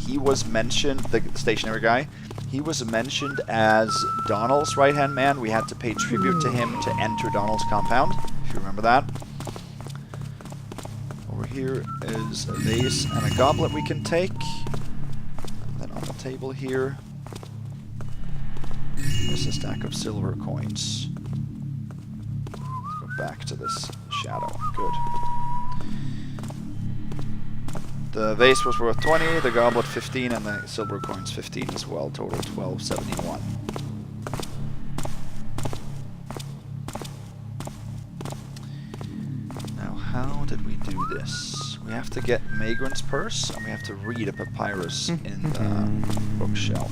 He was mentioned, the stationary guy, he was mentioned as Donal's right-hand man. We had to pay tribute to him to enter Donal's compound, if you remember that. Here is a vase and a goblet we can take. And then on the table here is a stack of silver coins. Let's go back to this shadow. Good. The vase was worth 20, the goblet 15, and the silver coins 15 as well. Total 1271. How did we do this? We have to get Magrin's purse, and we have to read a papyrus in the bookshelf.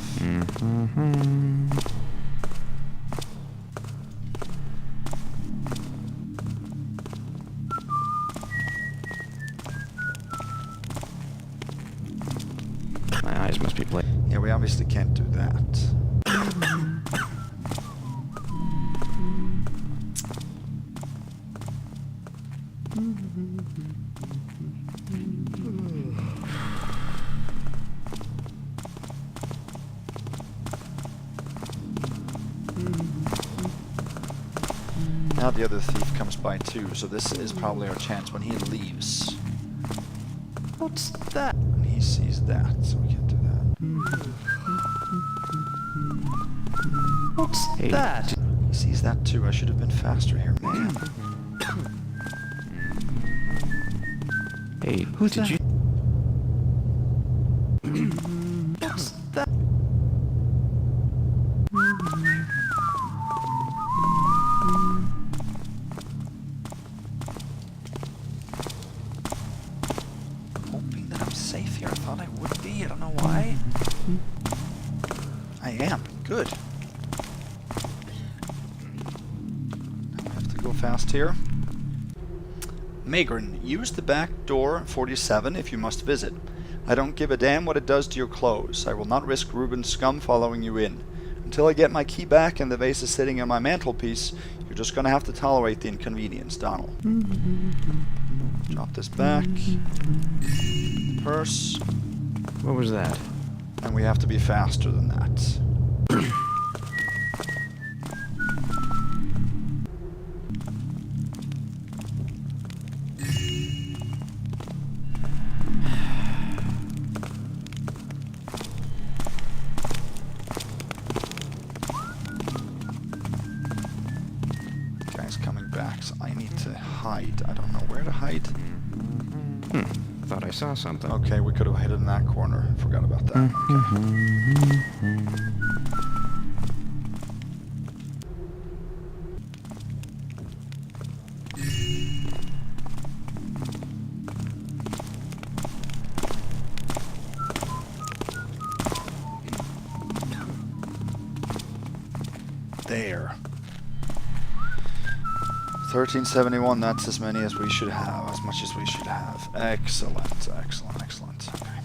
My eyes must be playing. Yeah, we obviously can't do that. Now the other thief comes by too, so this is probably our chance when he leaves. What's that? And he sees that, so we can't do that. What's that? He sees that too. I should have been faster here, man. Hey, who's did you? What's that? Hoping that I'm safe here. I thought I would be. I don't know why. I am. Good. Now I have to go fast here. Magrin, use the back door 47 if you must visit. I don't give a damn what it does to your clothes. I will not risk Reuben's scum following you in. Until I get my key back and the vase is sitting on my mantelpiece, you're just gonna have to tolerate the inconvenience, Donal. Drop this back. Purse. What was that? And we have to be faster than that. Guy's coming back, so I need to hide. I don't know where to hide. Thought I saw something. Okay, we could have hid in that corner. Forgot about that. There. 1371, that's as many as we should have, as much as we should have. Excellent, excellent, excellent. Okay.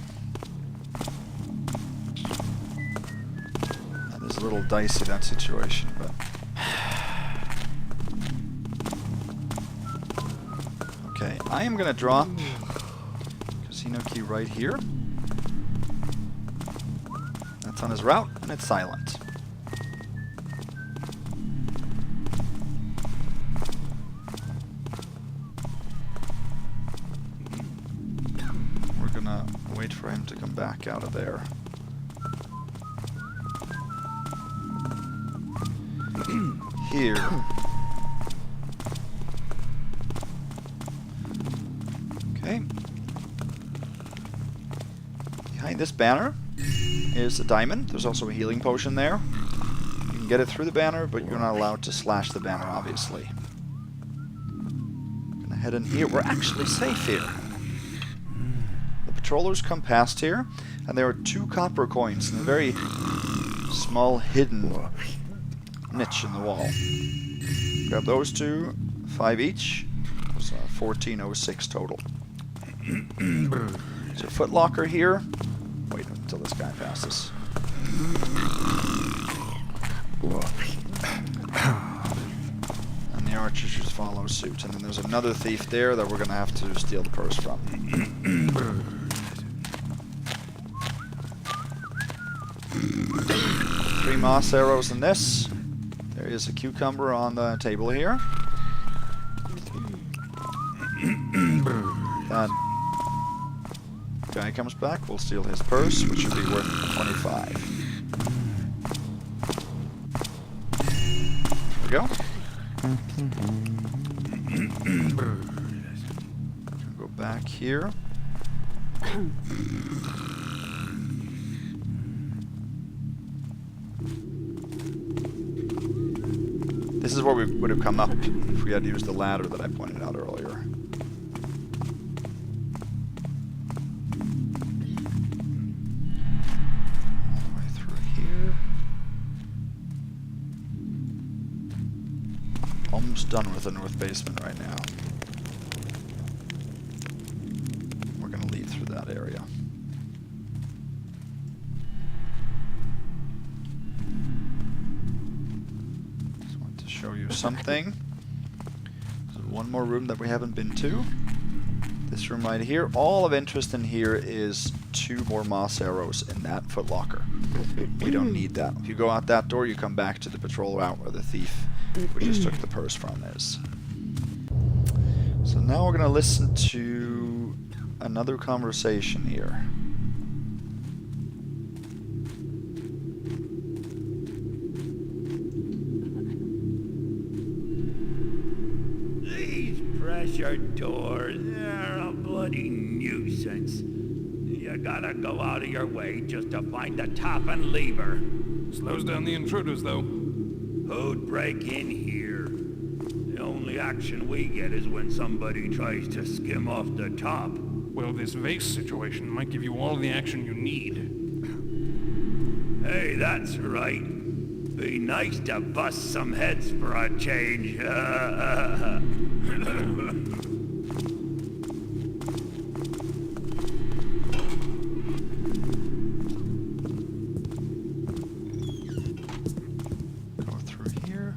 That is a little dicey, that situation, but... Okay, I am gonna drop casino key right here. That's on his route, and it's silent. Wait for him to come back out of there. Here. Okay. Behind this banner is a diamond. There's also a healing potion there. You can get it through the banner, but you're not allowed to slash the banner, obviously. Gonna head in here. We're actually safe here. Patrollers come past here, and there are 2 copper coins in a very small hidden niche in the wall. Grab those 2, 5 each. It's 1406 total. There's a footlocker here. Wait until this guy passes. And the archers just follow suit. And then there's another thief there that we're going to have to steal the purse from. 3 moss arrows in this. There is a cucumber on the table here. That guy comes back, we'll steal his purse, which should be worth 25. There we go. Go back here. This is where we would have come up if we had used the ladder that I pointed out earlier. All the way through here. Almost done with the north basement right now. We're going to leave through that area. Show you something. There's one more room that we haven't been to. This room right here. All of interest in here is 2 more moss arrows in that footlocker. We don't need that. If you go out that door, you come back to the patrol route where the thief we just took the purse from is. So now we're going to listen to another conversation here. These pressure doors, they're a bloody nuisance. You gotta go out of your way just to find the top and lever. Slows down the intruders, though. Who'd break in here? The only action we get is when somebody tries to skim off the top. Well, this vase situation might give you all the action you need. Hey, that's right. Be nice to bust some heads for a change. Go through here.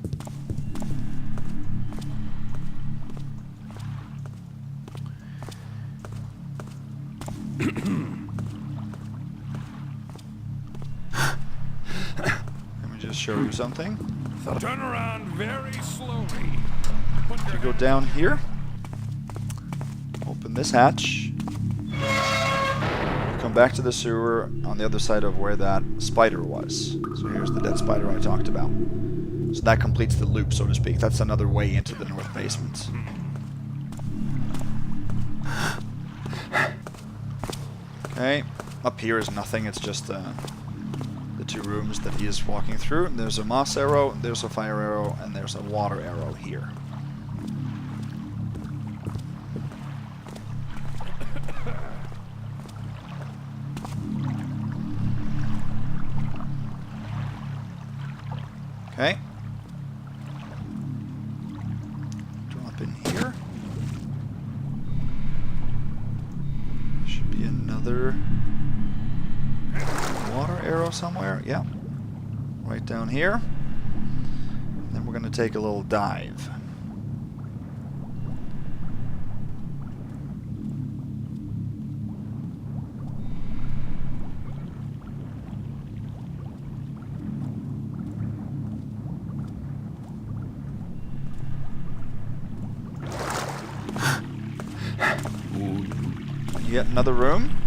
Let me just show you something. Turn around very slowly. Put If your you go hand- down here, open this hatch, come back to the sewer on the other side of where that spider was. So here's the dead spider I talked about. So that completes the loop, so to speak. That's another way into the north basement. Okay, up here is nothing, it's just the 2 rooms that he is walking through. There's a moss arrow, there's a fire arrow, and there's a water arrow here. Okay. Drop in here. Should be another water arrow somewhere. Yeah. Right down here. Then we're going to take a little dive. Yet another room.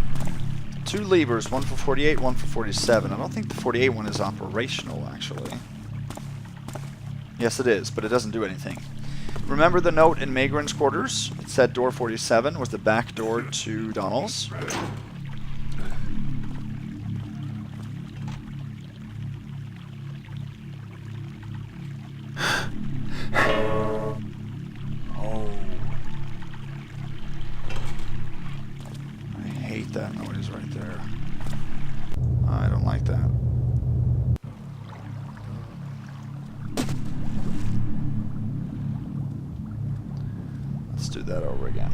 2 levers, one for 48, one for 47. I don't think the 48 one is operational, actually. Yes, it is, but it doesn't do anything. Remember the note in Magrin's quarters? It said door 47 was the back door to Donal's. Oh. I hate that noise right there. I don't like that. Let's do that over again.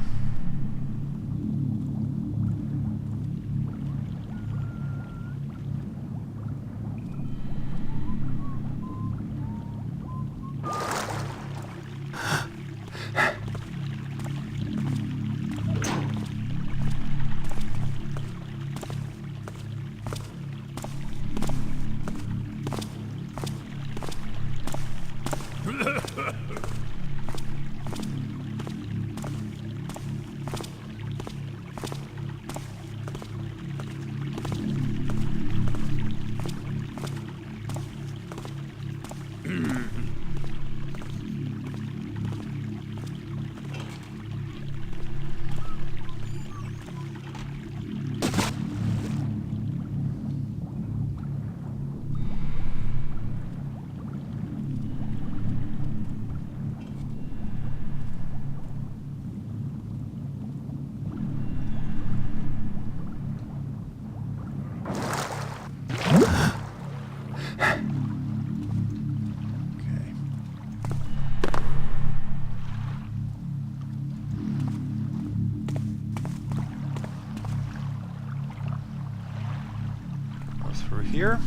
Through here.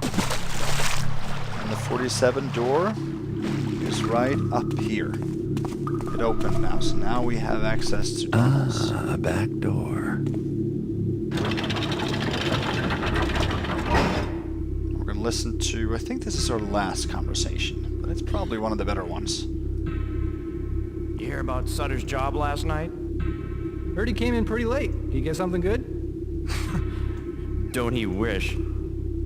And the 47 door is right up here. It opened now, so now we have access to Donal's. A back door. We're going to listen to, I think this is our last conversation, but it's probably one of the better ones. You hear about Sutter's job last night? Heard he came in pretty late. Did you get something good? Don't he wish?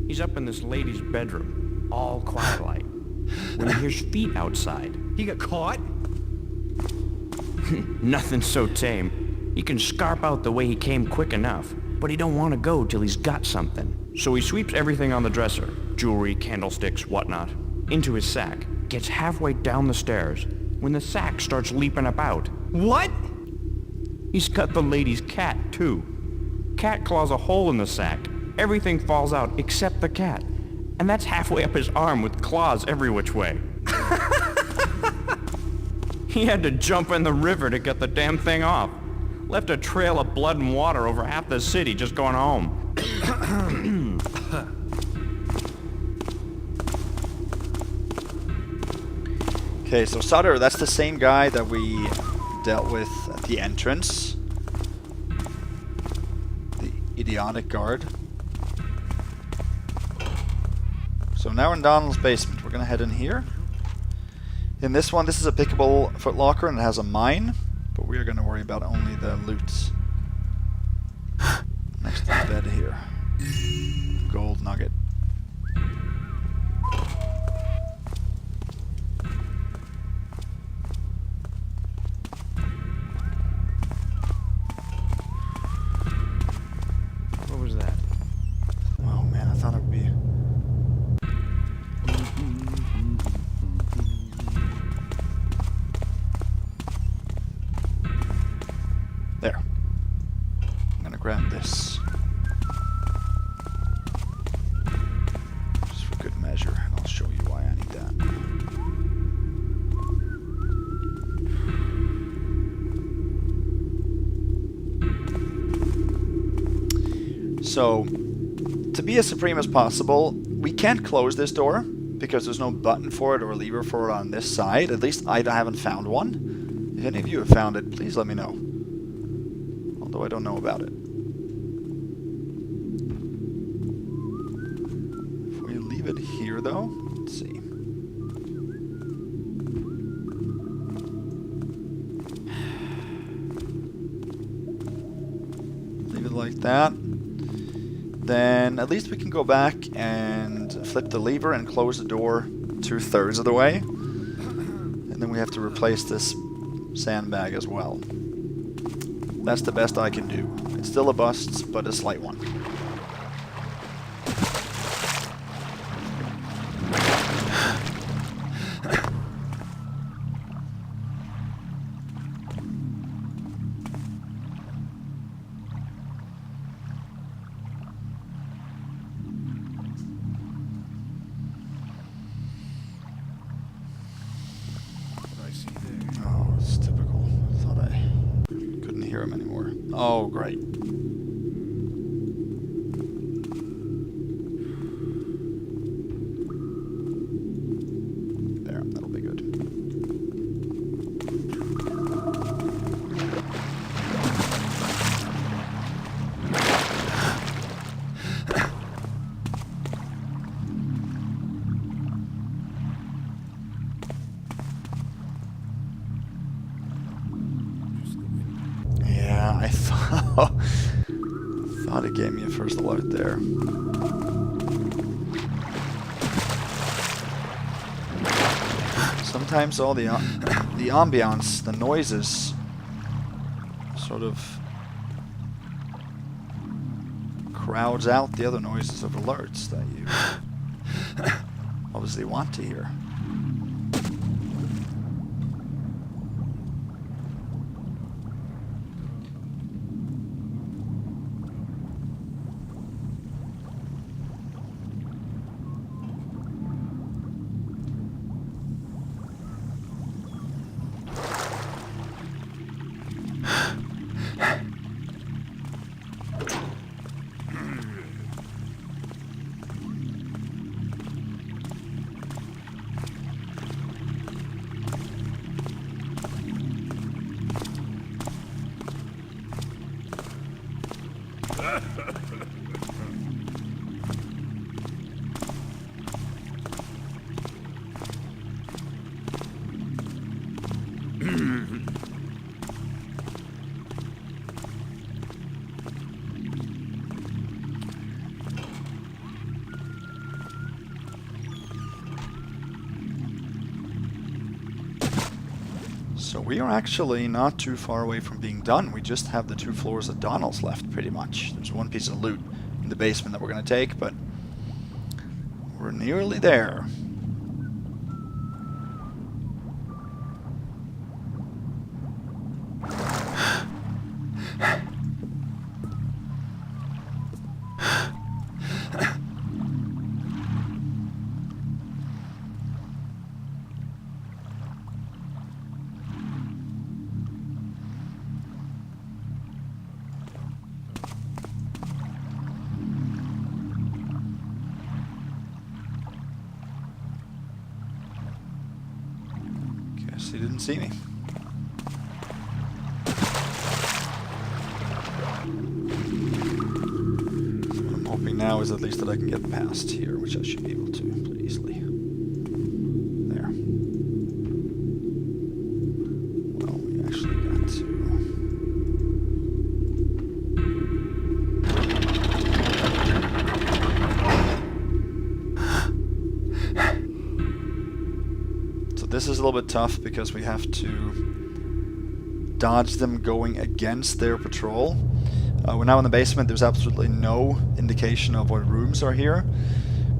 He's up in this lady's bedroom, all quiet like, when he hears feet outside. He got caught? Nothing so tame. He can scarp out the way he came quick enough, but he don't want to go till he's got something. So he sweeps everything on the dresser, jewelry, candlesticks, whatnot, into his sack, gets halfway down the stairs, when the sack starts leaping about. What? He's cut the lady's cat, too. Cat claws a hole in the sack. Everything falls out except the cat. And that's halfway up his arm with claws every which way. He had to jump in the river to get the damn thing off. Left a trail of blood and water over half the city just going home. Okay, so Sutter, that's the same guy that we dealt with at the entrance. The idiotic guard. So now we're in Donal's basement. We're going to head in here. In this one, this is a pickable footlocker and it has a mine, but we are going to worry about only the loot next to the bed here. Gold nugget. What was that? Oh man, I thought it would be... There. I'm gonna grab this. Just for good measure, and I'll show you why I need that. So, to be as supreme as possible, we can't close this door because there's no button for it or lever for it on this side. At least I haven't found one. If any of you have found it, please let me know. Although I don't know about it. If we leave it here though, let's see. Leave it like that. Then at least we can go back and flip the lever and close the door 2/3 of the way. And then we have to replace this sandbag as well. That's the best I can do. It's still a bust, but a slight one. Oh, it's typical. I thought I couldn't hear him anymore. Oh, great. There, that'll be good. Yeah, I thought it gave me a first alert there. Sometimes all the ambiance, the noises, sort of crowds out the other noises of alerts that you obviously want to hear. So we are actually not too far away from being done. We just have the 2 floors of Donal's left, pretty much. There's one piece of loot in the basement that we're going to take, but we're nearly there. Guess he didn't see me. So what I'm hoping now is at least that I can get past here, which I should be able to pretty easily. There. Well, we actually got to... This is a little bit tough because we have to dodge them going against their patrol. We're now in the basement. There's absolutely no indication of what rooms are here.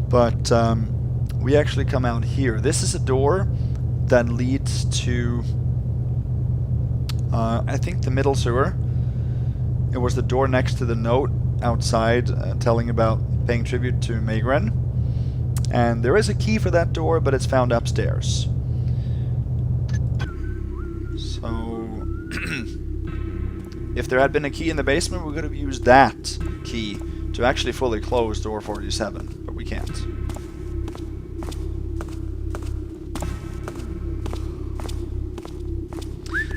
But we actually come out here. This is a door that leads to, I think, the middle sewer. It was the door next to the note outside telling about paying tribute to Magren. And there is a key for that door, but it's found upstairs. So, if there had been a key in the basement, we could have used that key to actually fully close door 47, but we can't.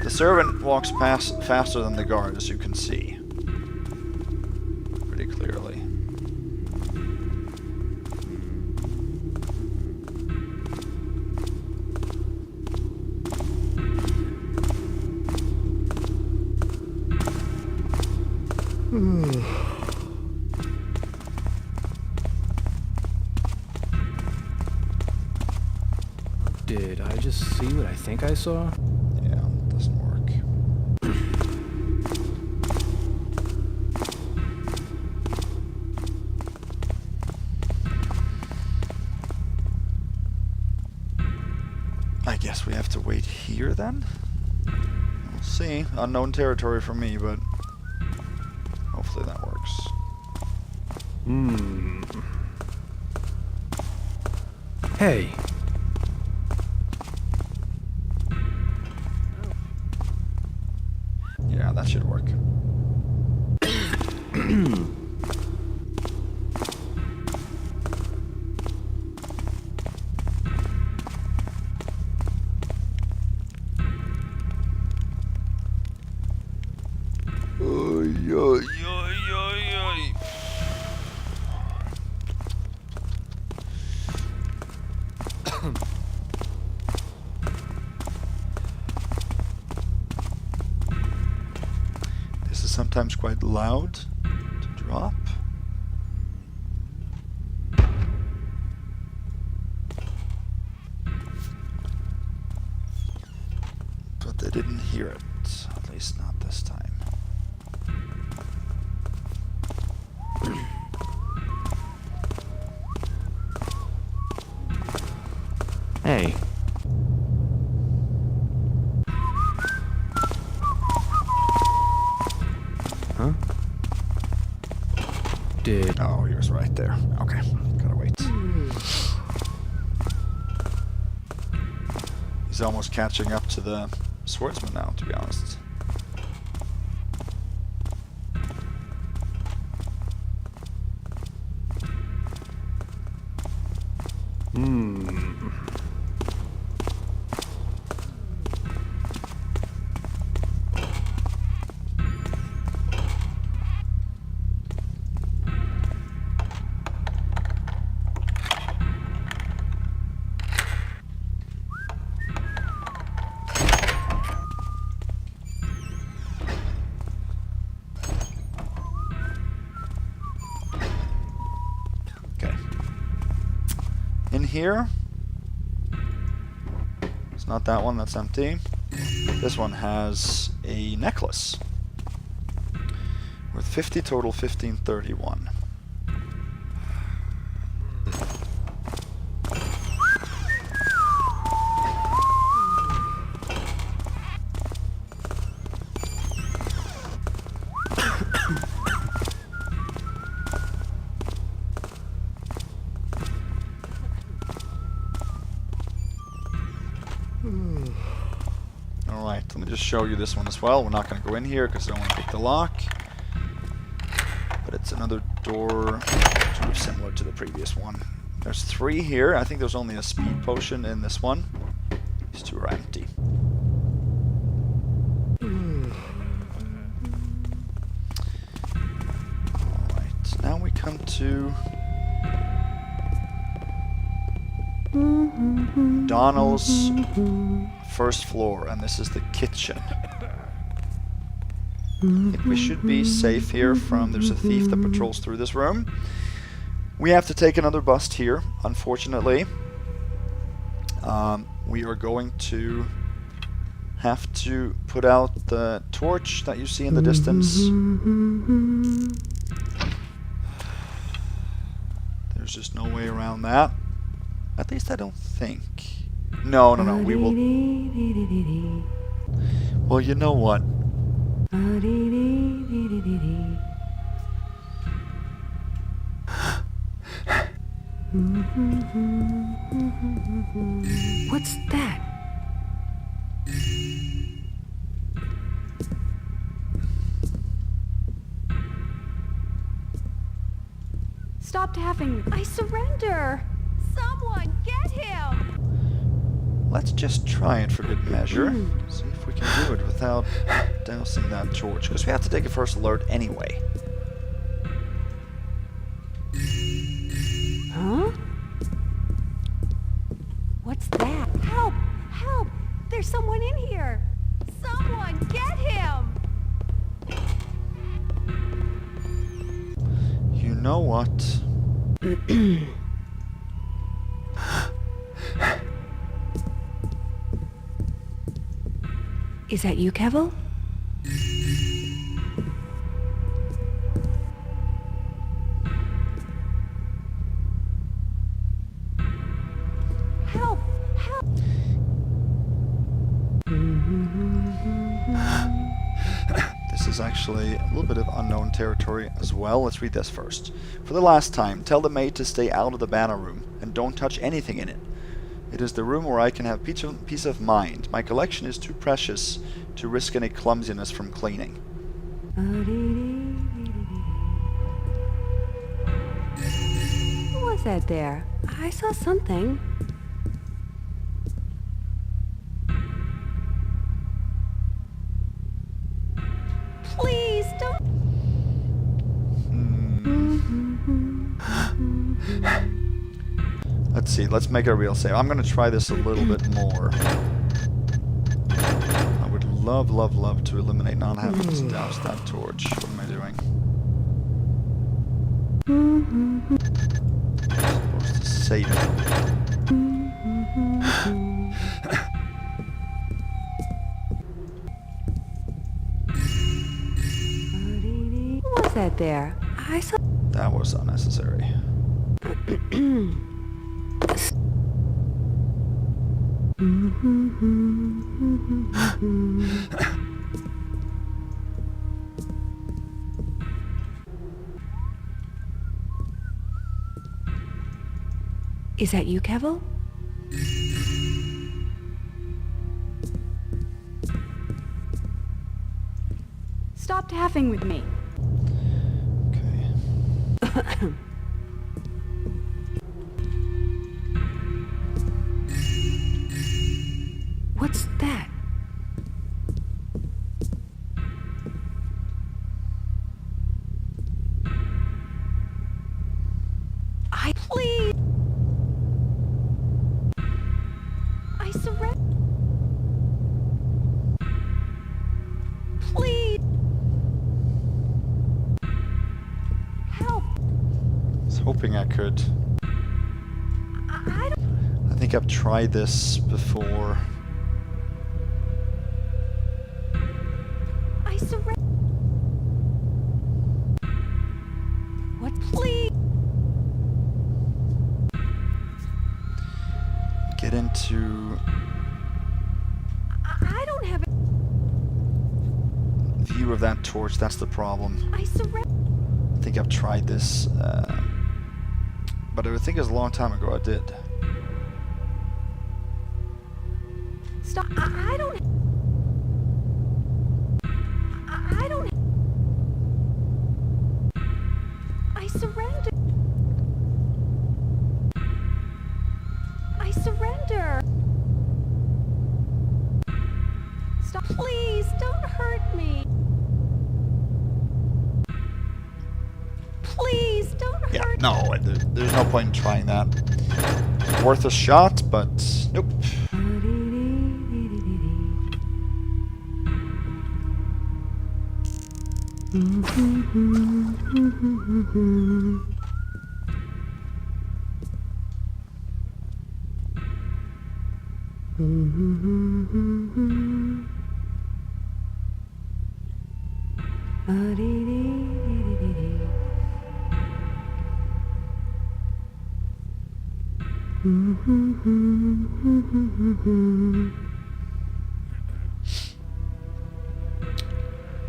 The servant walks past faster than the guard, as you can see. Pretty clearly. Did I just see what I think I saw? Yeah, doesn't work. I guess we have to wait here then? We'll see. Unknown territory for me, but hopefully that works. Hey. Yeah, that should work. This is sometimes quite loud to drop. But they didn't hear it, at least not this time. Hey. Huh? Did... Oh, he was right there. Okay, gotta wait. He's almost catching up to the swordsman now, to be honest. In here, it's not that one, that's empty. This one has a necklace with 50 total, 1531. Alright, let me just show you this one as well. We're not going to go in here because I don't want to pick the lock. But it's another door sort of similar to the previous one. There's 3 here. I think there's only a speed potion in this one. These 2 are empty. Alright, now we come to Donal's first floor, and this is the kitchen. I think we should be safe here from... There's a thief that patrols through this room. We have to take another bust here, unfortunately. We are going to have to put out the torch that you see in the distance. There's just no way around that. At least I don't think. No, we will... Well, you know what? What's that? Stop tapping. I surrender. Someone get him. Let's just try it for good measure. See if we can do it without dousing that torch, because we have to take a first alert anyway. Huh? What's that? Help! Help! There's someone in here. Someone get him. You know what? Is that you, Kevel? Help! Help! This is actually a little bit of unknown territory as well. Let's read this first. For the last time, tell the maid to stay out of the banner room and don't touch anything in it. It is the room where I can have peace of mind. My collection is too precious to risk any clumsiness from cleaning. What was that there? I saw something. Please don't. Let's see, let's make a real save. I'm going to try this a little bit more. I would love to eliminate not having to douse that torch. What am I doing? I'm supposed to save it. What was that there? I saw... That was unnecessary. Is that you, Kevel? Stop tapping with me. Okay. What's that? Please. I surrender. Please. Help. I was hoping I could. I don't... I think I've tried this before. surrender. What, please? Get into I don't have it. view of that torch. That's the problem. I surrender. I think I've tried this, but I think it was a long time ago I did. Stop. I don't. I don't. I surrender. I surrender. Stop. Please, don't hurt me. Please, don't Yeah, hurt no, there's no point in trying that. Worth a shot, but nope.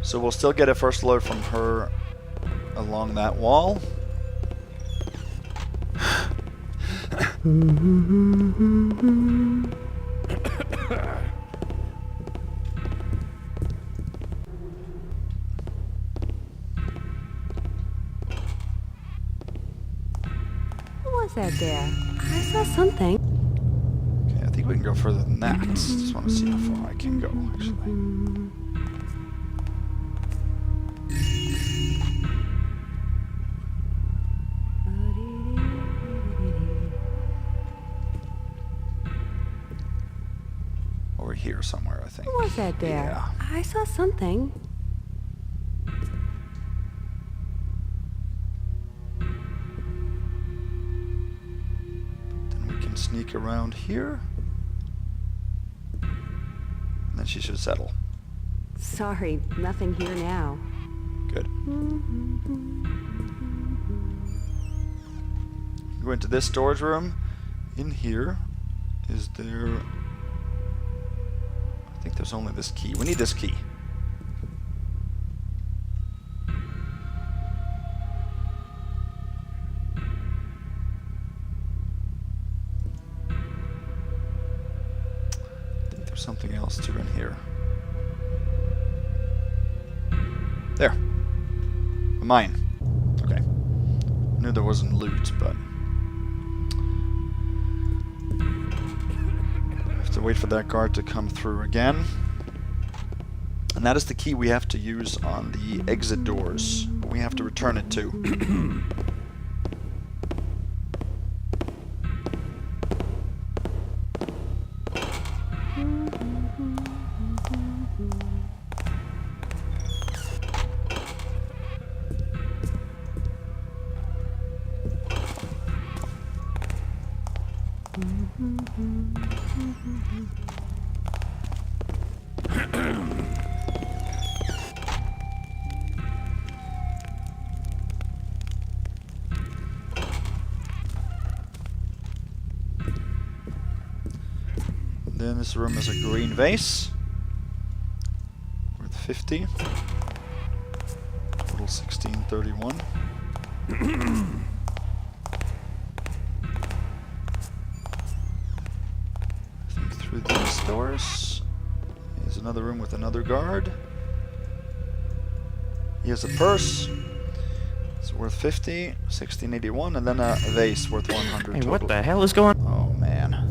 So we'll still get a first load from her along that wall. What was that there? I saw something. Okay, I think we can go further than that. Just want to see how far I can go, actually. Over here somewhere, I think. What was that there? Yeah. I saw something. Then we can sneak around here. And then she should settle. Sorry, nothing here now. Good. Go into this storage room. In here, is there... I think there's only this key. We need this key. I think there's something else too in here. There. A mine. Okay. I knew there wasn't loot, but... to wait for that guard to come through again. And that is the key we have to use on the exit doors. We have to return it to. Then this room is a green vase worth 50. Total 1631. I think through these doors is another room with another guard. He has a purse. It's worth 50, 1681, and then a vase worth 100 Hey, total. what the hell is going on? Oh man.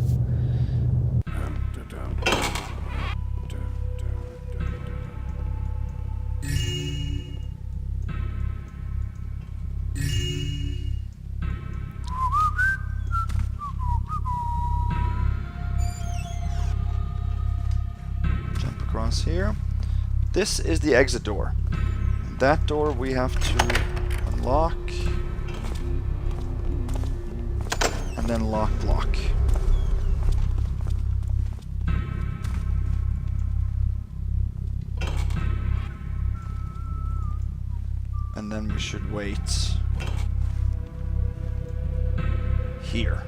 Jump across here. This is the exit door. That door we have to unlock and then lock. And then we should wait here.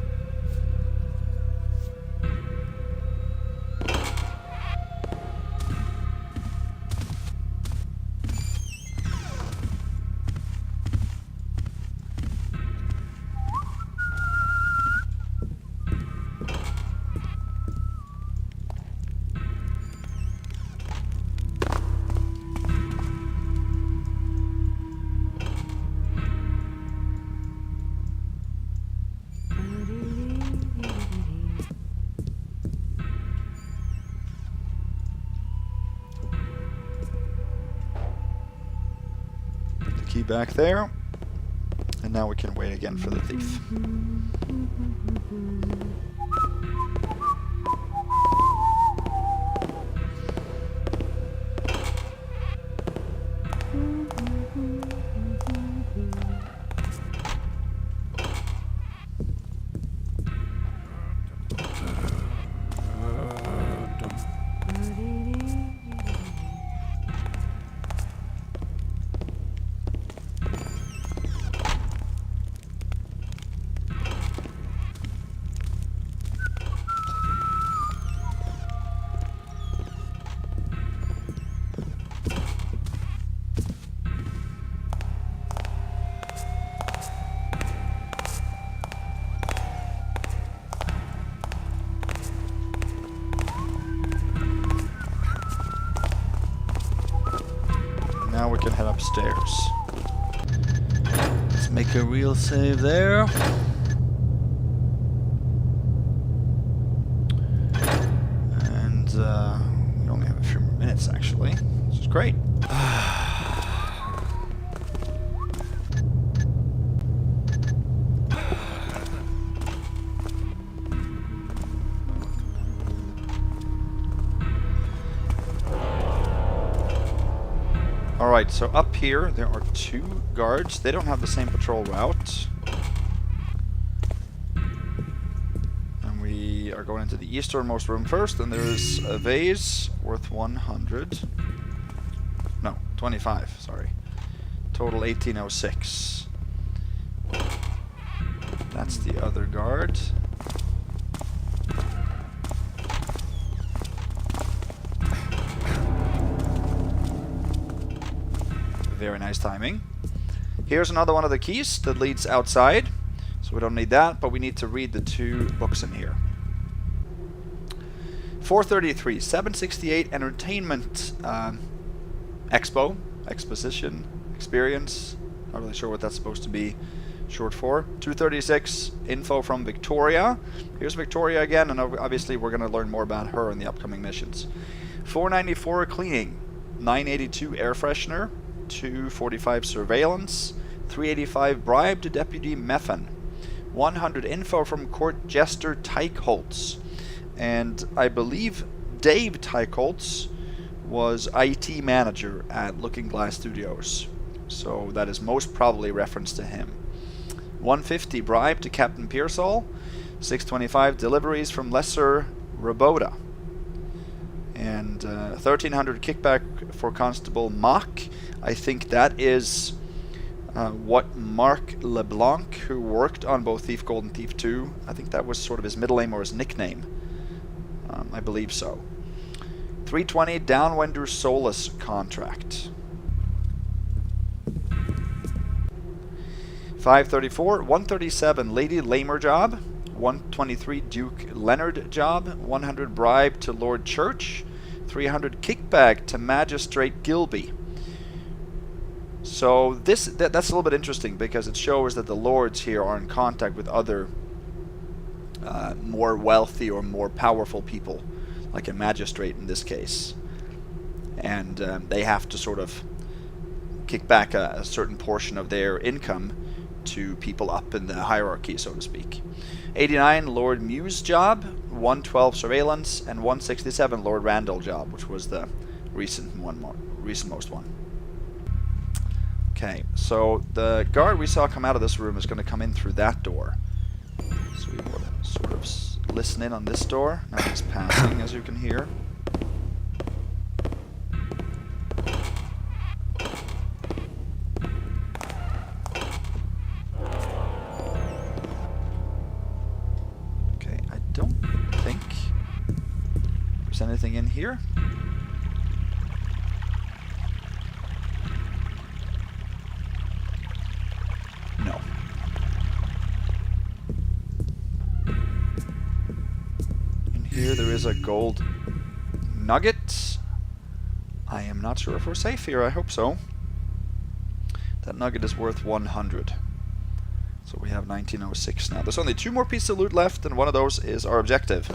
Key back there, and now we can wait again for the thief. Now we can head upstairs. Let's make a real save there. And we only have a few more minutes actually, which is great. Alright, so up here there are 2 guards. They don't have the same patrol route. And we are going into the easternmost room first, and there is a vase worth 100. No, 25, sorry. Total 1806. That's the other guard. Very nice timing. Here's another one of the keys that leads outside. So we don't need that, but we need to read the 2 books in here. 433, 768 Entertainment Exposition, Experience. Not really sure what that's supposed to be short for. 236, Info from Victoria. Here's Victoria again, and obviously we're going to learn more about her in the upcoming missions. 494, Cleaning. 982, Air Freshener. 245 Surveillance, 385 Bribe to Deputy Meffin, 100 Info from Court Jester Teichholz, and I believe Dave Teichholz was IT manager at Looking Glass Studios, so that is most probably reference to him. 150 Bribe to Captain Pearsall, 625 Deliveries from Lesser Roboda, and 1300 Kickback for Constable Mach. I think that is what Marc LeBlanc, who worked on both Thief Gold and Thief 2, I think that was sort of his middle name or his nickname. I believe so. 320 Downwinder Solus contract. 534 137 Lady Lamer job. 123 Duke Leonard job. 100 Bribe to Lord Church. 300 Kickback to Magistrate Gilby. So that's a little bit interesting because it shows that the lords here are in contact with other more wealthy or more powerful people, like a magistrate in this case, and they have to sort of kick back a certain portion of their income to people up in the hierarchy, so to speak. 89 Lord Muse job, 112 Surveillance, and 167 Lord Randall job, which was the recentmost one. Okay, so the guard we saw come out of this room is going to come in through that door. So we will sort of listen in on this door. Now he's passing, as you can hear. Is anything in here? No. In here there is a gold nugget. I am not sure if we're safe here. I hope so. That nugget is worth 100. So we have 1906 now. There's only 2 more pieces of loot left, and one of those is our objective.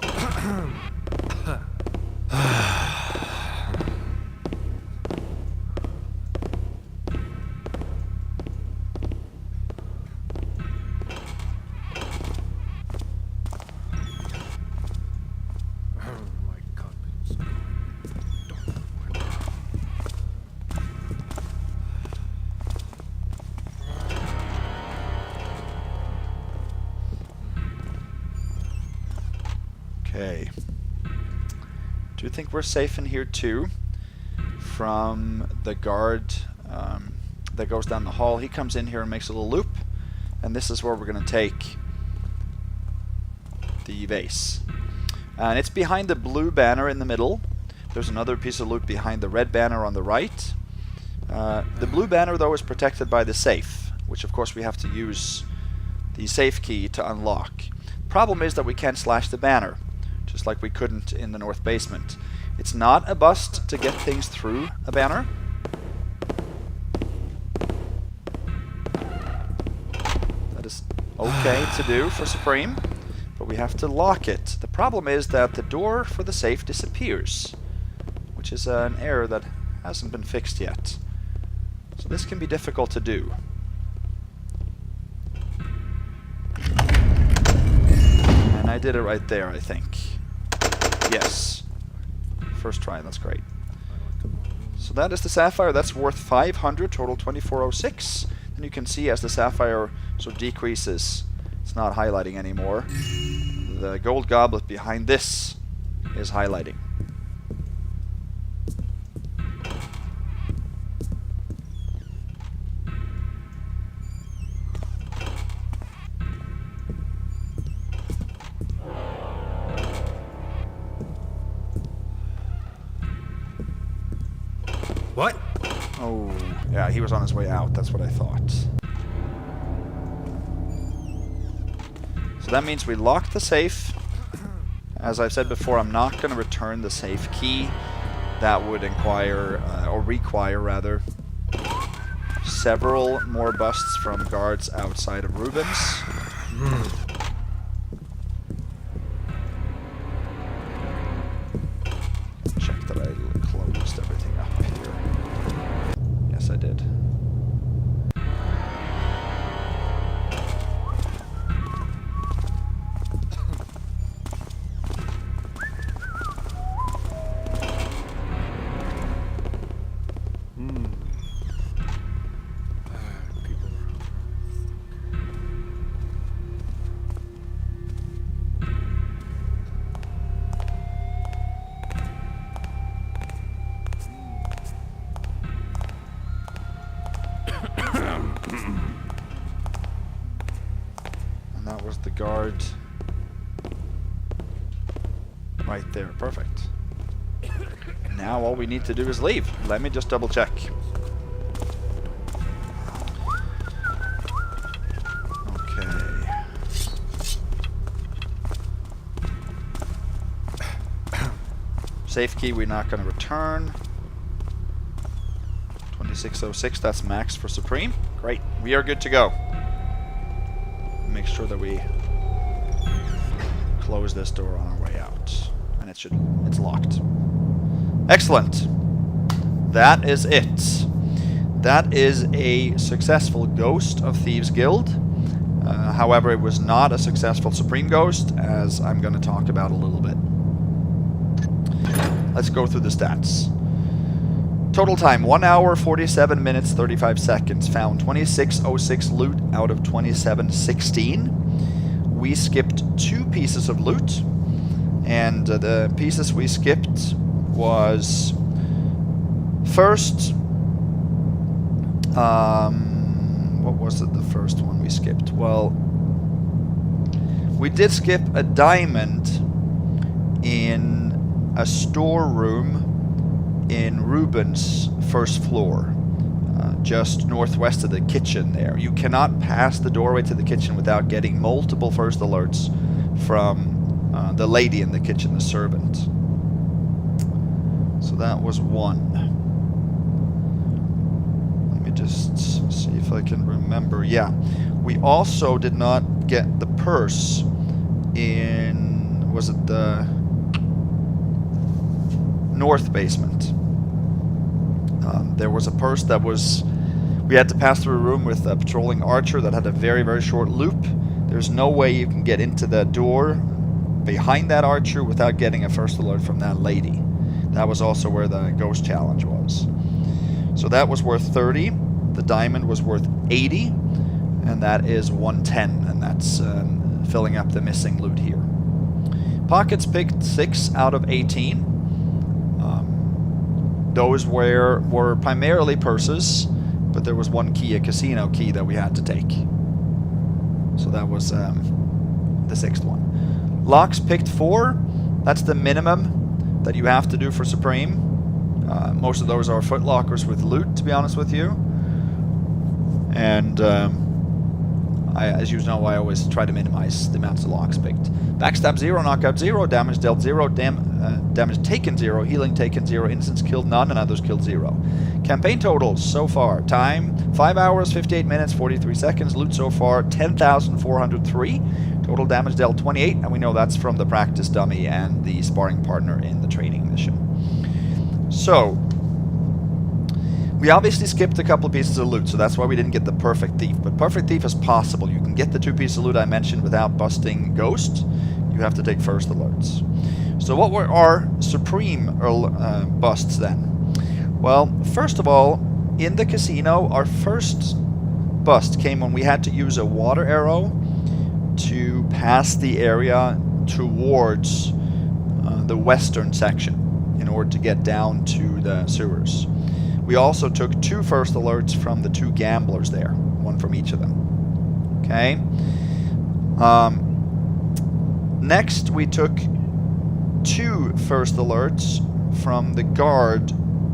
Okay. Do you think we're safe in here too? From the guard that goes down the hall. He comes in here and makes a little loop. And this is where we're going to take the vase. And it's behind the blue banner in the middle. There's another piece of loot behind the red banner on the right. The blue banner, though, is protected by the safe, which of course we have to use the safe key to unlock. Problem is that we can't slash the banner, just like we couldn't in the north basement. It's not a bust to get things through a banner. That is okay to do for Supreme, but we have to lock it. The problem is that the door for the safe disappears, which is an error that hasn't been fixed yet. So this can be difficult to do. And I did it right there, I think. Yes. First try, that's great. So that is the sapphire. That's worth 500, total 2406. And you can see as the sapphire sort of decreases, it's not highlighting anymore. The gold goblet behind this is highlighting. What? Oh, yeah, he was on his way out. That's what I thought. So that means we lock the safe. As I've said before, I'm not going to return the safe key. That would require rather, several more busts from guards outside of Reuben's. Check that I closed everything up here. Yes, I did. And that was the guard right there. Perfect. Now all we need to do is leave. Let me just double check. Okay. Safe key we're not going to return. 2606, that's max for Supreme. Great. We are good to go. Make sure that we close this door on our way out. And it's locked. Excellent. That is it. That is a successful Ghost of Thieves Guild. However, it was not a successful Supreme Ghost, as I'm going to talk about a little bit. Let's go through the stats. Total time, 1 hour, 47 minutes, 35 seconds. Found 2606 loot out of 2716. We skipped 2 pieces of loot. And the pieces we skipped was... First... what was it, the first one we skipped? Well... We did skip a diamond in a storeroom in Reuben's first floor, just northwest of the kitchen there. You cannot pass the doorway to the kitchen without getting multiple first alerts from the lady in the kitchen, the servant. So that was one. Let me just see if I can remember. Yeah, we also did not get the purse in, was it the north basement? There was a purse that was, we had to pass through a room with a patrolling archer that had a very, very short loop. There's no way you can get into the door behind that archer without getting a first alert from that lady. That was also where the ghost challenge was. So that was worth 30. The diamond was worth 80. And that is 110. And that's filling up the missing loot here. Pockets picked 6 out of 18. Those were primarily purses, but there was one key, a casino key, that we had to take. So that was the 6th one. Locks picked 4. That's the minimum that you have to do for Supreme. Most of those are foot lockers with loot, to be honest with you. And as you know, I always try to minimize the amounts of locks picked. Backstab 0, knockout 0, damage dealt 0, damage taken 0, healing taken 0, innocents killed none, and others killed 0. Campaign totals so far. Time, 5 hours, 58 minutes, 43 seconds. Loot so far, 10,403. Total damage dealt 28, and we know that's from the practice dummy and the sparring partner in the training mission. So, we obviously skipped a couple pieces of loot, so that's why we didn't get the Perfect Thief. But Perfect Thief is possible. You can get the 2 pieces of loot I mentioned without busting Ghost. You have to take first alerts. So what were our Supreme busts then? Well, first of all, in the casino, our first bust came when we had to use a water arrow to pass the area towards the western section in order to get down to the sewers. We also took 2 first alerts from the 2 gamblers there, 1 from each of them. Okay. Next, we took 2 first alerts from the guard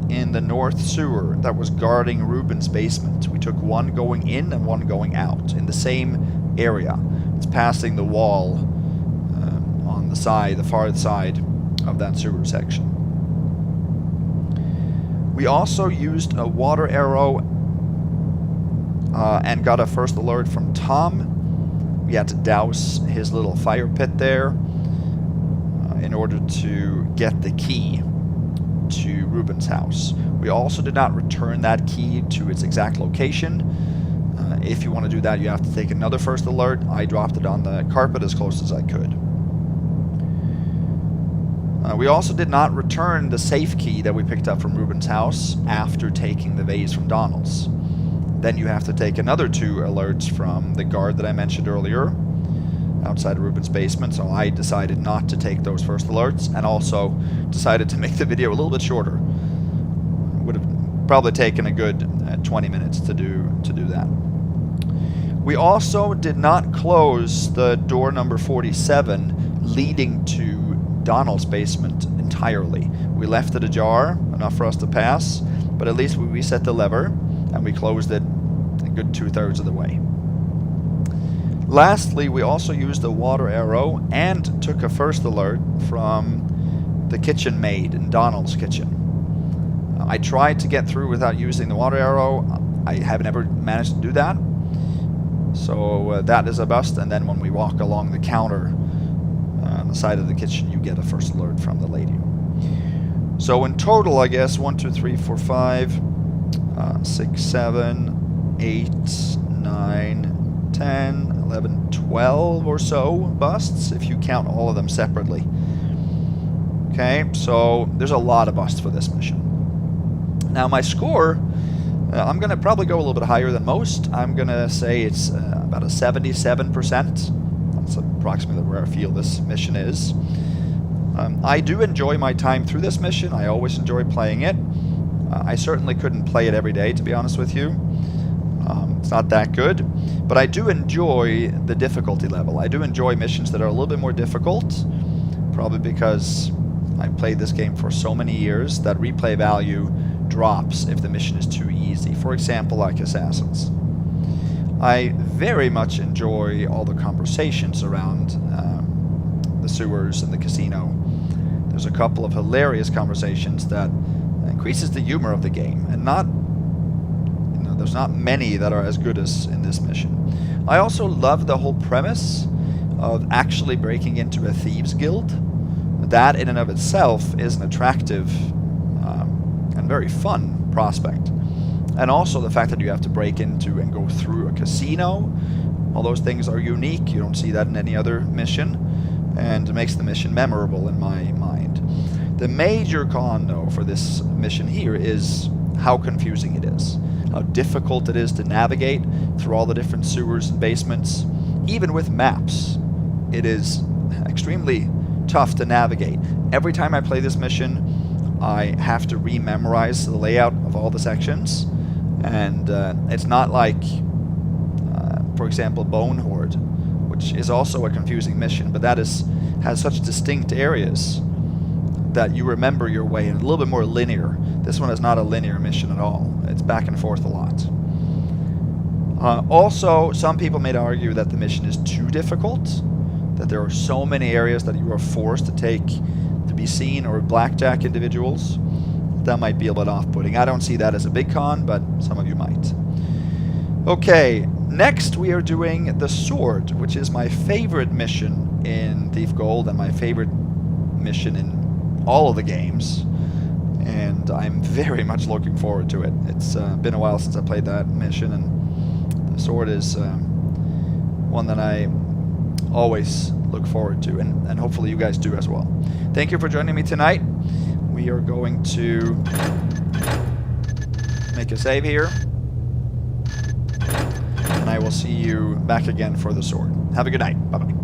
in the north sewer that was guarding Reuben's basement. We took 1 going in and 1 going out in the same area. It's passing the wall on the side, the far side of that sewer section. We also used a water arrow and got a first alert from Tom. We had to douse his little fire pit there in order to get the key to Reuben's house. We also did not return that key to its exact location. If you want to do that, you have to take another first alert. I dropped it on the carpet as close as I could. We also did not return the safe key that we picked up from Reuben's house after taking the vase from Donal's. Then you have to take another 2 alerts from the guard that I mentioned earlier outside of Reuben's basement, so I decided not to take those first alerts and also decided to make the video a little bit shorter. Would have probably taken a good 20 minutes to do that. We also did not close the door number 47 leading to Donal's basement entirely. We left it ajar, enough for us to pass, but at least we reset the lever and we closed it a good 2/3 of the way. Lastly, we also used a water arrow and took a first alert from the kitchen maid in Donal's kitchen. I tried to get through without using the water arrow. I have never managed to do that. So that is a bust, and then when we walk along the counter on the side of the kitchen, you get a first alert from the lady. So in total, I guess, 1, 2, 3, 4, 5, 6, 7, 8, 9, 10, 11, 12 or so busts, if you count all of them separately. Okay, so there's a lot of busts for this mission. Now my score, I'm going to probably go a little bit higher than most. I'm going to say it's about a 77%. That's approximately where I feel this mission is. I do enjoy my time through this mission. I always enjoy playing it. I certainly couldn't play it every day, to be honest with you. It's not that good. But I do enjoy the difficulty level. I do enjoy missions that are a little bit more difficult. Probably because I played this game for so many years that replay value drops if the mission is too easy. For example, like Assassins. I very much enjoy all the conversations around the sewers and the casino. There's a couple of hilarious conversations that increases the humor of the game, and there's not many that are as good as in this mission. I also love the whole premise of actually breaking into a Thieves Guild. That in and of itself is an attractive and very fun prospect. And also the fact that you have to break into and go through a casino. All those things are unique. You don't see that in any other mission. And it makes the mission memorable in my mind. The major con, though, for this mission here is how confusing it is. How difficult it is to navigate through all the different sewers and basements. Even with maps, it is extremely tough to navigate. Every time I play this mission, I have to rememorize the layout of all the sections. And it's not like, for example, Bone Horde, which is also a confusing mission, but that has such distinct areas that you remember your way, and a little bit more linear. This one is not a linear mission at all. It's back and forth a lot. Also, some people may argue that the mission is too difficult, that there are so many areas that you are forced to take to be seen, or blackjack individuals. That might be a bit off-putting. I don't see that as a big con, but some of you might. Okay, next we are doing the sword, which is my favorite mission in Thieves Guild and my favorite mission in all of the games. And I'm very much looking forward to it. It's been a while since I played that mission, and the sword is one that I always look forward to, and hopefully you guys do as well. Thank you for joining me tonight. We are going to make a save here, and I will see you back again for the sword. Have a good night. Bye-bye.